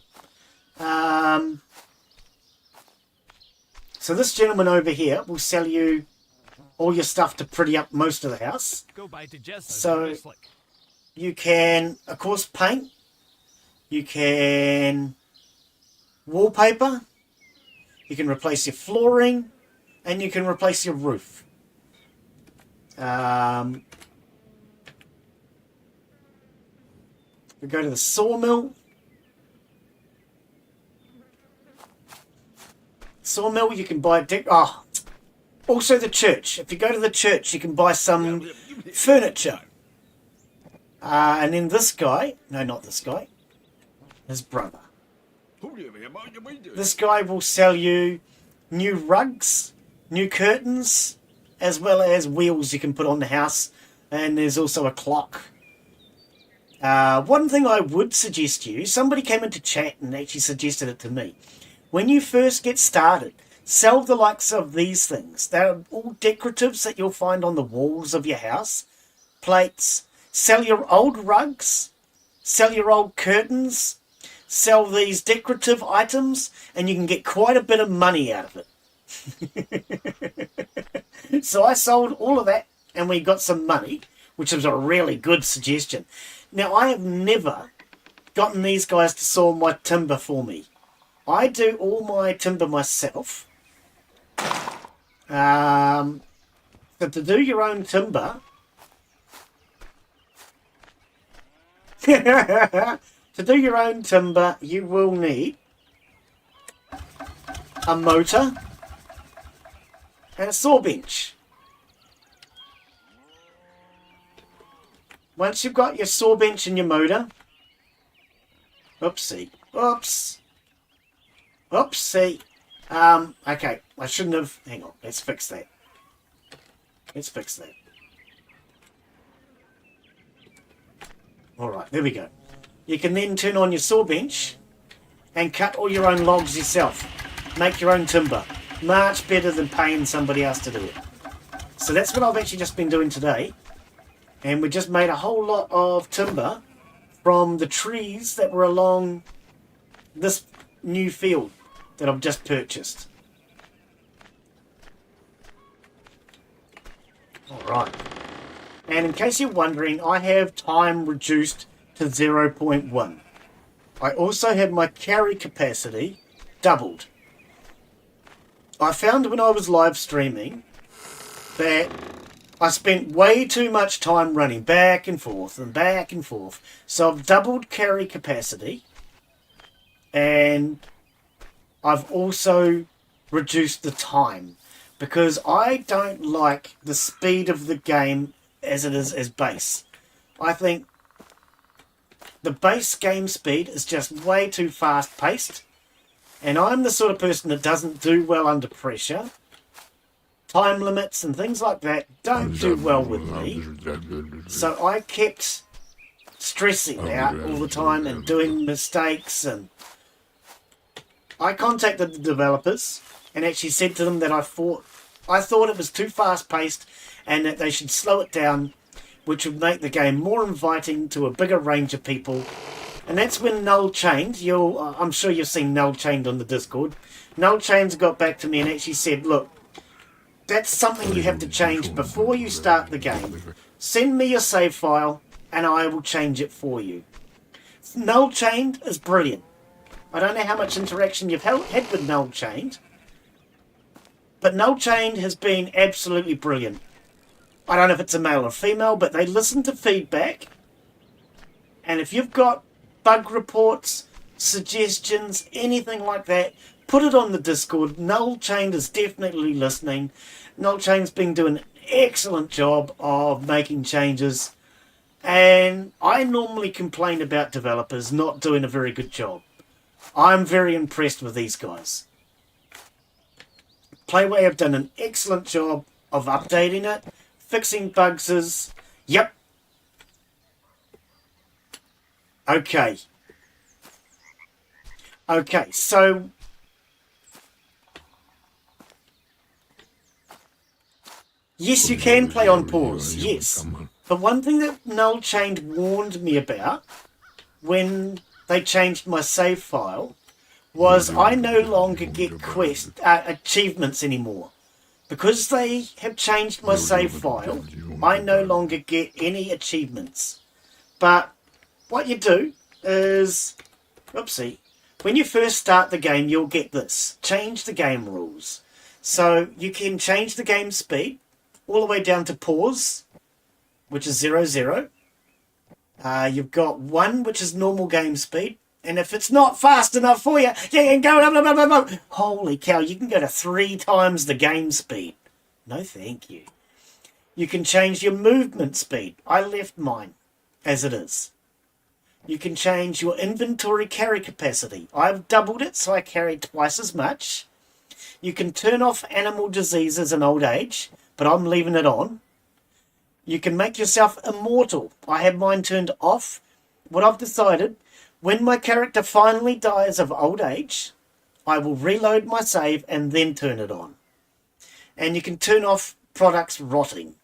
So this gentleman over here will sell you all your stuff to pretty up most of the house. Go by to Jess. So you can, of course, paint. You can wallpaper. You can replace your flooring. And you can replace your roof. We go to the sawmill. Sawmill, you can buy also the church. If you go to the church, you can buy some furniture. And then this guy, no, not this guy, his brother. This guy will sell you new rugs, new curtains, as well as wheels you can put on the house. And there's also a clock. One thing I would suggest to you, somebody came into chat and actually suggested it to me. When you first get started, sell the likes of these things. They're all decoratives that you'll find on the walls of your house. Plates. Sell your old rugs. Sell your old curtains. Sell these decorative items. And you can get quite a bit of money out of it. So I sold all of that and we got some money, which was a really good suggestion. Now, I have never gotten these guys to saw my timber for me. I do all my timber myself. So to do your own timber, you will need a motor and a saw bench. Once you've got your saw bench and your motor, oopsie. Okay, I shouldn't have. Hang on, let's fix that. Alright, there we go. You can then turn on your saw bench and cut all your own logs yourself. Make your own timber. Much better than paying somebody else to do it. So that's what I've actually just been doing today. And we just made a whole lot of timber from the trees that were along this new field that I've just purchased. Alright. And in case you're wondering, I have time reduced to 0.1. I also have my carry capacity doubled. I found when I was live streaming that I spent way too much time running back and forth. So I've doubled carry capacity. And I've also reduced the time. because I don't like the speed of the game as it is as base. I think the base game speed is just way too fast paced, and I'm the sort of person that doesn't do well under pressure. Time limits and things like that don't do well with me. So I kept stressing out all the time and doing mistakes, and I contacted the developers and actually said to them that I thought it was too fast paced and that they should slow it down, which would make the game more inviting to a bigger range of people. And that's when Null Chained, I'm sure you've seen Null Chained on the Discord. Null Chained got back to me and actually said, look, that's something you have to change before you start the game. Send me your save file and I will change it for you. Null Chained is brilliant. I don't know how much interaction you've had with Null Chained, but Null Chained has been absolutely brilliant. I don't know if it's a male or female, but they listen to feedback. And if you've got bug reports, suggestions, anything like that, put it on the Discord. Null Chained is definitely listening. Null Chained's been doing an excellent job of making changes. And I normally complain about developers not doing a very good job. I'm very impressed with these guys. Playway have done an excellent job of updating it, fixing bugs. Yep. Okay, so yes, you can play on pause, yes. But one thing that Null Chained warned me about when they changed my save file was I no longer get achievements anymore. Because they have changed my save file, I no longer get any achievements. But what you do is, oopsie, when you first start the game, you'll get this. Change the game rules. So you can change the game speed all the way down to pause, which is 0, 0. You've got 1, which is normal game speed. And if it's not fast enough for you, you can go, blah, blah, blah, blah. Holy cow, you can go to 3 times the game speed. No, thank you. You can change your movement speed. I left mine as it is. You can change your inventory carry capacity. I've doubled it, so I carry twice as much. You can turn off animal diseases and old age, but I'm leaving it on. You can make yourself immortal. I have mine turned off. What I've decided, when my character finally dies of old age, I will reload my save and then turn it on. And you can turn off products rotting.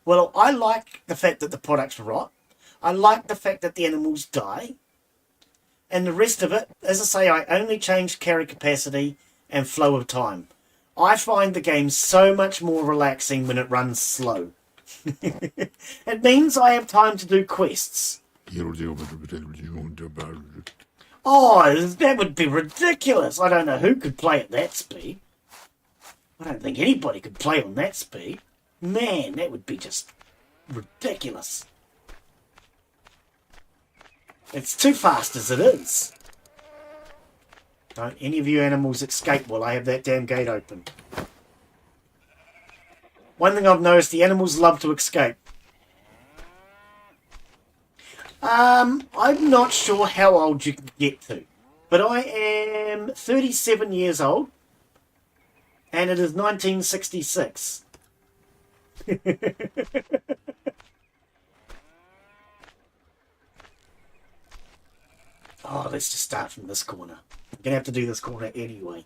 Well, I like the fact that the products rot. I like the fact that the animals die. And the rest of it, as I say, I only changed carry capacity and flow of time. I find the game so much more relaxing when it runs slow. It means I have time to do quests. Oh, that would be ridiculous. I don't know who could play at that speed. I don't think anybody could play on that speed. Man, that would be just ridiculous. It's too fast as it is. Don't any of you animals escape while I have that damn gate open. One thing I've noticed, the animals love to escape. I'm not sure how old you can get to, but I am 37 years old, and it is 1966. Oh, let's just start from this corner. I'm going to have to do this corner anyway.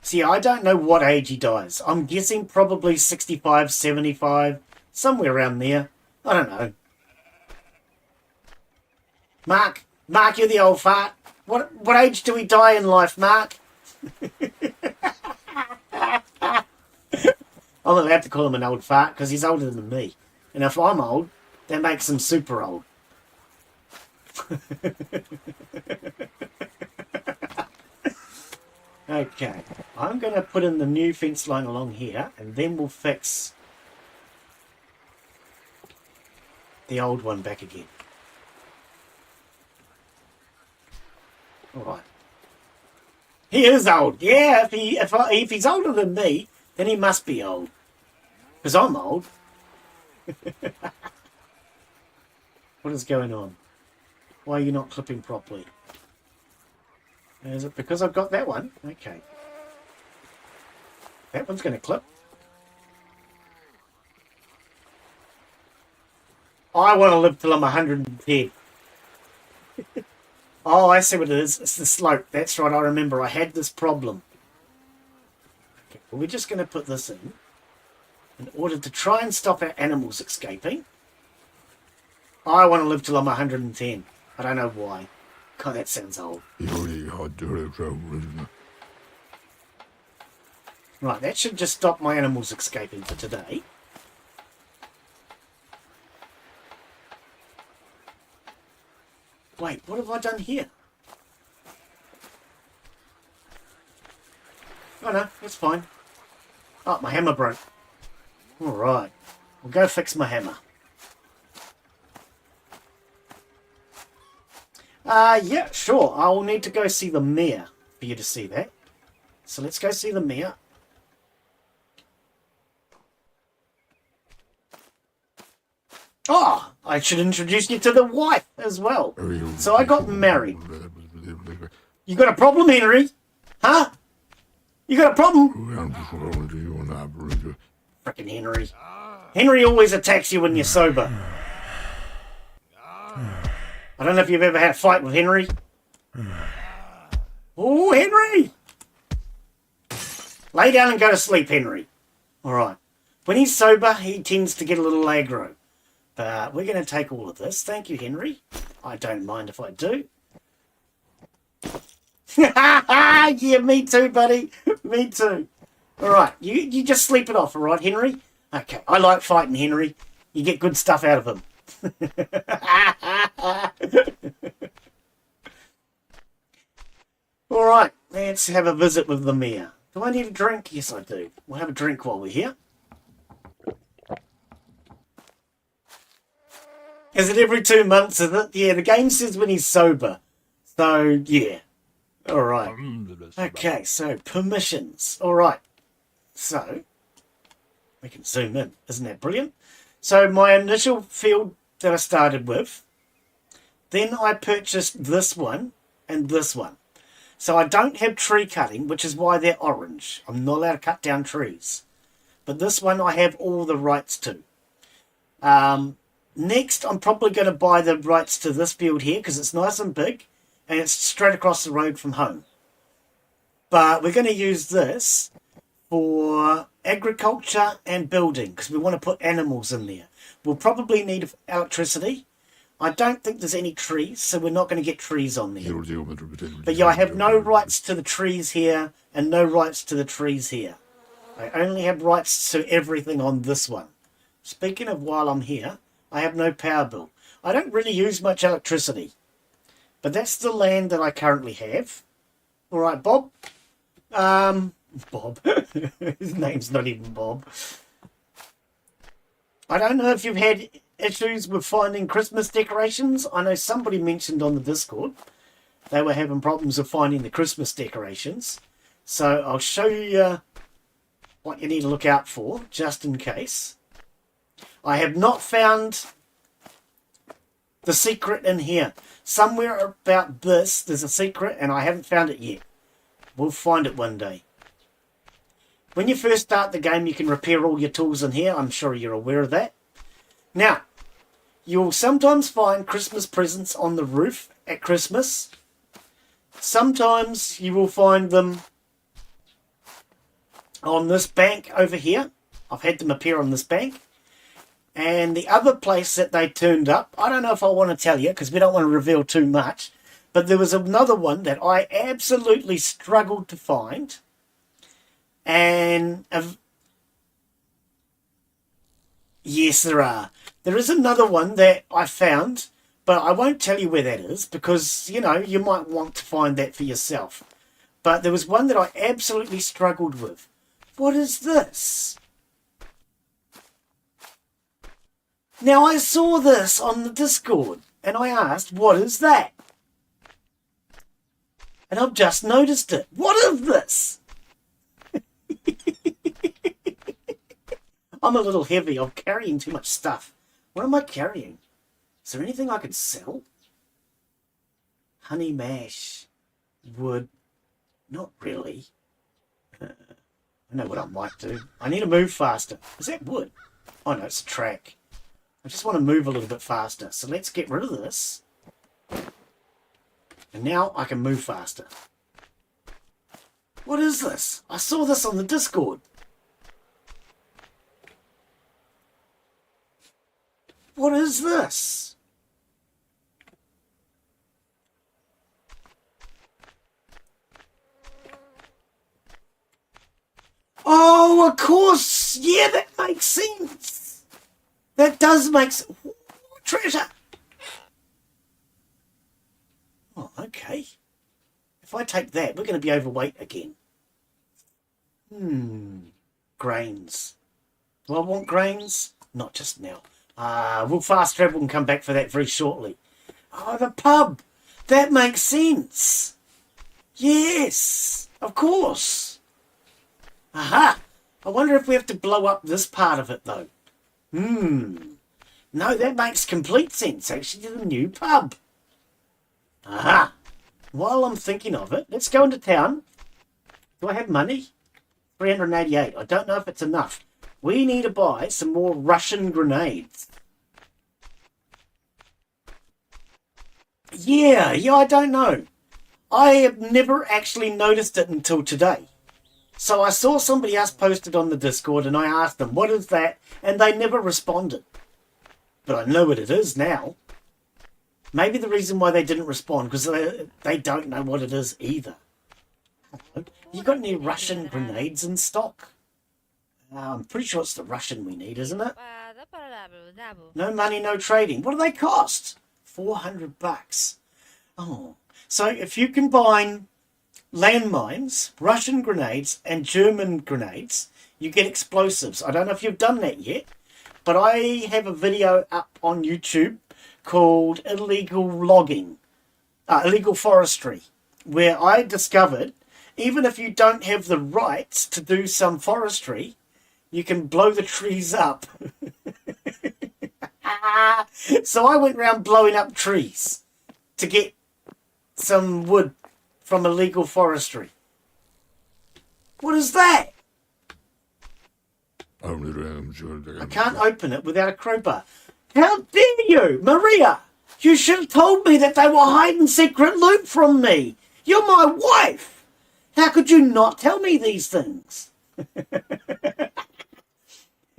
See, I don't know what age he dies. I'm guessing probably 65, 75, somewhere around there. I don't know. Mark, you're the old fart. What age do we die in life, Mark? I'm allowed to call him an old fart because he's older than me. And if I'm old, that makes him super old. Okay, I'm going to put in the new fence line along here, and then we'll fix the old one back again. Alright. He is old. Yeah, if he's older than me, then he must be old. Because I'm old. What is going on? Why are you not clipping properly? Is it because I've got that one? Okay. That one's going to clip. I want to live till I'm 110. Oh, I see what it is. It's the slope. That's right. I remember I had this problem. Okay, well, we're just going to put this in order to try and stop our animals escaping. I want to live till I'm 110. I don't know why. God, that sounds old. Right, that should just stop my animals escaping for today. Wait, what have I done here? Oh no, that's fine. Oh, my hammer broke. Alright, we'll go fix my hammer. Yeah, sure. I'll need to go see the mayor for you to see that. So let's go see the mayor. Oh, I should introduce you to the wife as well. So I got married. You got a problem, Henry? Huh? You got a problem? Frickin' Henry. Henry always attacks you when you're sober. I don't know if you've ever had a fight with Henry. Oh, Henry! Lay down and go to sleep, Henry. Alright. When he's sober, he tends to get a little aggro. But we're going to take all of this. Thank you, Henry. I don't mind if I do. Yeah, me too, buddy. Me too. Alright, you just sleep it off, alright, Henry? Okay, I like fighting, Henry. You get good stuff out of him. Alright, let's have a visit with the mayor. Do I need a drink? Yes, I do. We'll have a drink while we're here. Is it every 2 months, is it? Yeah, the game says when he's sober. So, yeah. Alright. Okay, so permissions. Alright. So, we can zoom in. Isn't that brilliant? So, my initial field that I started with, then I purchased this one and this one. So, I don't have tree cutting, which is why they're orange. I'm not allowed to cut down trees. But this one I have all the rights to. Next, I'm probably going to buy the rights to this field here because it's nice and big and it's straight across the road from home. But we're going to use this for agriculture and building because we want to put animals in there. We'll probably need electricity. I don't think there's any trees, so we're not going to get trees on there. But yeah, I have no rights to the trees here and no rights to the trees here. I only have rights to everything on this one. Speaking of while I'm here, I have no power bill. I don't really use much electricity. But that's the land that I currently have. Alright, Bob. Bob. His name's not even Bob. I don't know if you've had issues with finding Christmas decorations. I know somebody mentioned on the Discord they were having problems with finding the Christmas decorations. So I'll show you what you need to look out for, just in case. I have not found the secret in here. Somewhere about this, there's a secret, and I haven't found it yet. We'll find it one day. When you first start the game, you can repair all your tools in here. I'm sure you're aware of that. Now, you'll sometimes find Christmas presents on the roof at Christmas. Sometimes you will find them on this bank over here. I've had them appear on this bank. And the other place that they turned up, I don't know if I want to tell you because we don't want to reveal too much, but there was another one that I absolutely struggled to find. And yes, there are. There is another one that I found, but I won't tell you where that is because, you know, you might want to find that for yourself. But there was one that I absolutely struggled with. What is this? Now, I saw this on the Discord, and I asked, what is that? and I've just noticed it. What is this? I'm a little heavy. I'm carrying too much stuff. What am I carrying? Is there anything I could sell? Honey mash. Wood. Not really. I know what I might do. I need to move faster. Is that wood? Oh no, it's a track. I just want to move a little bit faster. So let's get rid of this. And now I can move faster. What is this? I saw this on the Discord. What is this? Oh, of course. Yeah, that makes sense. That does make sense. Treasure. Oh, okay. If I take that, we're going to be overweight again. Grains. Do I want grains? Not just now. We'll fast travel and come back for that very shortly. Oh, the pub. That makes sense. Yes, of course. Aha. I wonder if we have to blow up this part of it, though. No, that makes complete sense. Actually, the new pub. Aha. While I'm thinking of it, let's go into town. Do I have money? 388. I don't know if it's enough. We need to buy some more Russian grenades. Yeah, I don't know. I have never actually noticed it until today. So I saw somebody else posted on the Discord and I asked them, what is that? And they never responded. But I know what it is now. Maybe the reason why they didn't respond, because they don't know what it is either. You got any Russian grenades in stock? I'm pretty sure it's the Russian we need, isn't it? No money, no trading. What do they cost? $400. Oh, so if you combine landmines, Russian grenades, and German grenades, you get explosives. I don't know if you've done that yet, but I have a video up on YouTube called illegal forestry, where I discovered even if you don't have the rights to do some forestry, you can blow the trees up. So I went around blowing up trees to get some wood from illegal forestry. What is that? I can't open it without a crowbar. How dare you, Maria? You should have told me that they were hiding secret loot from me. You're my wife. How could you not tell me these things?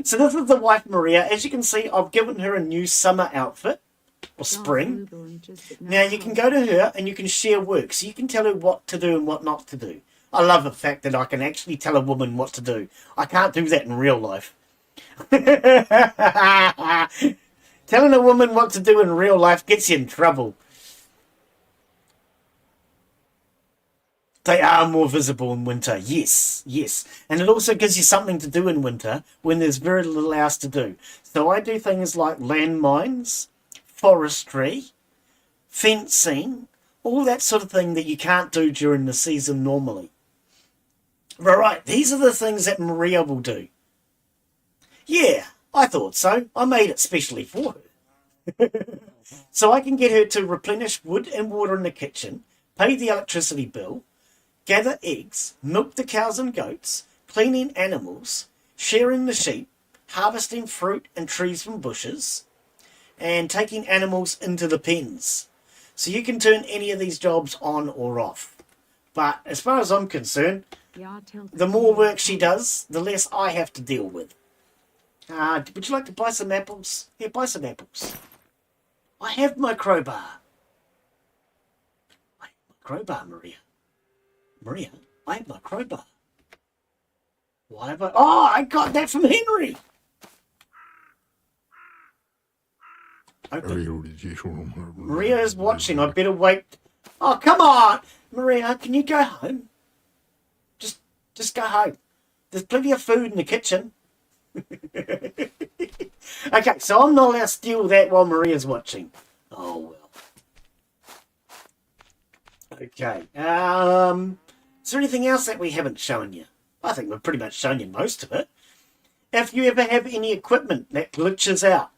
So this is the wife, Maria. As you can see, I've given her a new summer outfit, or spring. Now you can go to her and you can share work. So you can tell her what to do and what not to do. I love the fact that I can actually tell a woman what to do. I can't do that in real life. Telling a woman what to do in real life gets you in trouble. They are more visible in winter. Yes, yes. And it also gives you something to do in winter when there's very little else to do. So I do things like landmines, forestry, fencing, all that sort of thing that you can't do during the season normally. Right, these are the things that Maria will do. Yeah, I thought so. I made it specially for her. So I can get her to replenish wood and water in the kitchen, pay the electricity bill, gather eggs, milk the cows and goats, cleaning animals, shearing the sheep, harvesting fruit and trees from bushes, and taking animals into the pens. So you can turn any of these jobs on or off. But as far as I'm concerned, the more work she does, the less I have to deal with. Would you like to buy some apples? Here, buy some apples. I have my crowbar. I have my crowbar, Maria. Maria, I have my crowbar. Why have I... Oh, I got that from Henry! Open. Maria is watching. I better wait. Oh, come on! Maria, can you go home? Just go home. There's plenty of food in the kitchen. Okay, so I'm not allowed to steal that while Maria's watching. Oh, well. Okay. Is there anything else that we haven't shown you? I think we've pretty much shown you most of it. If you ever have any equipment that glitches out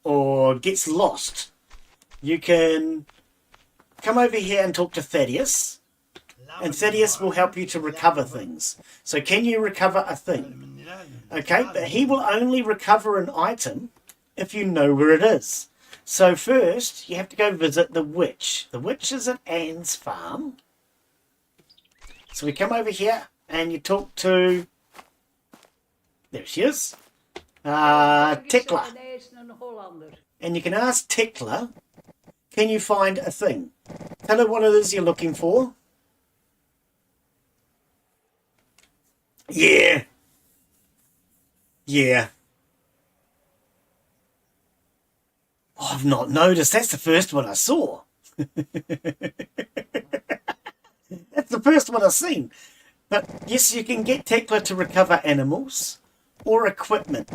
or gets lost, you can come over here and talk to Thaddeus, and Thaddeus will help you to recover things. So can you recover a thing? Okay, but he will only recover an item if you know where it is. So first, you have to go visit the witch. The witch is at Anne's farm. So we come over here and you talk to... There she is. Tekla. And you can ask Tekla, can you find a thing? Tell her what it is you're looking for. Yeah. Yeah. Oh, I've not noticed. That's the first one I saw. That's the first one I've seen. But yes, you can get Tekla to recover animals or equipment.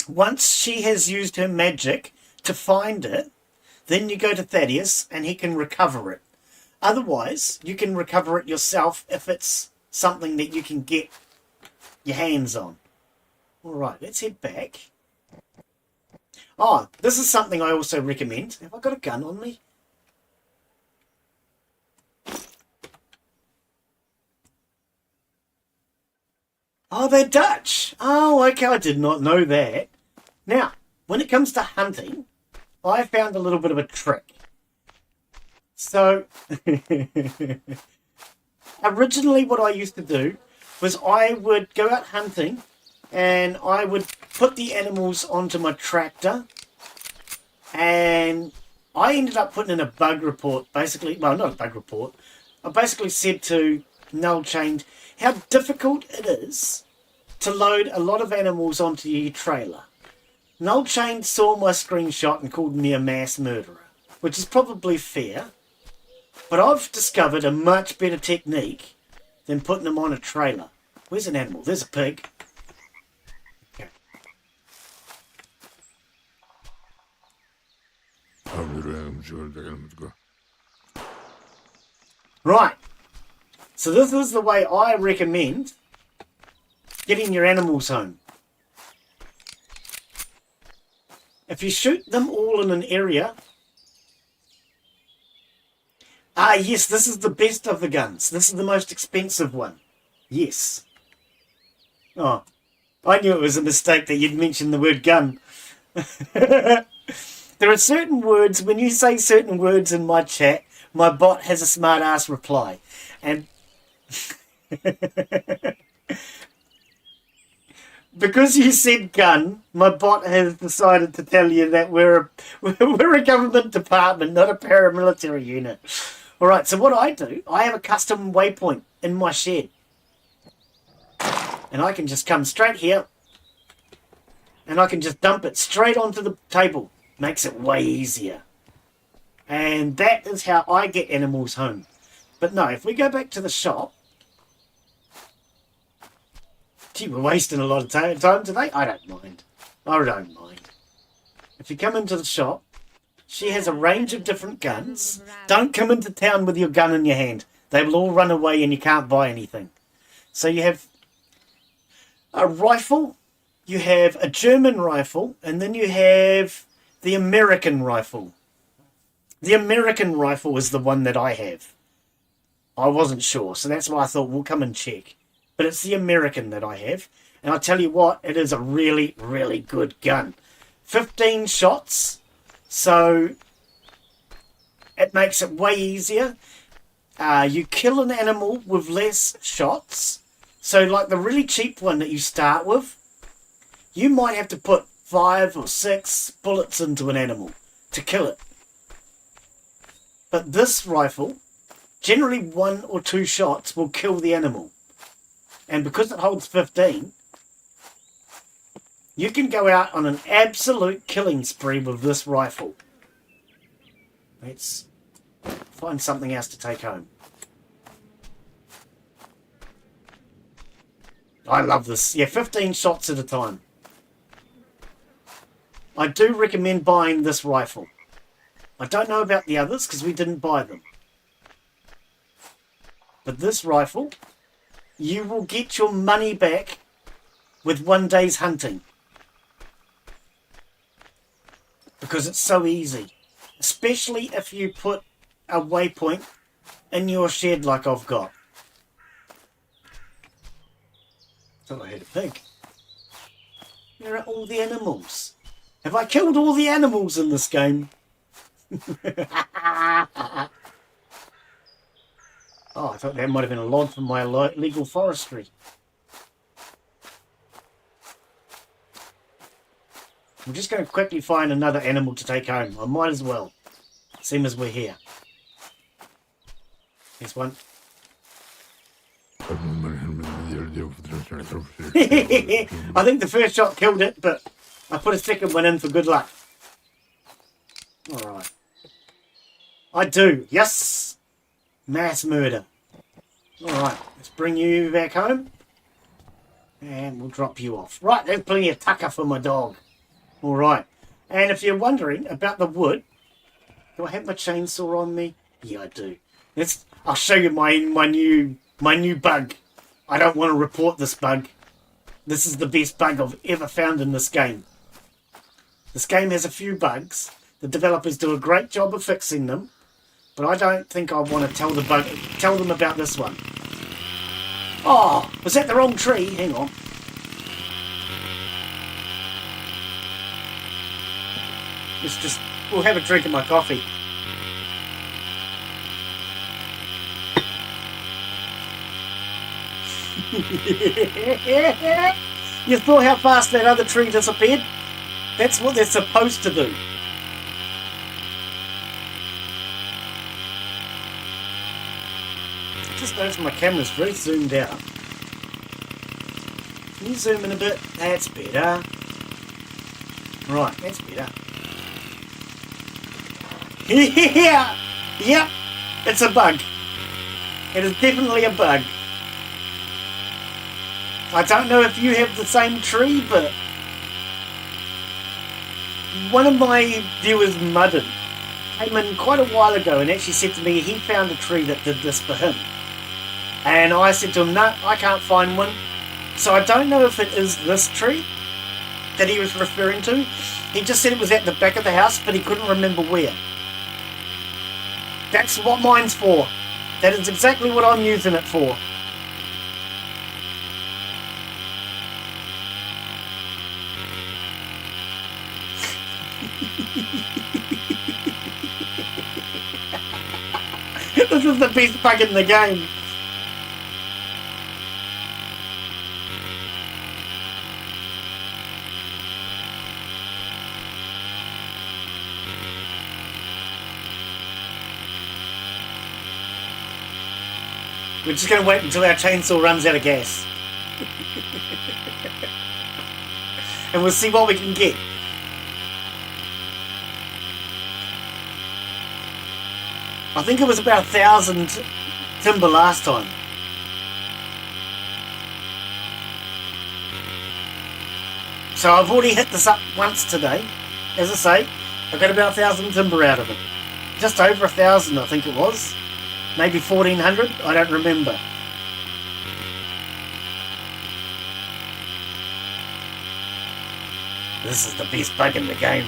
Once she has used her magic to find it, then you go to Thaddeus and he can recover it. Otherwise, you can recover it yourself if it's something that you can get your hands on. All right, let's head back. Oh, this is something I also recommend. Have I got a gun on me? Oh, they're Dutch. Oh, okay, I did not know that. Now, when it comes to hunting, I found a little bit of a trick. So, originally what I used to do was I would go out hunting and I would put the animals onto my tractor, and I ended up putting in a bug report, basically, well, not a bug report. I basically said to Null Chained how difficult it is to load a lot of animals onto your trailer. Null Chained saw my screenshot and called me a mass murderer, which is probably fair, but I've discovered a much better technique than putting them on a trailer. Where's an animal? There's a pig. Okay. Right. So this is the way I recommend getting your animals home. If you shoot them all in an area... Ah, yes, this is the best of the guns. This is the most expensive one. Yes. Oh, I knew it was a mistake that you'd mentioned the word gun. There are certain words, when you say certain words in my chat, my bot has a smart-ass reply. And because you said gun, my bot has decided to tell you that we're a government department, not a paramilitary unit. All right, so what I do, I have a custom waypoint in my shed. And I can just come straight here. And I can just dump it straight onto the table. Makes it way easier. And that is how I get animals home. But no, if we go back to the shop... Gee, we're wasting a lot of time today. I don't mind. I don't mind. If you come into the shop, she has a range of different guns. Don't come into town with your gun in your hand. They will all run away and you can't buy anything. So you have a rifle, you have a German rifle, and then you have the American rifle. The American rifle is the one that I have. I wasn't sure, so that's why I thought we'll come and check. But it's the American that I have. And I tell you what, it is a really, really good gun. 15 shots, so it makes it way easier. You kill an animal with less shots. So like the really cheap one that you start with, you might have to put 5 or 6 bullets into an animal to kill it. But this rifle, generally 1 or 2 shots will kill the animal. And because it holds 15, you can go out on an absolute killing spree with this rifle. Let's find something else to take home. I love this. Yeah, 15 shots at a time. I do recommend buying this rifle. I don't know about the others because we didn't buy them. But this rifle, you will get your money back with 1 day's hunting. Because it's so easy. Especially if you put a waypoint in your shed like I've got. Thought I had a pig. Where are all the animals? Have I killed all the animals in this game? Oh, I thought that might have been a log from my legal forestry. I'm just going to quickly find another animal to take home. I might as well. Same as we're here. Here's one. I think the first shot killed it, but I put a second one in for good luck. Alright. I do. Yes! Mass murder. Alright, let's bring you back home. And we'll drop you off. Right, there's plenty of tucker for my dog. Alright. And if you're wondering about the wood, do I have my chainsaw on me? Yeah, I do. I'll show you my new bug. I don't want to report this bug. This is the best bug I've ever found in this game. This game has a few bugs. The developers do a great job of fixing them. But I don't think I want to tell them about this one. Oh, was that the wrong tree? Hang on. We'll have a drink of my coffee. You saw how fast that other tree disappeared? That's what they're supposed to do. Just notice my camera's very zoomed out. Can you zoom in a bit? That's better. Right, that's better. Yeah! Yep! It's a bug. It is definitely a bug. I don't know if you have the same tree, but one of my viewers, Muddin, came in quite a while ago and actually said to me he found a tree that did this for him. And I said to him, no, I can't find one. So I don't know if it is this tree that he was referring to. He just said it was at the back of the house, but he couldn't remember where. That's what mine's for. That is exactly what I'm using it for. This is the best bug in the game. We're just going to wait until our chainsaw runs out of gas. And we'll see what we can get. I think it was about 1,000 timber last time. So I've already hit this up once today. As I say, I got about 1,000 timber out of it. Just over 1,000 I think it was. Maybe 1,400, I don't remember. This is the best bug in the game.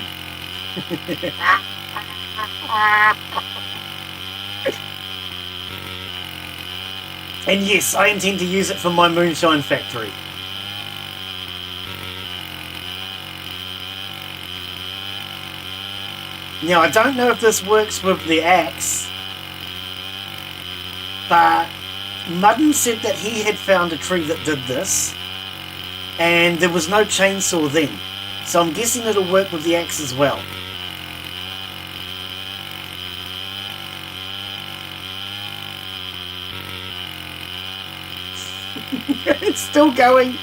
And yes, I intend to use it for my moonshine factory. Now, I don't know if this works with the axe, but Muddin said that he had found a tree that did this, and there was no chainsaw then. So I'm guessing it'll work with the axe as well. It's still going.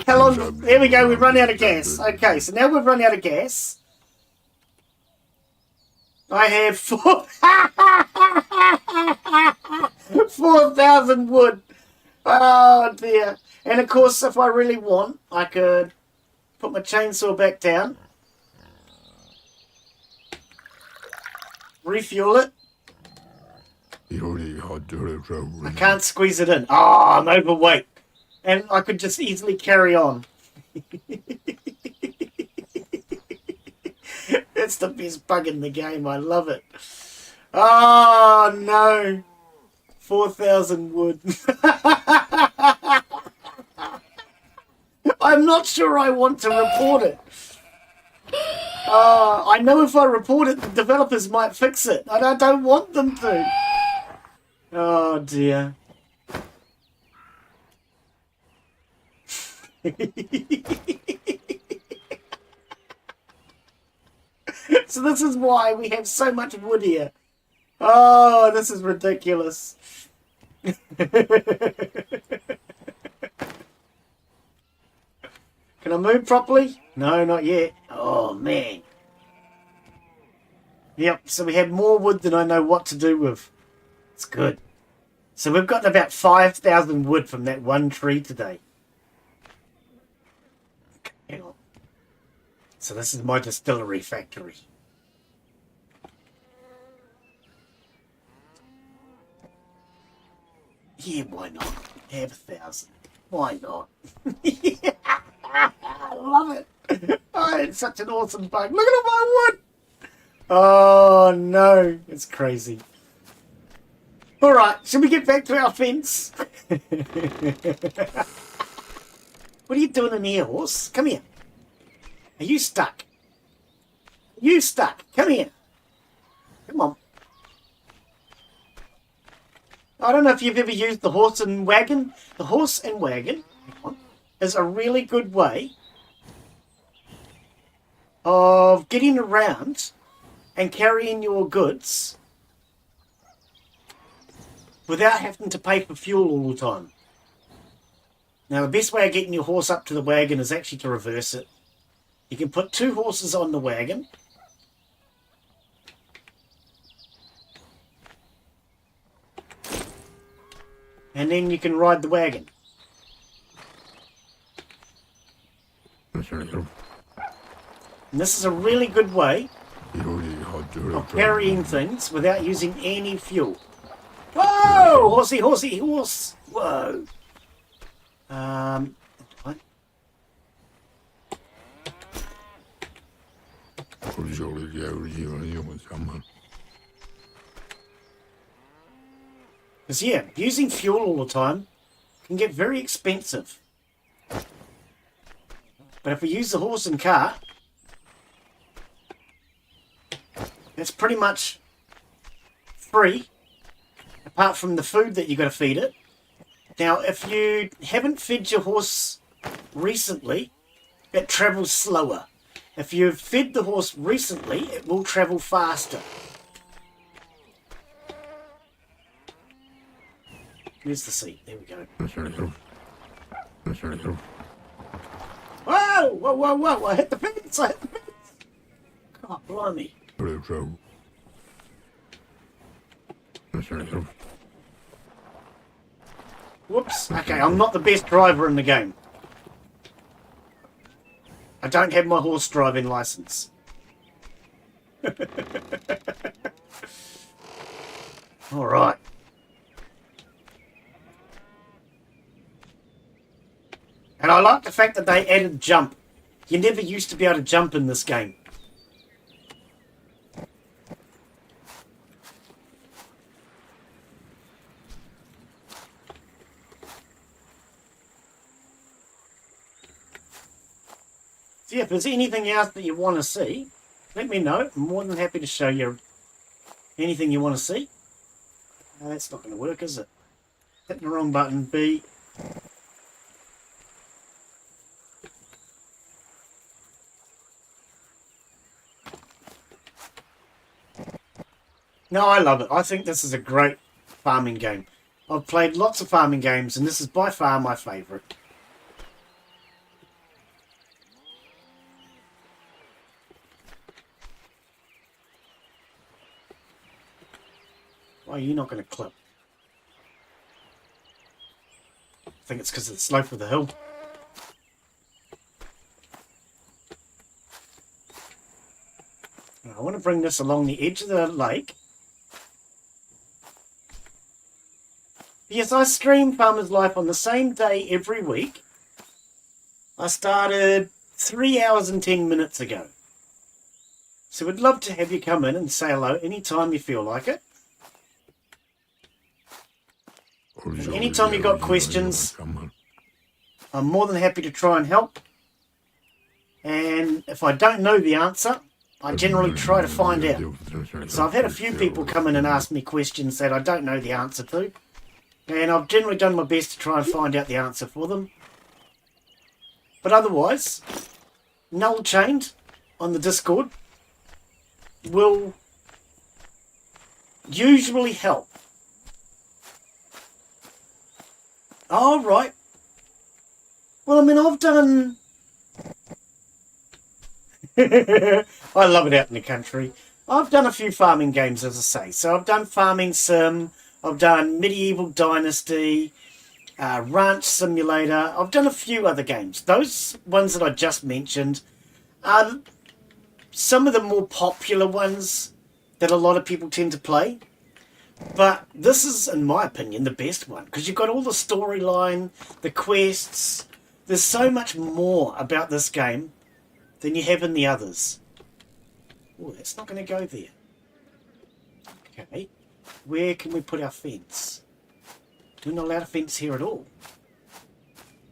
How long? There we go, we've run out of gas. Okay, so now we've run out of gas. I have 4,000 wood. Oh dear. And of course, if I really want, I could put my chainsaw back down, refuel it, I can't squeeze it in. Oh, I'm overweight. And I could just easily carry on. That's the best bug in the game. I love it. Oh, no. 4,000 wood. I'm not sure I want to report it. I know if I report it, the developers might fix it. And I don't want them to. Oh, dear. So this is why we have so much wood here. Oh, this is ridiculous. Can I move properly? No, not yet. Oh, man. Yep, so we have more wood than I know what to do with. It's good. So we've gotten about 5,000 wood from that one tree today. Okay, hang on. So this is my distillery factory. Yeah, why not? Have 1,000. Why not? Yeah, I love it. Oh, it's such an awesome bug. Look at all my wood. Oh, no. It's crazy. All right, should we get back to our fence? What are you doing in here, horse? Come here. Are you stuck? Are you stuck? Come here. Come on. I don't know if you've ever used the horse and wagon. The horse and wagon is a really good way of getting around and carrying your goods without having to pay for fuel all the time. Now, the best way of getting your horse up to the wagon is actually to reverse it. You can put 2 horses on the wagon. And then you can ride the wagon. And this is a really good way of carrying things without using any fuel. Whoa! Horsey, horsey, horse! Whoa! What? Because, yeah, using fuel all the time can get very expensive. But if we use the horse and cart, it's pretty much free, apart from the food that you've got to feed it. Now, if you haven't fed your horse recently, it travels slower. If you've fed the horse recently, it will travel faster. Where's the seat? There we go. Whoa! Whoa, whoa, whoa! I hit the fence! I hit the fence! God, blimey. Whoops. Okay, I'm not the best driver in the game. I don't have my horse driving license. All right. And I like the fact that they added jump. You never used to be able to jump in this game. So yeah, if there's anything else that you want to see, let me know. I'm more than happy to show you anything you want to see. No, that's not going to work, is it? Hitting the wrong button, B. No, I love it. I think this is a great farming game. I've played lots of farming games, and this is by far my favourite. Why are you not going to clip? I think it's because of the slope of the hill. I want to bring this along the edge of the lake. Yes, I stream Farmer's Life on the same day every week. I started 3 hours and 10 minutes ago. So we'd love to have you come in and say hello anytime you feel like it. And anytime you've got questions, I'm more than happy to try and help. And if I don't know the answer, I generally try to find out. So I've had a few people come in and ask me questions that I don't know the answer to. And I've generally done my best to try and find out the answer for them. But otherwise, Null Chained on the Discord will usually help. All right. Well, I mean, I've done... I love it out in the country. I've done a few farming games, as I say. So I've done Farming Sim, I've done Medieval Dynasty, Ranch Simulator. I've done a few other games. Those ones that I just mentioned are some of the more popular ones that a lot of people tend to play. But this is, in my opinion, the best one. Because you've got all the storyline, the quests. There's so much more about this game than you have in the others. Oh, that's not going to go there. Okay. Where can we put our fence? We're not allowed a fence here at all.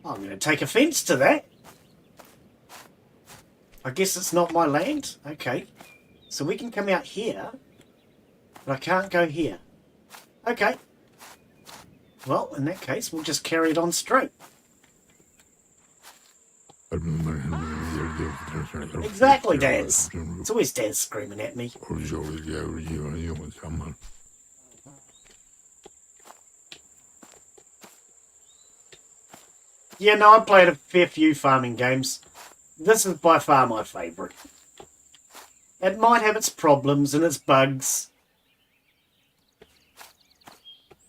I'm going to take offence to that. I guess it's not my land. Okay. So we can come out here, but I can't go here. Okay. Well, in that case, we'll just carry it on straight. Exactly, Daz. It's always Daz screaming at me. Yeah, no, I played a fair few farming games. This is by far my favourite. It might have its problems and its bugs.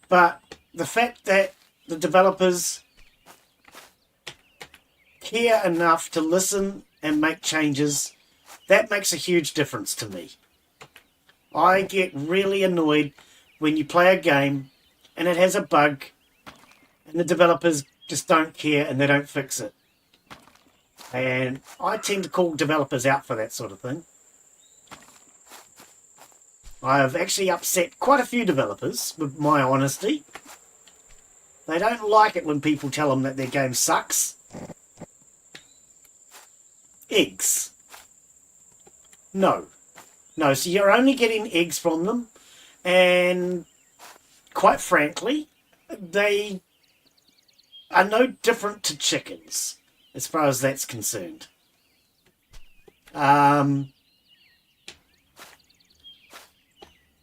But the fact that the developers care enough to listen and make changes, that makes a huge difference to me. I get really annoyed when you play a game and it has a bug and the developers just don't care and they don't fix it. And I tend to call developers out for that sort of thing. I've actually upset quite a few developers with my honesty. They don't like it when people tell them that their game sucks. Eggs. No. No, so you're only getting eggs from them. And quite frankly, they are no different to chickens as far as that's concerned.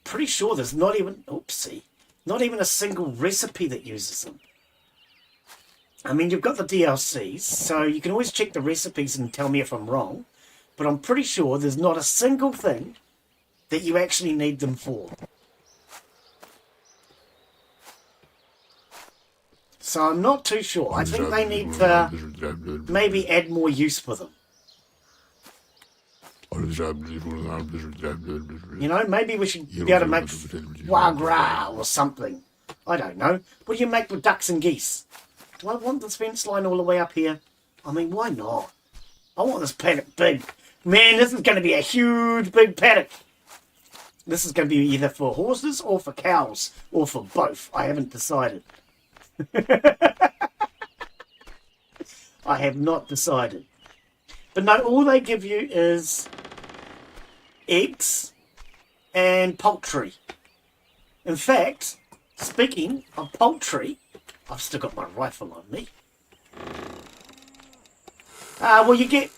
Pretty sure there's not even, not even a single recipe that uses them. I mean, you've got the DLCs, so you can always check the recipes and tell me if I'm wrong, but I'm pretty sure there's not a single thing that you actually need them for. So I'm not too sure. I think they need to maybe add more use for them. You know, maybe we should be able to make foie gras or something. I don't know. What do you make with ducks and geese? Do I want this fence line all the way up here? I mean, why not? I want this paddock big. Man, this is going to be a huge big paddock. This is going to be either for horses or for cows or for both. I haven't decided. I have not decided. But no, all they give you is eggs and poultry. In fact, speaking of poultry, I've still got my rifle on me. Well, you get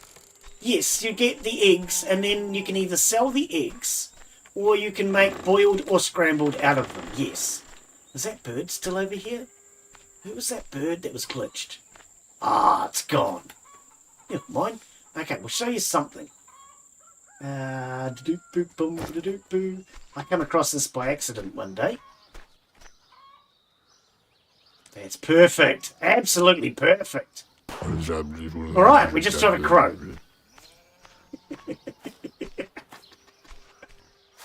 the eggs, and then you can either sell the eggs, or you can make boiled or scrambled out of them, yes. Is that bird still over here? Who was that bird that was glitched? Ah, it's gone. Never mind. Okay, we'll show you something. I come across this by accident one day. That's perfect. Absolutely perfect. Alright, we just shot a crow.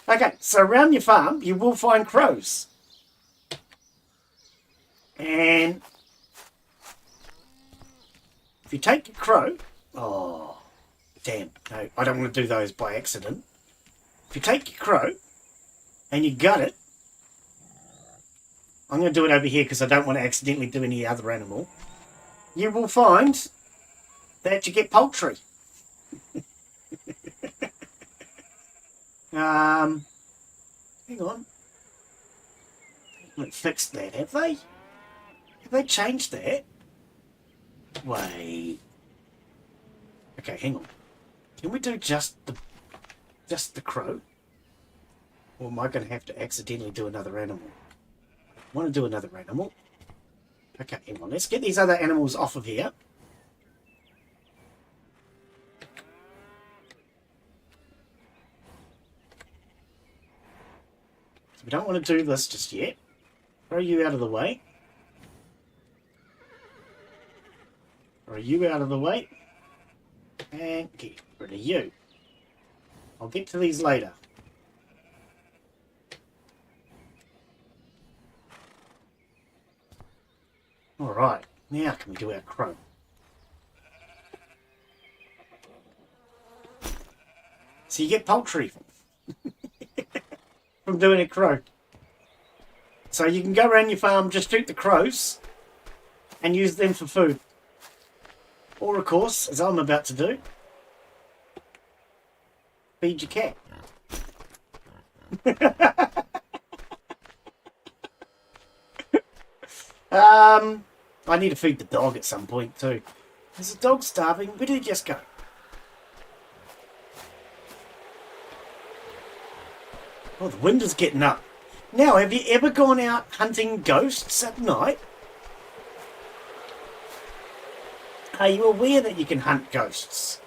Okay, so around your farm, you will find crows. And if you take your crow... Oh, damn. No, I don't want to do those by accident. If you take your crow and you gut it... I'm going to do it over here because I don't want to accidentally do any other animal. You will find that you get poultry. Hang on. They haven't fixed that, have they? Have they changed that? Wait. Okay, hang on. Can we do just the crow? Or am I going to have to accidentally do another animal? I want to do another animal. Okay, hang on. Let's get these other animals off of here. So we don't want to do this just yet. Throw you out of the way. Throw you out of the way. And get rid of you. I'll get to these later. Alright, now can we do our crow? So you get poultry from doing a crow. So you can go around your farm, just shoot the crows, and use them for food. Or of course, as I'm about to do, feed your cat. I need to feed the dog at some point too. Is the dog starving? Where did he just go? Oh, the wind is getting up. Now, have you ever gone out hunting ghosts at night? Are you aware that you can hunt ghosts?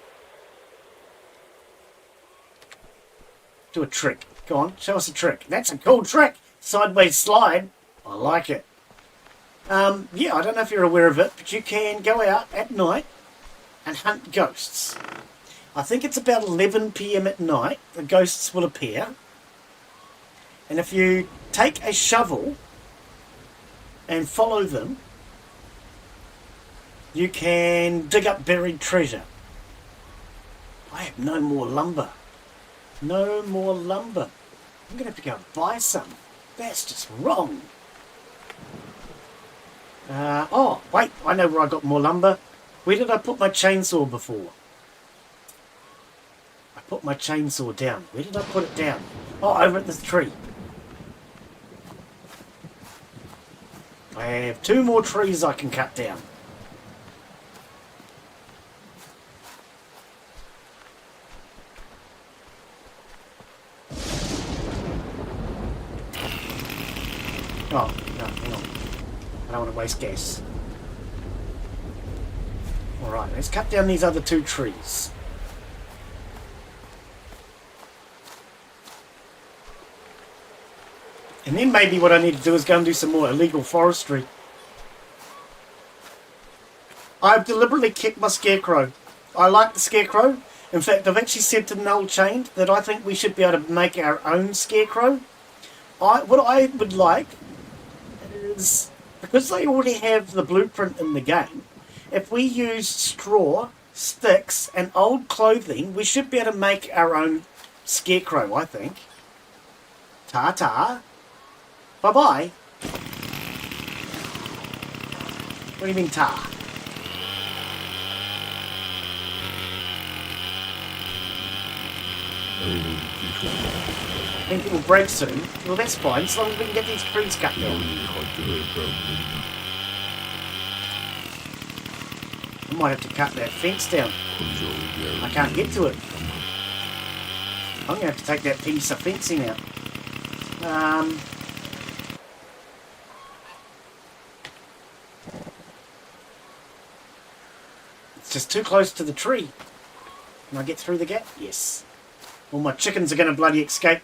Do a trick. Go on, show us a trick. That's a cool trick. Sideways slide. I like it. Yeah, I don't know if you're aware of it, but you can go out at night and hunt ghosts. I think it's about 11 PM at night, the ghosts will appear. And if you take a shovel and follow them, you can dig up buried treasure. I have no more lumber. No more lumber. I'm going to have to go and buy some. That's just wrong. Oh, wait, I know where I got more lumber. Where did I put my chainsaw before? I put my chainsaw down. Where did I put it down? Oh, over at this tree. I have 2 more trees I can cut down. Oh, no, hang on. I don't want to waste gas. Alright, let's cut down these other 2 trees. And then maybe what I need to do is go and do some more illegal forestry. I've deliberately kept my scarecrow. I like the scarecrow. In fact, I've actually said to Null Chained that I think we should be able to make our own scarecrow. What I would like is, because they already have the blueprint in the game, if we use straw, sticks and old clothing, we should be able to make our own scarecrow, I think. Ta-ta. Bye-bye. What do you mean ta? I think it will break soon. Well, that's fine, as long as we can get these trees cut down. I might have to cut that fence down. I can't get to it. I'm going to have to take that piece of fencing out. It's just too close to the tree. Can I get through the gap? Yes. All my chickens are going to bloody escape.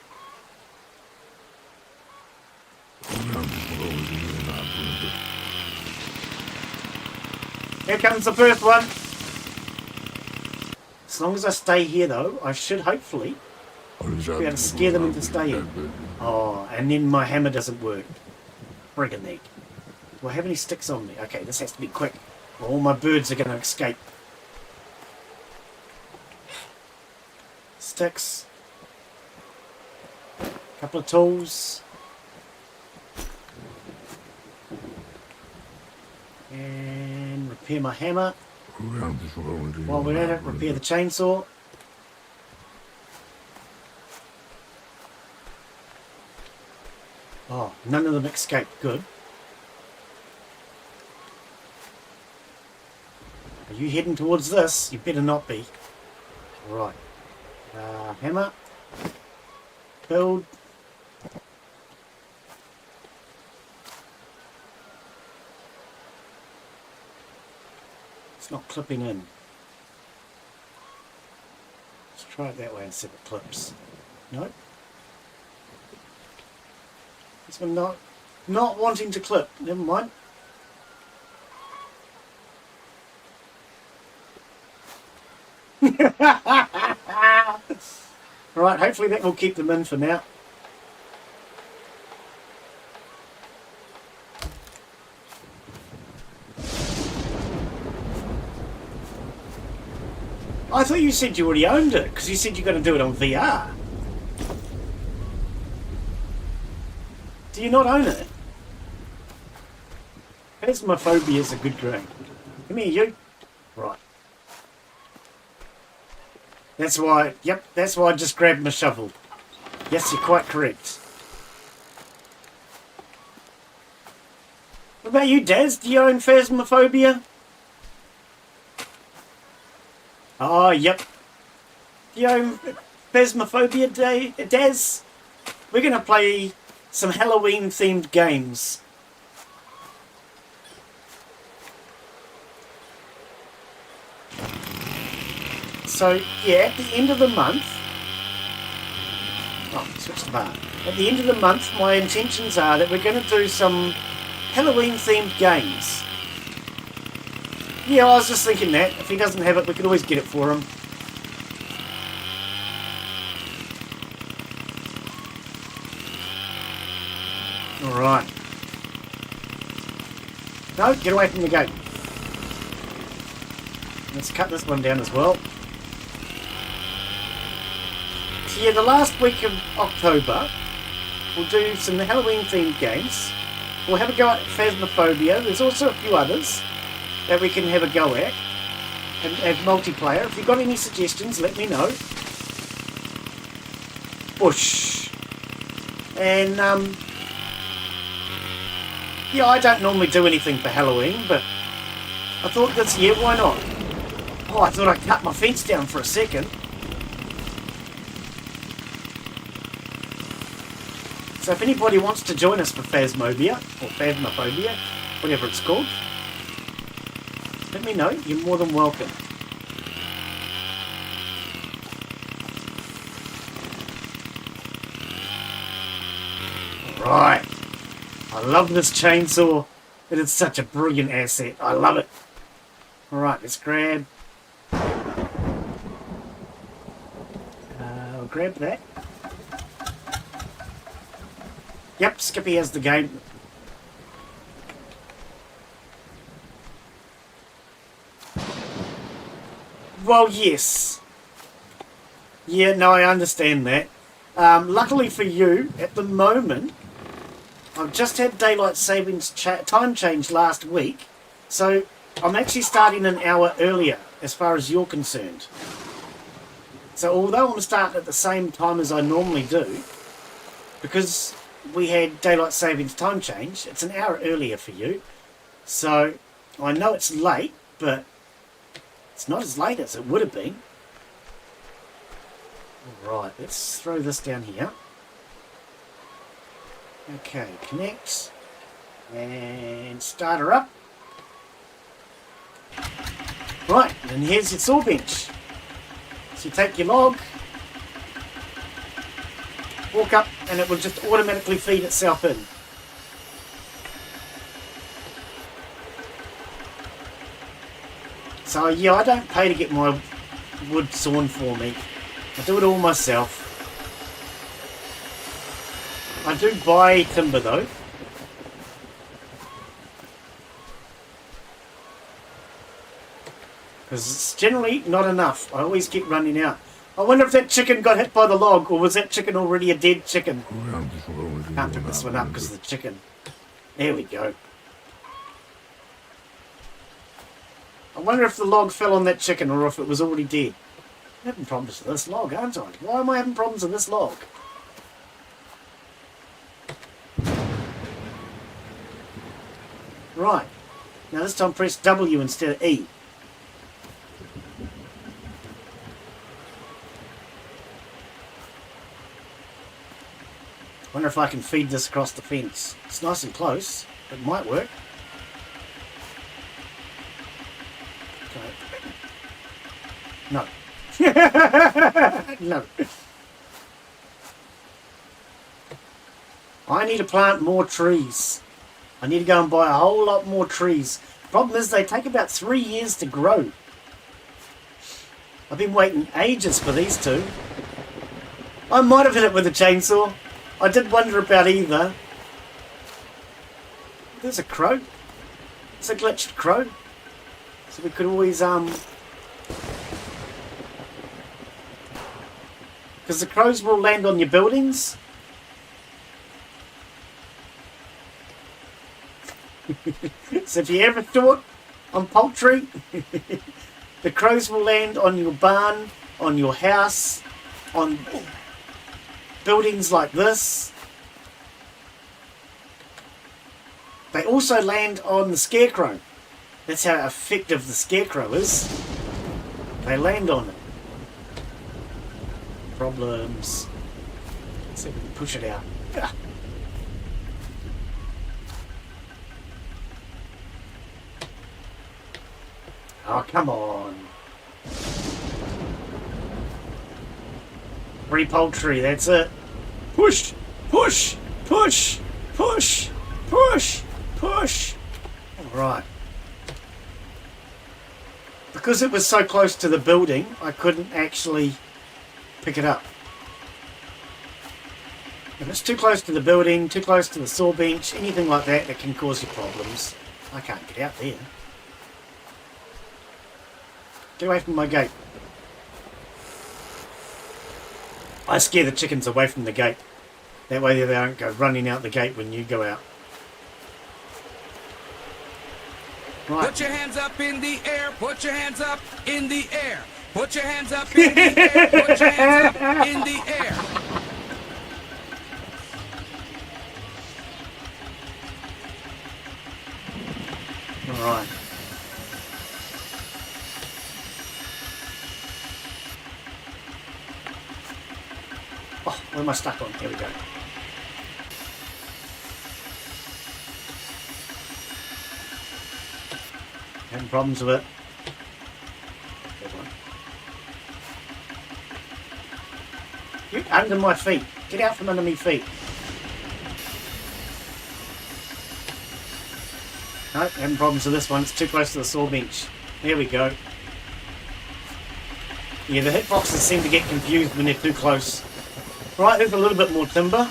Here comes the first one. As long as I stay here, though, I should hopefully be able to scare them into staying. Oh, and then my hammer doesn't work. Friggin' neat. Do I have any sticks on me? Okay, this has to be quick. Or all my birds are going to escape. Sticks. Couple of tools. And repair my hammer. While we're at it, repair the chainsaw. Oh, none of them escaped. Good. Are you heading towards this? You better not be. Right. Hammer. Build. It's not clipping in. Let's try it that way and see if it clips. Nope. This one not wanting to clip. Never mind. Right, hopefully that will keep them in for now. I thought you said you already owned it, because you said you're going to do it on VR. Do you not own it? Phasmophobia is a good game. Come here, you. Right. That's why, yep, that's why I just grabbed my shovel. Yes, you're quite correct. What about you, Daz? Do you own Phasmophobia? Oh, yep. Do you own Phasmophobia, Daz? We're going to play some Halloween-themed games. So, yeah, at the end of the month... Oh, switch the bar. At the end of the month, my intentions are that we're going to do some Halloween-themed games. Yeah, I was just thinking that. If he doesn't have it, we could always get it for him. Alright. No, get away from the gate. Let's cut this one down as well. So yeah, the last week of October, we'll do some Halloween-themed games. We'll have a go at Phasmophobia. There's also a few others that we can have a go at. And multiplayer. If you've got any suggestions, let me know. Bush. And, yeah, I don't normally do anything for Halloween, but I thought this year, why not? Oh, I thought I'd cut my fence down for a second. So if anybody wants to join us for Phasmophobia, or Phasmophobia, whatever it's called, let me know. You're more than welcome. Right. I love this chainsaw. It is such a brilliant asset. I love it. Alright, let's grab... I'll grab that. Yep, Skippy has the game. Well, yes. Yeah, no, I understand that. Luckily for you, at the moment, I've just had daylight savings time change last week, so I'm actually starting an hour earlier as far as you're concerned. So although I'm starting at the same time as I normally do, because we had daylight savings time change, it's an hour earlier for you. So I know it's late, but it's not as late as it would have been. Alright, let's throw this down here. Okay, connect. And start her up. Right, and here's your saw bench. So you take your log, walk up, and it will just automatically feed itself in. So yeah, I don't pay to get my wood sawn for me. I do it all myself. I do buy timber though. Because it's generally not enough. I always keep running out. I wonder if that chicken got hit by the log, or was that chicken already a dead chicken? Can't pick this one up because of the chicken. There we go. I wonder if the log fell on that chicken or if it was already dead. I'm having problems with this log, aren't I? Why am I having problems with this log? Right. Now this time press W instead of E. Wonder if I can feed this across the fence. It's nice and close. It might work. Okay. No. No. I need to plant more trees. I need to go and buy a whole lot more trees. Problem is they take about 3 years to grow. I've been waiting ages for these two. I might have hit it with a chainsaw. I did wonder about either. There's a crow. It's a glitched crow. So we could always, because the crows will land on your buildings. So if you ever thought on poultry, the crows will land on your barn, on your house, on buildings like this. They also land on the scarecrow. That's how effective the scarecrow is. They land on it. Problems. Let's see if we can push it out. Oh, come on. Free poultry, that's it. Push, push, push, push, push, push. Alright. Because it was so close to the building, I couldn't actually pick it up. If it's too close to the building, too close to the saw bench, anything like that, that can cause you problems. I can't get out there. Get away from my gate. I scare the chickens away from the gate. That way they don't go running out the gate when you go out. Right. Put your hands up in the air. Put your hands up in the air. Put your hands up in the air. Put your hands up in the air. Alright. Oh, where am I stuck on? Here we go. Having problems with it. Get under my feet. Get out from under my feet. No, having problems with this one. It's too close to the saw bench. There we go. Yeah, the hitboxes seem to get confused when they're too close. Right, there's a little bit more timber.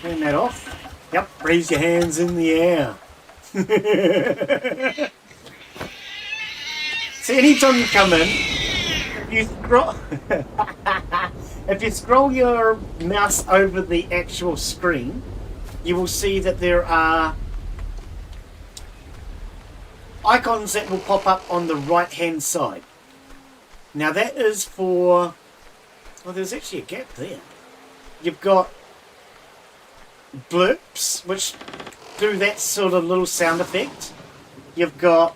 Turn that off. Yep, raise your hands in the air. See, anytime you come in, you scroll. If you scroll your mouse over the actual screen, you will see that there are icons that will pop up on the right hand side. Now that is for... Oh, there's actually a gap there. You've got blurps, which do that sort of little sound effect. You've got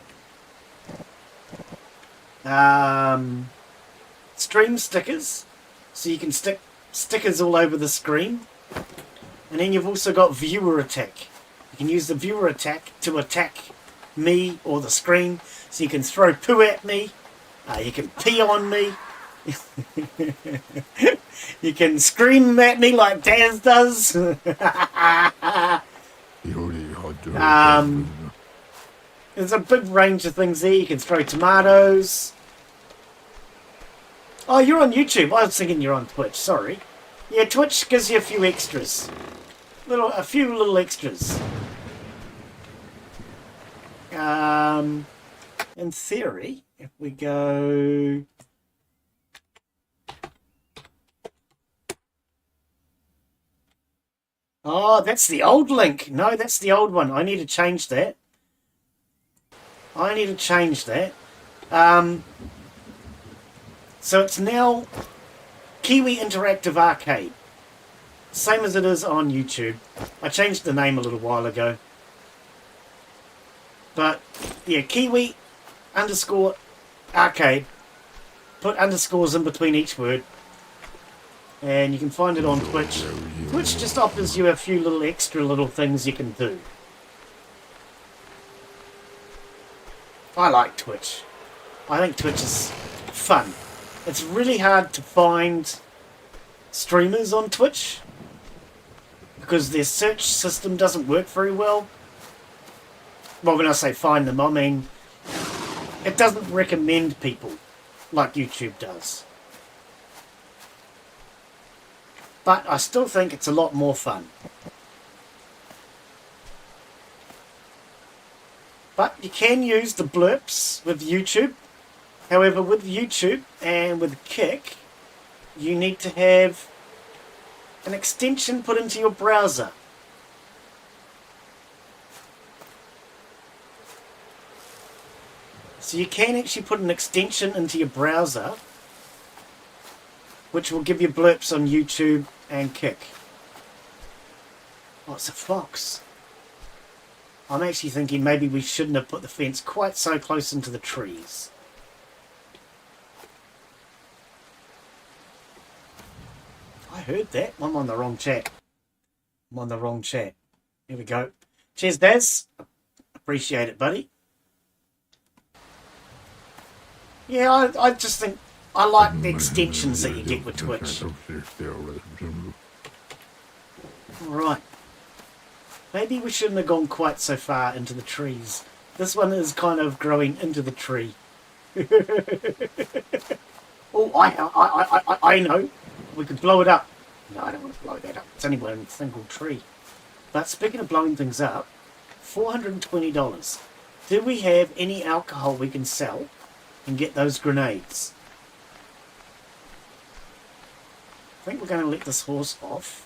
stream stickers, so you can stick stickers all over the screen. And then you've also got viewer attack. You can use the viewer attack to attack me or the screen. So you can throw poo at me. You can pee on me. You can scream at me like Daz does. There's a big range of things there. You can throw tomatoes. Oh, you're on YouTube. I was thinking you're on Twitch. Sorry. Yeah, Twitch gives you a few extras. A few little extras. in theory, if we go... Oh, that's the old link. No, that's the old one. I need to change that. So it's now Kiwi Interactive Arcade. Same as it is on YouTube. I changed the name a little while ago. But, yeah, Kiwi _ arcade. Put underscores in between each word. And you can find it on Twitch. Twitch just offers you a few little extra little things you can do. I like Twitch. I think Twitch is fun. It's really hard to find streamers on Twitch because their search system doesn't work very well. Well, when I say find them, I mean it doesn't recommend people like YouTube does. But I still think it's a lot more fun. But you can use the blurps with YouTube. However, with YouTube and with Kick, you need to have an extension put into your browser. So you can actually put an extension into your browser which will give you blurps on YouTube and Kick. Oh, it's a fox. I'm actually thinking maybe we shouldn't have put the fence quite so close into the trees. I heard that. I'm on the wrong chat. Here we go. Cheers, Daz. Appreciate it, buddy. Yeah, I just think I like the extensions that you get with Twitch. Right. Maybe we shouldn't have gone quite so far into the trees. This one is kind of growing into the tree. Oh, I know. We could blow it up. No, I don't want to blow that up. It's only one single tree. But speaking of blowing things up, $420. Do we have any alcohol we can sell and get those grenades? I think we're going to let this horse off.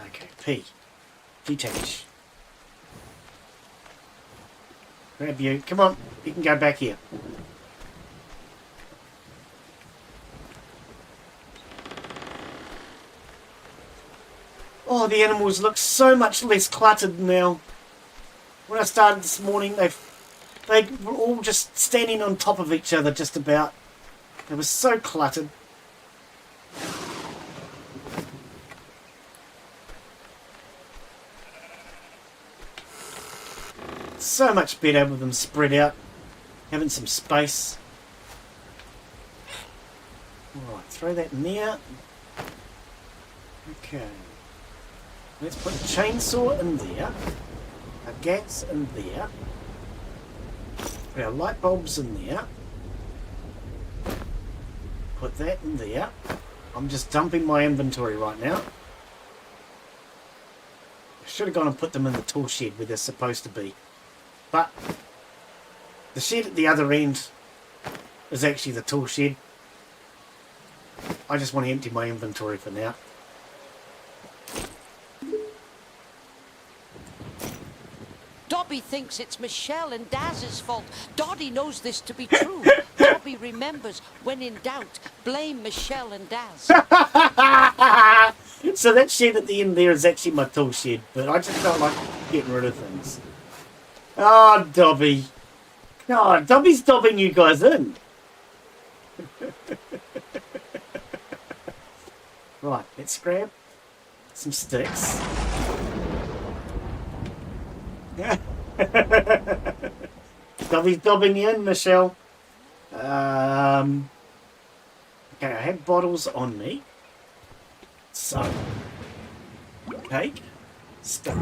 Okay, P. Detach. Grab you. Come on, you can go back here. Oh, the animals look so much less cluttered now. When I started this morning, they were all just standing on top of each other just about. They were so cluttered. So much better with them spread out, having some space. Alright, throw that in there. Okay. Let's put a chainsaw in there. A gas in there. Put our light bulbs in there. Put that in there. I'm just dumping my inventory right now. I should have gone and put them in the tool shed where they're supposed to be. But the shed at the other end is actually the tool shed. I just want to empty my inventory for now. Dobby thinks it's Michelle and Daz's fault. Dottie knows this to be true. Dobby remembers, when in doubt, blame Michelle and Daz. So that shed at the end there is actually my tool shed, but I just felt like getting rid of things. Oh, Dobby. God, Dobby's dobbing you guys in. Right, let's grab some sticks. Dobby's dobbing you in, Michelle. Okay, I have bottles on me. So, cake, stuff.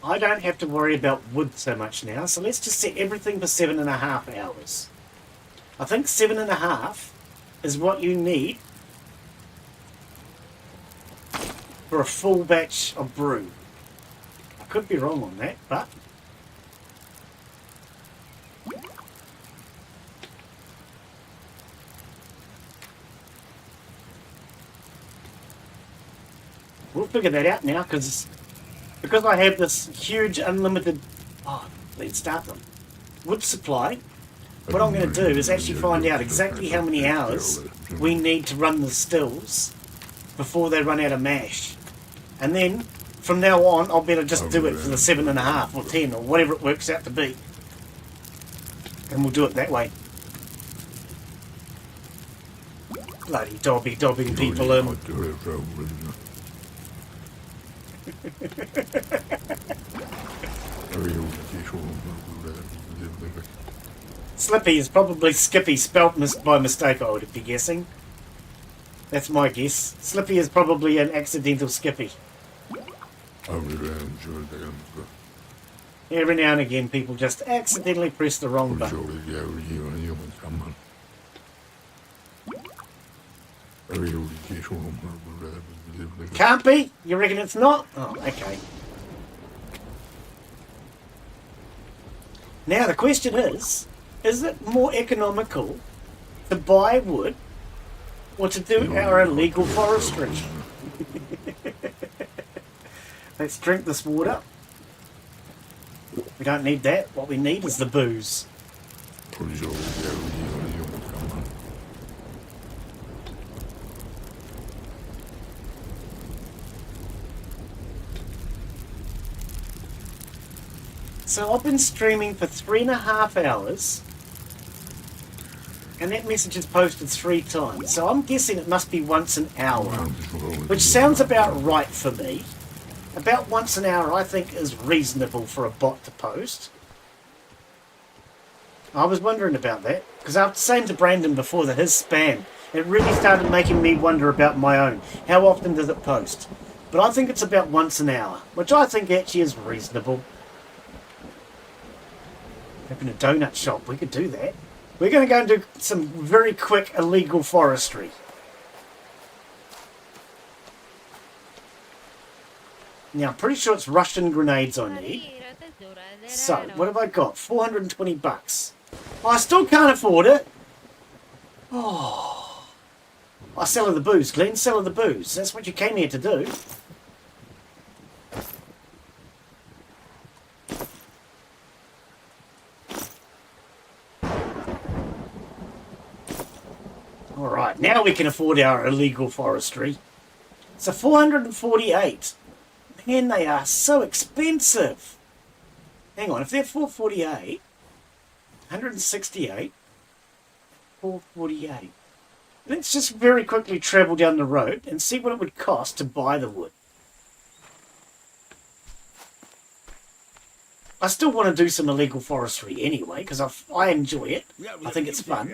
I don't have to worry about wood so much now. So let's just set everything for 7.5 hours. I think 7.5 is what you need for a full batch of brew. I could be wrong on that, but we'll figure that out now because I have this huge unlimited let's start them wood supply. What I'm going to do is actually find out exactly how many hours we need to run the stills before they run out of mash. And then, from now on, I'll better just do it for the 7.5 or 10 or whatever it works out to be. And we'll do it that way. Bloody dobbing people in. Slippy is probably Skippy spelt by mistake, I would be guessing. That's my guess. Slippy is probably an accidental Skippy. Every now and again people just accidentally press the wrong button. Can't be? You reckon it's not? Oh, okay. Now the question is it more economical to buy wood or to do our illegal forestry? Let's drink this water. We don't need that. What we need is the booze. So I've been streaming for 3.5 hours, and that message is posted 3 times. So I'm guessing it must be once an hour, which sounds about right for me. About once an hour I think is reasonable for a bot to post. I was wondering about that, because I was saying to Brandon before that his spam, it really started making me wonder about my own. How often does it post? But I think it's about once an hour, which I think actually is reasonable. Open a donut shop, we could do that. We're going to go and do some very quick illegal forestry. Now, I'm pretty sure it's Russian grenades I need. So, what have I got? 420 bucks. Oh, I still can't afford it. Oh. I sell her the booze, Glen. Sell her the booze. That's what you came here to do. Alright, now we can afford our illegal forestry. So 448. Man, they are so expensive. Hang on, if they're 448, 168, 448. Let's just very quickly travel down the road and see what it would cost to buy the wood. I still want to do some illegal forestry anyway, because I enjoy it. I think it's fun.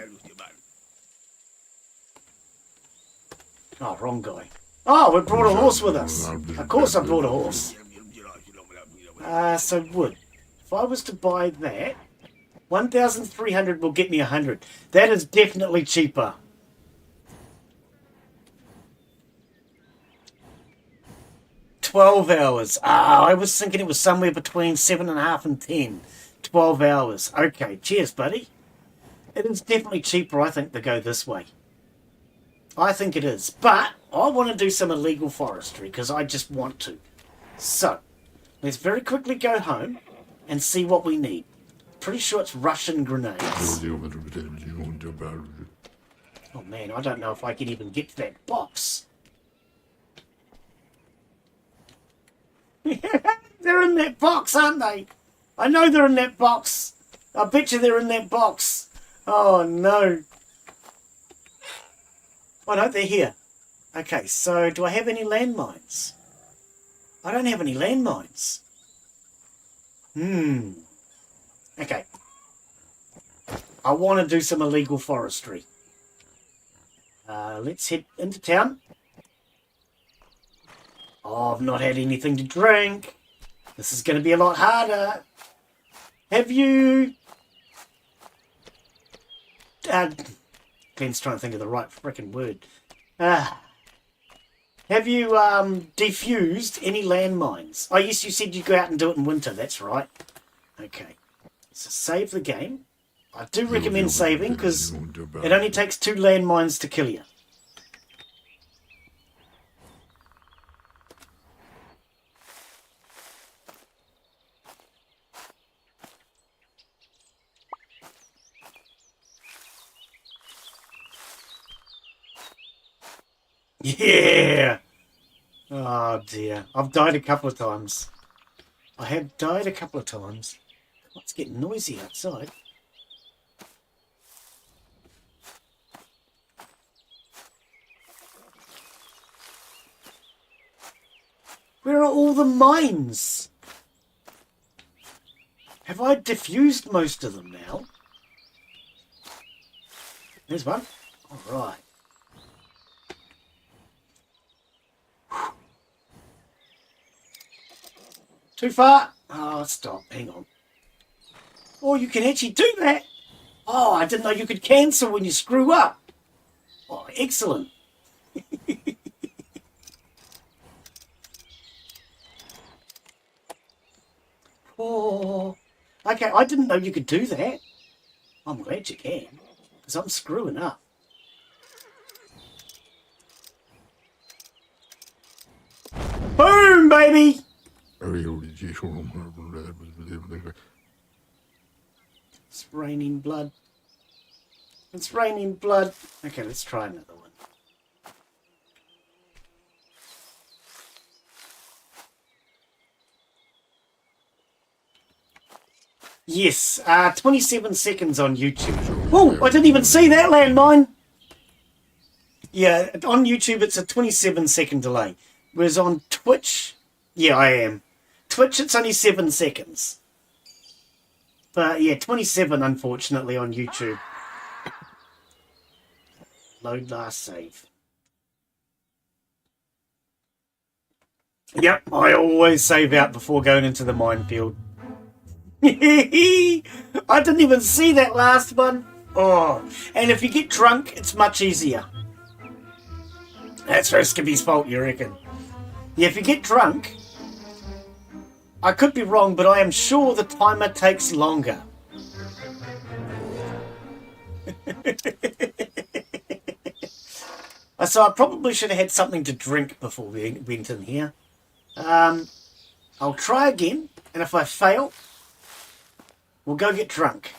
Oh, wrong guy. Oh, we brought a horse with us. Of course I brought a horse. So wood. If I was to buy that, 1,300 will get me 100. That is definitely cheaper. $12 hours. I was thinking it was somewhere between 7.5 and 10. 12 hours. Okay, cheers, buddy. It is definitely cheaper, I think, to go this way. I think it is. But I want to do some illegal forestry because I just want to. So, let's very quickly go home and see what we need. Pretty sure it's Russian grenades. Oh man, I don't know if I can even get to that box. They're in that box, aren't they? I know they're in that box. I bet you they're in that box. Oh no. Oh no, they're here. Okay, so do I have any landmines? I don't have any landmines. Okay. I want to do some illegal forestry. Let's head into town. Oh, I've not had anything to drink. This is going to be a lot harder. Have you... Glen's trying to think of the right frickin' word. Have you defused any landmines? Oh, yes, you said you'd go out and do it in winter. That's right. Okay. So save the game. I do recommend saving because it only takes 2 landmines to kill you. Yeah! Oh dear. I've died a couple of times. I have died a couple of times. Oh, it's getting noisy outside. Where are all the mines? Have I diffused most of them now? There's one. Alright. Too far? Oh, stop. Hang on. Oh, you can actually do that. Oh, I didn't know you could cancel when you screw up. Oh, excellent. Oh, okay, I didn't know you could do that. I'm glad you can, because I'm screwing up. Boom, baby! It's raining blood. It's raining blood. Okay, let's try another one. Yes, 27 seconds on YouTube. Oh, I didn't even see that landmine. Yeah, on YouTube it's a 27-second delay. Whereas on Twitch, yeah, I am. Twitch, it's only 7 seconds. But yeah, 27, unfortunately, on YouTube. Load last save. Yep, I always save out before going into the minefield. I didn't even see that last one. Oh, and if you get drunk, it's much easier. That's Skippy's fault, you reckon? Yeah, if you get drunk, I could be wrong, but I am sure the timer takes longer. So I probably should have had something to drink before we went in here. I'll try again, and if I fail, we'll go get drunk.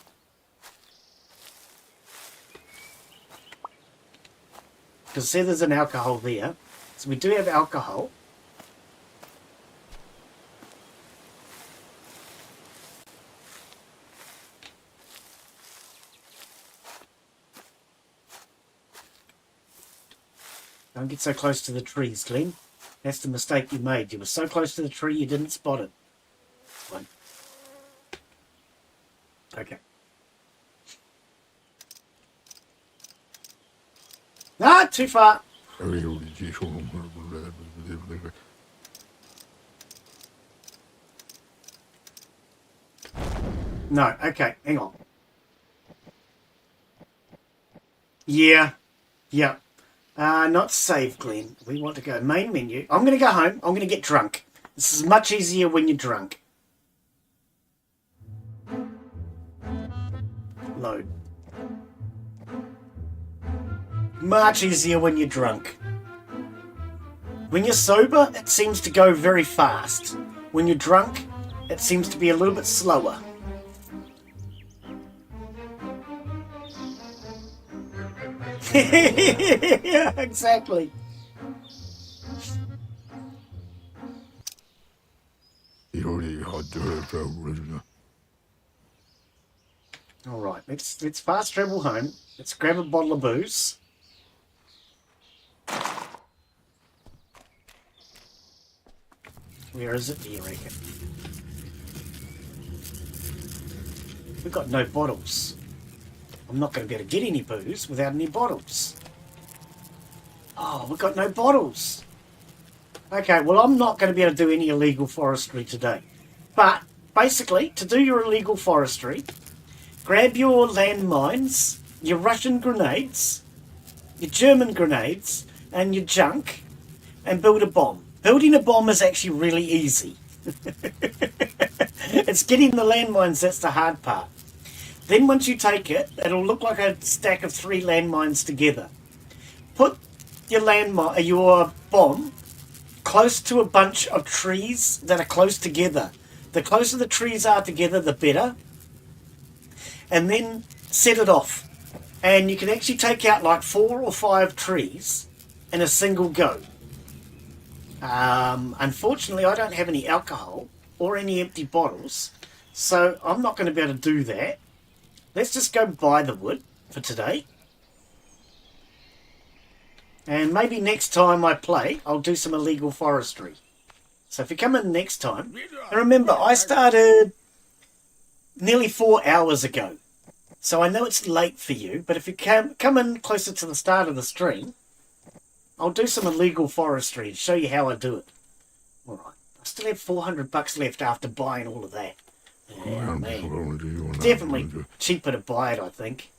Because see, there's an alcohol there. So we do have alcohol. Don't get so close to the trees, Glen. That's the mistake you made. You were so close to the tree you didn't spot it. One. Okay. Ah, too far. No, okay, hang on. Yeah. Not save, Glen. We want to go main menu. I'm going to go home. I'm going to get drunk. This is much easier when you're drunk. Load. Much easier when you're drunk. When you're sober, it seems to go very fast. When you're drunk, it seems to be a little bit slower. Yeah, exactly. All right, let's fast travel home. Let's grab a bottle of booze. Where is it, do you reckon? We've got no bottles. I'm not going to be able to get any booze without any bottles. Oh, we've got no bottles. Okay, well, I'm not going to be able to do any illegal forestry today. But basically, to do your illegal forestry, grab your landmines, your Russian grenades, your German grenades, and your junk, and build a bomb. Building a bomb is actually really easy. It's getting the landmines that's the hard part. Then once you take it, it'll look like a stack of 3 landmines together. Put your bomb close to a bunch of trees that are close together. The closer the trees are together, the better. And then set it off. And you can actually take out like 4 or 5 trees in a single go. Unfortunately, I don't have any alcohol or any empty bottles, so I'm not going to be able to do that. Let's just go buy the wood for today. And maybe next time I play, I'll do some illegal forestry. So if you come in next time, and remember, I started nearly 4 hours ago. So I know it's late for you, but if you come in closer to the start of the stream, I'll do some illegal forestry and show you how I do it. Alright, I still have $400 left after buying all of that. Oh, man. Definitely cheaper to buy it, I think.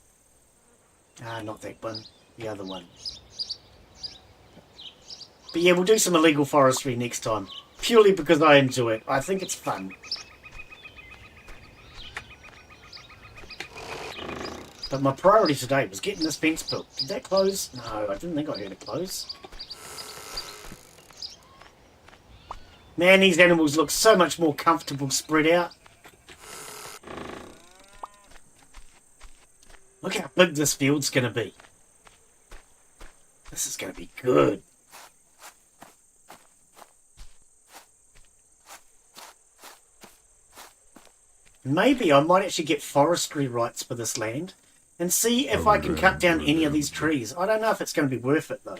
Not that one. The other one. But yeah, we'll do some illegal forestry next time. Purely because I enjoy it. I think it's fun. But my priority today was getting this fence built. Did that close? No, I didn't think I heard it close. Man, these animals look so much more comfortable spread out. Look how big this field's going to be. This is going to be good. Maybe I might actually get forestry rights for this land and see if I can cut down any of these trees. I don't know if it's going to be worth it though.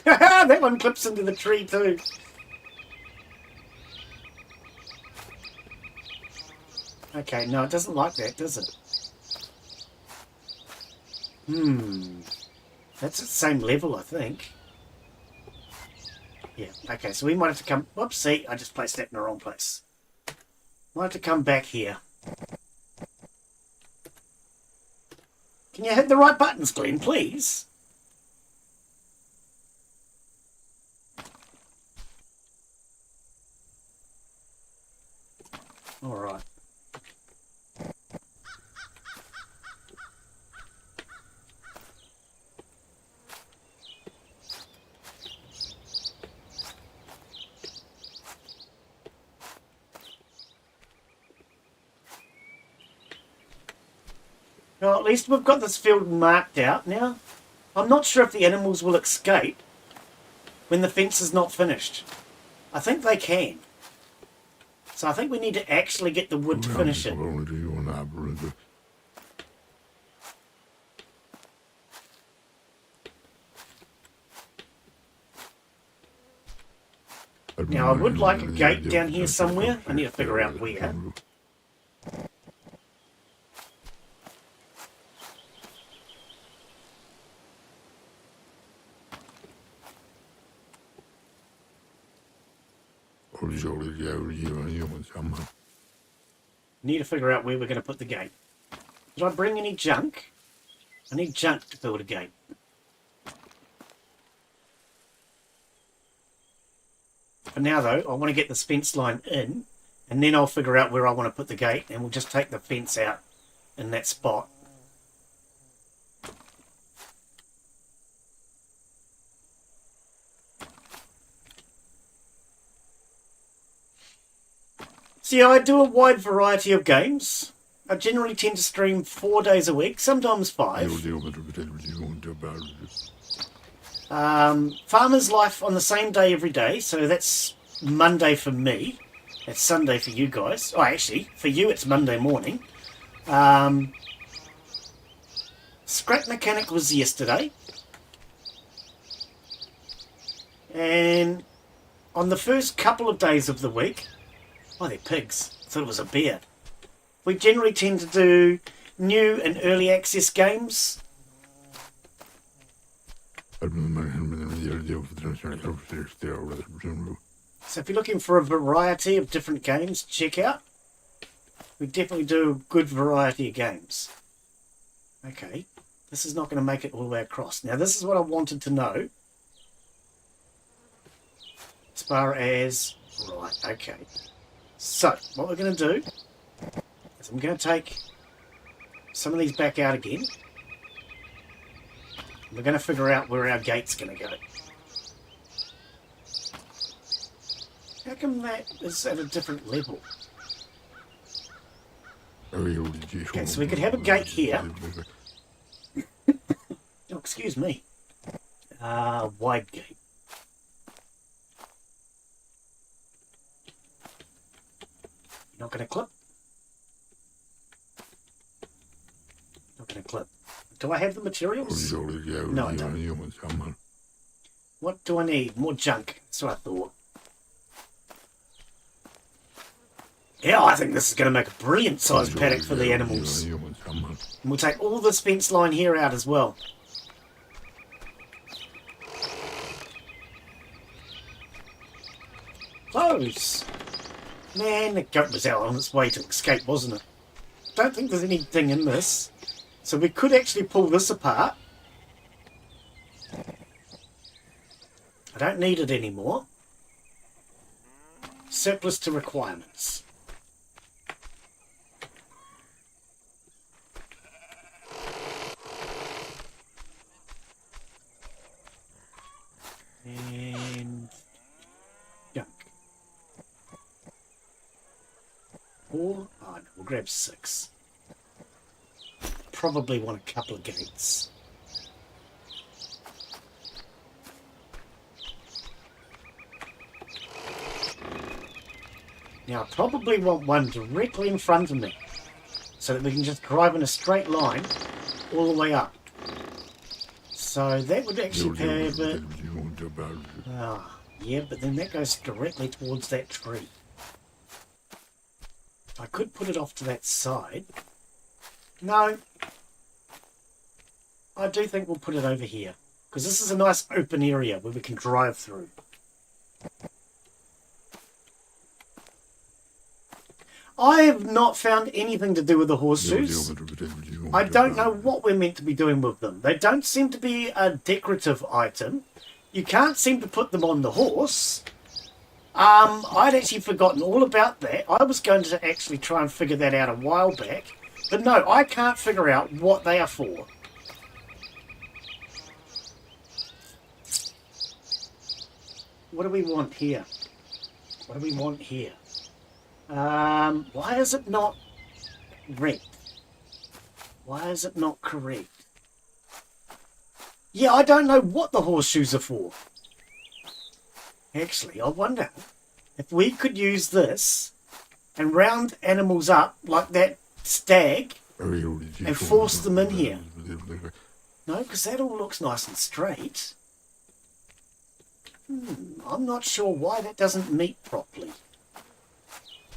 That one clips into the tree too. Okay, no, it doesn't like that, does it? That's at the same level, I think. Yeah, okay, so we might have to come... Whoopsie, I just placed that in the wrong place. Might have to come back here. Can you hit the right buttons, Glen, please? Alright. Well, at least we've got this field marked out now. I'm not sure if the animals will escape when the fence is not finished. I think they can. So I think we need to actually get the wood to finish it. Now, I would like a gate down here somewhere. I need to figure out where. Need to figure out where we're going to put the gate. Did I bring any junk? I need junk to build a gate. For now though, I want to get this fence line in, and then I'll figure out where I want to put the gate, and we'll just take the fence out in that spot. See, I do a wide variety of games. I generally tend to stream 4 days a week, sometimes 5. Farmer's Life on the same day every day, so that's Monday for me. That's Sunday for you guys. Oh, actually, for you it's Monday morning. Scrap Mechanic was yesterday. And on the first couple of days of the week... Oh, they're pigs. I thought it was a bear. We generally tend to do new and early access games. So if you're looking for a variety of different games, check out. We definitely do a good variety of games. Okay, this is not going to make it all the way across. Now this is what I wanted to know. As far as... Right, okay. So, what we're going to do is I'm going to take some of these back out again. We're going to figure out where our gate's going to go. How come that is at a different level? Okay, so we could have a gate here. Oh, excuse me. Wide gate. You're not going to clip? Not going to clip. Do I have the materials? No, I don't. What do I need? More junk. That's what I thought. Yeah, I think this is going to make a brilliant sized paddock for the animals. And we'll take all this fence line here out as well. Close! Man, the goat was out on its way to escape, wasn't it? Don't think there's anything in this. So we could actually pull this apart. I don't need it anymore. Surplus to requirements. And junk. 4. Oh, no, we'll grab 6. Probably want a couple of gates. Now I probably want one directly in front of me so that we can just drive in a straight line all the way up. So that would actually have it. Yeah, but then that goes directly towards that tree. I could put it off to that side. No. I do think we'll put it over here. Because this is a nice open area where we can drive through. I have not found anything to do with the horseshoes. I don't know what we're meant to be doing with them. They don't seem to be a decorative item. You can't seem to put them on the horse. I'd actually forgotten all about that. I was going to actually try and figure that out a while back. But no, I can't figure out what they are for. What do we want here? What do we want here? Why is it not correct? Why is it not correct? Yeah, I don't know what the horseshoes are for. Actually, I wonder if we could use this and round animals up like that stag and force them in here. No, because that all looks nice and straight. I'm not sure why that doesn't meet properly.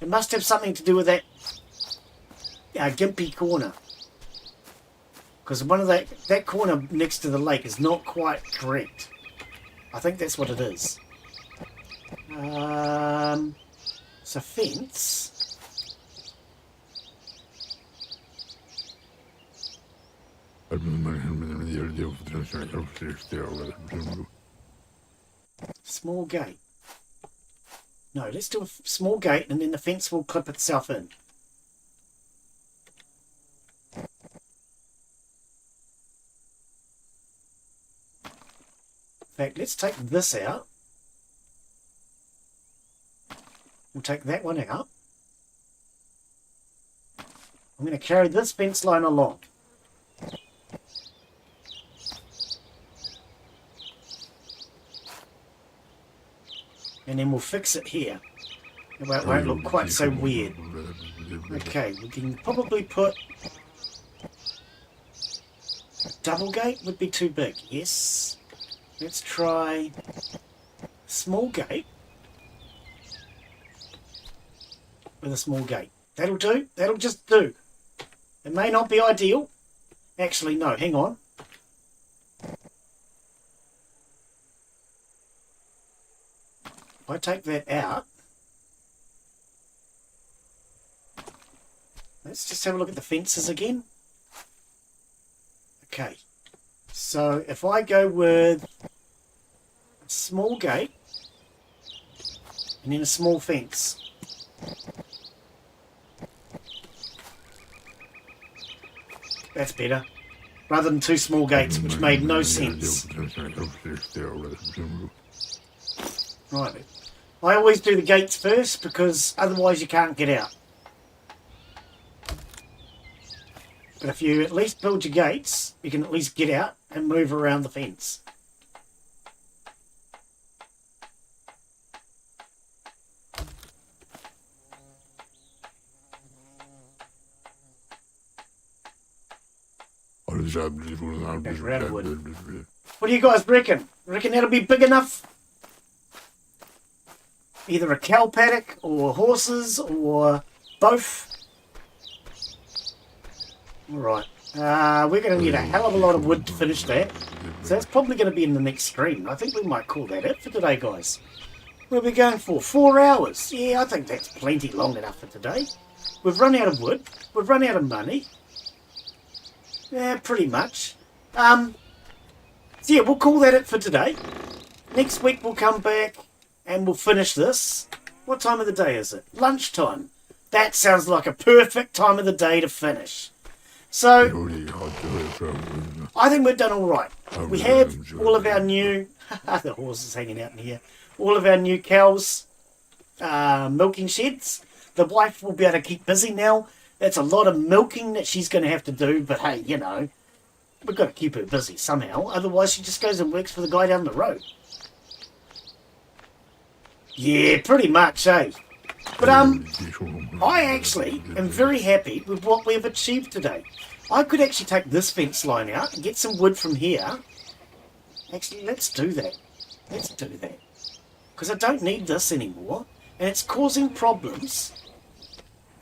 It must have something to do with that gimpy corner. Because one of that corner next to the lake is not quite correct. I think that's what it is. So fence. Small gate. No, let's do a small gate and then the fence will clip itself in. In fact, let's take this out. We'll take that one out. I'm going to carry this fence line along. And then we'll fix it here. It won't look quite so weird. Okay, we can probably put... a double gate would be too big. Yes. Let's try... small gate. With a small gate. That'll do. That'll just do. It may not be ideal. Actually, no. Hang on. I take that out, let's just have a look at the fences again. Okay, so if I go with a small gate and then a small fence, that's better. Rather than two small gates, which made no sense. Right. I always do the gates first because otherwise you can't get out. But if you at least build your gates, you can at least get out and move around the fence. Redwood. What do you guys reckon? Reckon that'll be big enough? Either a cow paddock or horses or both. Alright. We're going to need a hell of a lot of wood to finish that. So that's probably going to be in the next stream. I think we might call that it for today, guys. What are we going for? 4 hours. Yeah, I think that's plenty long enough for today. We've run out of wood. We've run out of money. Yeah, pretty much. So yeah, we'll call that it for today. Next week we'll come back and we'll finish this. What time of the day is it? Lunchtime. That sounds like a perfect time of the day to finish. So, I think we've done all right. We have all of our new... the horse is hanging out in here. All of our new cows' milking sheds. The wife will be able to keep busy now. That's a lot of milking that she's going to have to do, but hey, you know, we've got to keep her busy somehow. Otherwise, she just goes and works for the guy down the road. Yeah, pretty much, eh? But, I actually am very happy with what we've achieved today. I could actually take this fence line out and get some wood from here. Actually, let's do that. Let's do that. Because I don't need this anymore, and it's causing problems.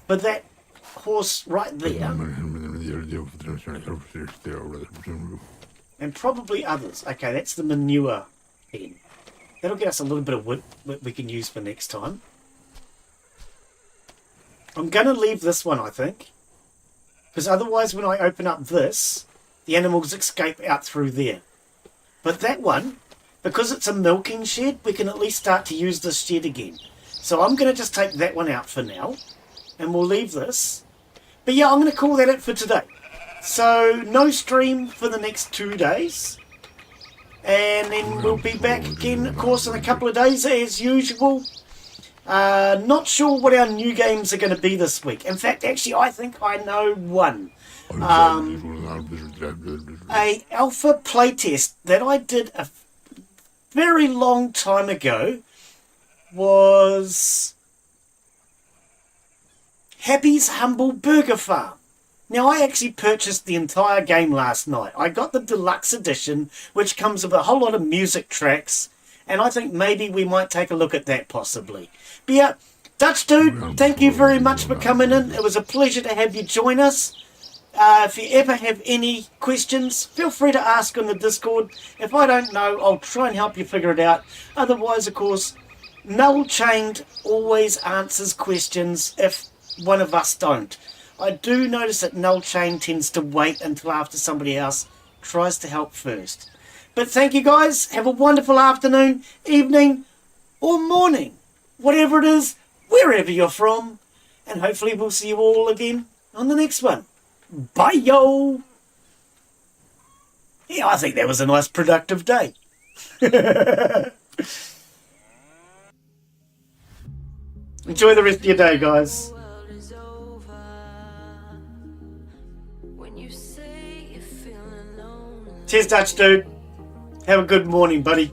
But that horse right there, and probably others. Okay, that's the manure pen. That'll get us a little bit of wood that we can use for next time. I'm going to leave this one, I think, because otherwise when I open up this, the animals escape out through there. But that one, because it's a milking shed, we can at least start to use this shed again. So I'm going to just take that one out for now, and we'll leave this. But yeah, I'm going to call that it for today. So, no stream for the next 2 days. And then we'll be back again, of course, in a couple of days as usual. Not sure what our new games are going to be this week. In fact, actually, I think I know one. A alpha playtest that I did a very long time ago was Happy's Humble Burger Farm. Now, I actually purchased the entire game last night. I got the deluxe edition, which comes with a whole lot of music tracks, and I think maybe we might take a look at that possibly. But yeah, Dutch Dude, thank you very much for coming in. It was a pleasure to have you join us. If you ever have any questions, feel free to ask on the Discord. If I don't know, I'll try and help you figure it out. Otherwise, of course, Null Chained always answers questions if one of us don't. I do notice that Null Chain tends to wait until after somebody else tries to help first. But thank you guys. Have a wonderful afternoon, evening, or morning. Whatever it is, wherever you're from. And hopefully we'll see you all again on the next one. Bye, yo! Yeah, I think that was a nice productive day. Enjoy the rest of your day, guys. Cheers, Dutch Dude. Have a good morning, buddy.